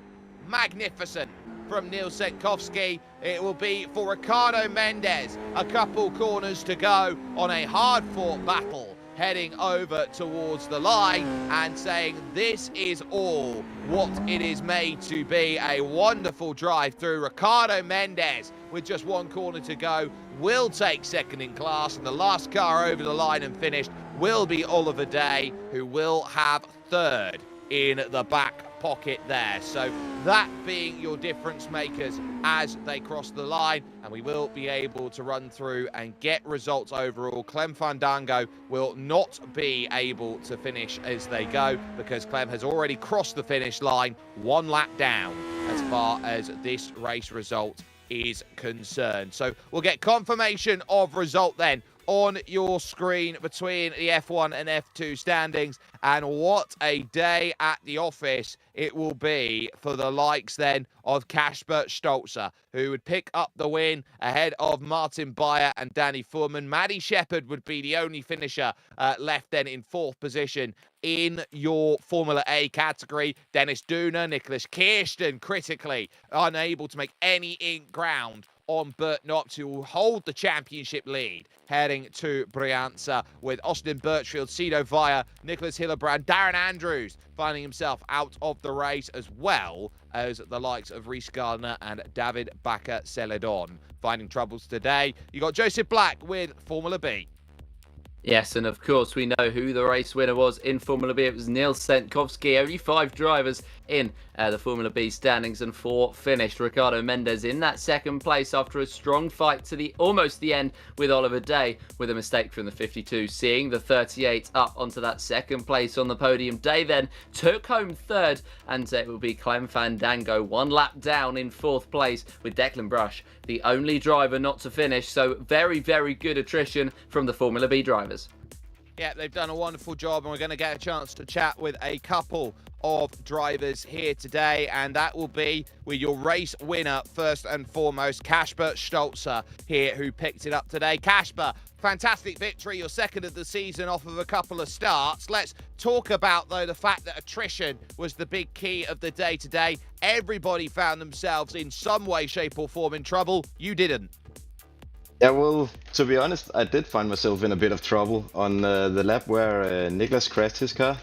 magnificent from Neil Senkowski. It will be for Ricardo Mendes, a couple corners to go on a hard-fought battle, heading over towards the line and saying this is all what it is made to be. A wonderful drive through. Ricardo Mendes, with just 1 corner to go, will take 2nd in class, and the last car over the line and finished will be Oliver Day, who will have 3rd in the back pocket there. So that being your difference makers as they cross the line, and we will be able to run through and get results overall. Clem Fandango will not be able to finish as they go, because Clem has already crossed the finish line 1 lap down as far as this race result is concerned. So we'll get confirmation of result then on your screen between the F1 and F2 standings, and what a day at the office it will be for the likes then of Kasper Stolzer, who would pick up the win ahead of Martin Bayer and Danny Foreman. Maddie Shepherd would be the only finisher left then in 4th position in your Formula A category. Dennis Duna, Nicholas Kirsten critically unable to make any ground on Bert Knopf, who will hold the championship lead heading to Brianza, with Austin Birchfield, Cito Vaya, Nicholas Hillebrand, Darren Andrews finding himself out of the race, as well as the likes of Rhys Gardner and David Bakker-Celedon. Finding troubles today, you got Joseph Black with Formula B. Yes, and of course we know who the race winner was in Formula B. It was Neil Senkowski. Only 5 drivers in the Formula B standings, and 4 finished. Ricardo Mendes in that second place after a strong fight to almost the end with Oliver Day, with a mistake from the 52, seeing the 38 up onto that second place on the podium. Day then took home third, and it will be Clem Fandango 1 lap down in 4th place, with Declan Brush the only driver not to finish. So very, very good attrition from the Formula B drivers. Yeah, they've done a wonderful job, and we're going to get a chance to chat with a couple of drivers here today, and that will be with your race winner first and foremost, Kasper Stolzer here, who picked it up today. Kasper, fantastic victory, your second of the season off of a couple of starts. Let's talk about, though, the fact that attrition was the big key of the day today. Everybody found themselves in some way, shape or form in trouble. You didn't. Yeah, well, to be honest, I did find myself in a bit of trouble on the lap where Niklas crashed his car.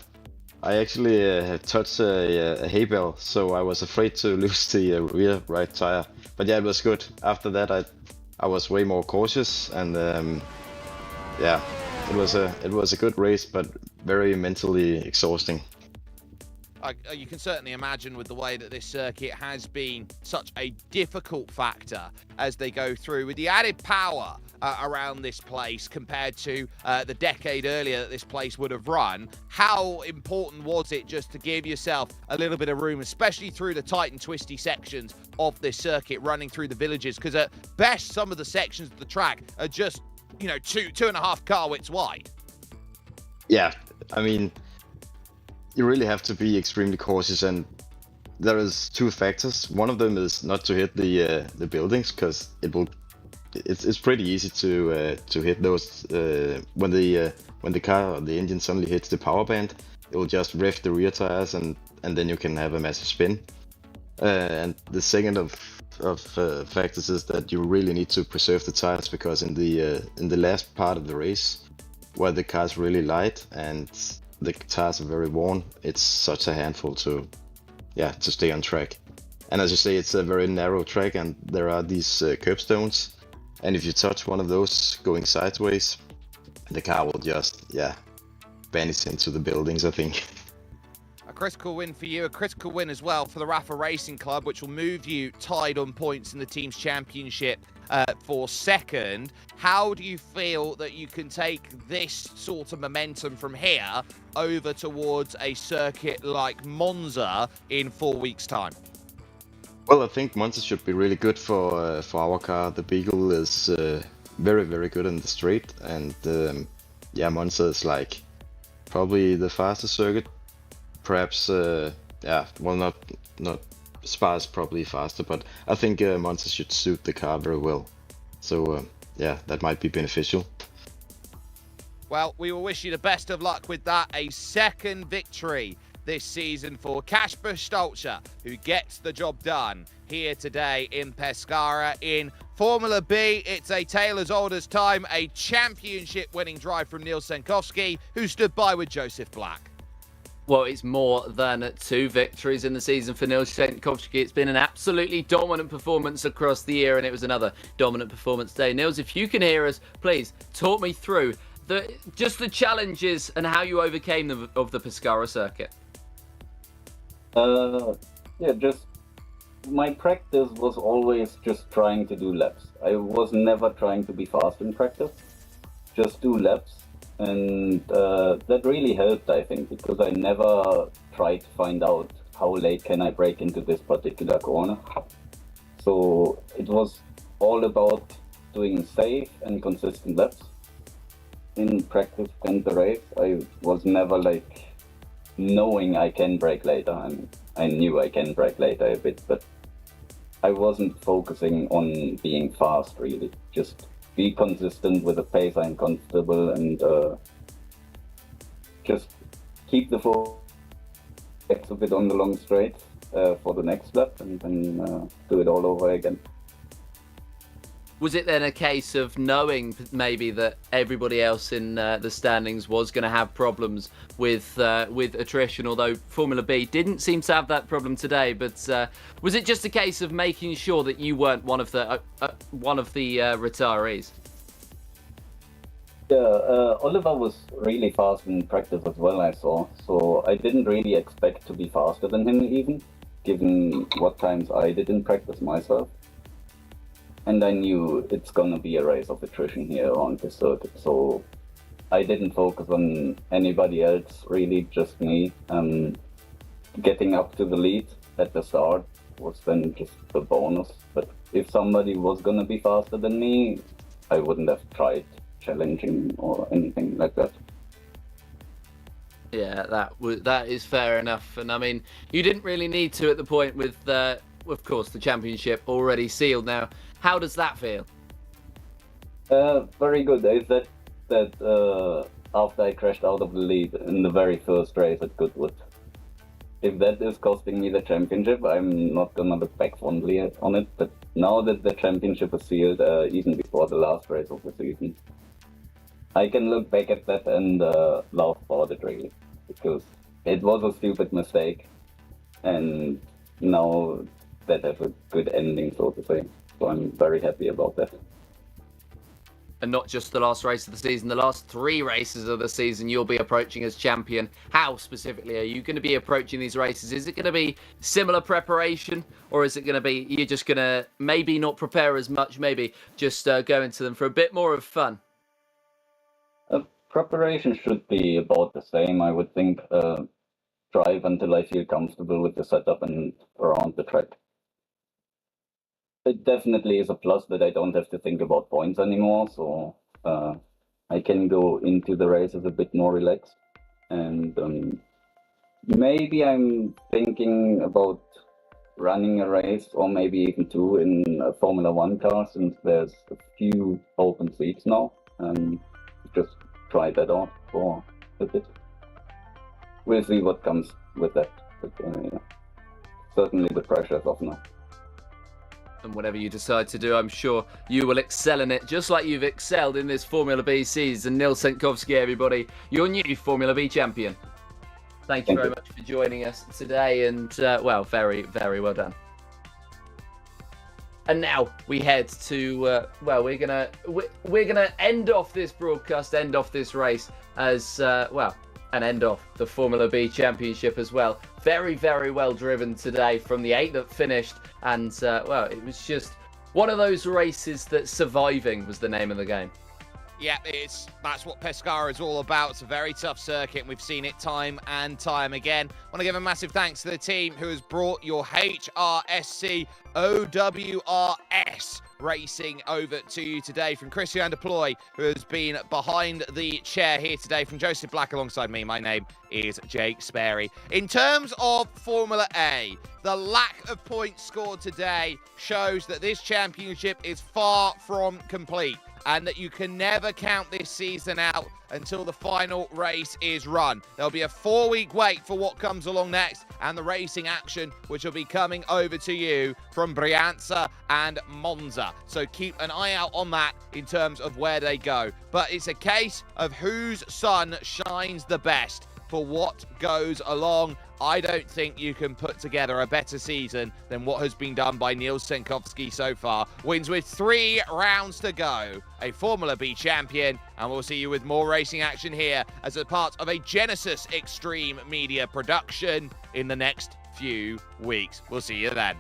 I actually had touched a hay bale, so I was afraid to lose the rear right tire. But yeah, it was good. After that, I was way more cautious, and yeah, it was a good race, but very mentally exhausting. You can certainly imagine with the way that this circuit has been such a difficult factor as they go through, with the added power around this place compared to the decade earlier that this place would have run. How important was it just to give yourself a little bit of room, especially through the tight and twisty sections of this circuit, running through the villages? Because at best, some of the sections of the track are just, you know, two and a half car widths wide. Yeah, I mean, you really have to be extremely cautious, and there is 2 factors. One of them is not to hit the buildings, because it's pretty easy to hit those when the car or the engine suddenly hits the power band. It will just rev the rear tires, and then you can have a massive spin. And the second of factors is that you really need to preserve the tires, because in the last part of the race, where the car is really light and the tires are very worn, it's such a handful to stay on track. And as you say, it's a very narrow track, and there are these curbstones, and if you touch one of those going sideways, the car will just vanish into the buildings, I think. A critical win for you, a critical win as well for the Rafa Racing Club, which will move you tied on points in the team's championship for second. How do you feel that you can take this sort of momentum from here over towards a circuit like Monza in 4 weeks' time? Well, I think Monza should be really good for our car. The Beagle is very, very good in the straight, and Monza is like probably the fastest circuit. Perhaps, not Spa is probably faster, but I think Monza should suit the car very well. So that might be beneficial. Well, we will wish you the best of luck with that. A second victory this season for Kasper Stolzer, who gets the job done here today in Pescara in Formula B. It's a tale as old as time, a championship-winning drive from Neil Senkowski, who stood by with Joseph Black. Well, it's more than 2 victories in the season for Nils Schenkowski. It's been an absolutely dominant performance across the year, and it was another dominant performance today. Nils, if you can hear us, please talk me through just the challenges and how you overcame them of the Pescara circuit. Just my practice was always just trying to do laps. I was never trying to be fast in practice, just do laps. And that really helped, I think, because I never tried to find out how late can I brake into this particular corner. So it was all about doing safe and consistent laps. In practice and the race, I was never like knowing I can brake later. I knew I can brake later a bit, but I wasn't focusing on being fast, really. Just be consistent with the pace I'm comfortable, and just keep the focus a bit on the long straight for the next lap, and then do it all over again. Was it then a case of knowing maybe that everybody else in the standings was going to have problems with attrition, although Formula B didn't seem to have that problem today? But was it just a case of making sure that you weren't one of the retirees? Yeah, Oliver was really fast in practice as well, I saw. So I didn't really expect to be faster than him even, given what times I did in practice myself. And I knew it's gonna be a race of attrition here on the circuit, so I didn't focus on anybody else, really, just me. Getting up to the lead at the start was then just a bonus. But if somebody was gonna be faster than me, I wouldn't have tried challenging or anything like that. Yeah, that is fair enough. And I mean, you didn't really need to at the point with, of course, the championship already sealed now. How does that feel? Very good. I said that after I crashed out of the lead in the very first race at Goodwood. If that is costing me the championship, I'm not gonna look back fondly on it. But now that the championship is sealed, even before the last race of the season, I can look back at that and laugh about it, really, because it was a stupid mistake, and now that has a good ending, so to say. So I'm very happy about that. And not just the last race of the season, the last 3 races of the season you'll be approaching as champion. How specifically are you going to be approaching these races? Is it going to be similar preparation, or is it going to be you're just going to maybe not prepare as much, maybe just go into them for a bit more of fun? Preparation should be about the same, I would think. Drive until I feel comfortable with the setup and around the track. It definitely is a plus that I don't have to think about points anymore, so I can go into the races a bit more relaxed. And maybe I'm thinking about running a race, or maybe even 2 in a Formula 1 car, since there's a few open seats now. Just try that out for a bit. We'll see what comes with that. But, yeah. Certainly the pressure is off now. And whatever you decide to do, I'm sure you will excel in it, just like you've excelled in this Formula B season. Nils Senkovsky, everybody, your new Formula B champion. Thank you very much for joining us today, and well, very, very well done. And now we head to well, we're gonna end off this broadcast, end off this race as well, and end off the Formula B Championship as well. Very, very well driven today from the 8 that finished, and well, it was just one of those races that surviving was the name of the game. Yeah, that's what Pescara is all about. It's a very tough circuit, and we've seen it time and time again. I want to give a massive thanks to the team who has brought your HRSC OWRS racing over to you today. From Christian Deploy, who has been behind the chair here today. From Joseph Black alongside me, my name is Jake Sperry. In terms of Formula A, the lack of points scored today shows that this championship is far from complete, and that you can never count this season out until the final race is run. There'll be a 4-week wait for what comes along next, and the racing action, which will be coming over to you from Brianza and Monza. So keep an eye out on that in terms of where they go. But it's a case of whose sun shines the best for what goes along. I don't think you can put together a better season than what has been done by Nils Senkovsky so far. Wins with 3 rounds to go. A Formula B champion, and we'll see you with more racing action here as a part of a Genisus Extreme Media production in the next few weeks. We'll see you then.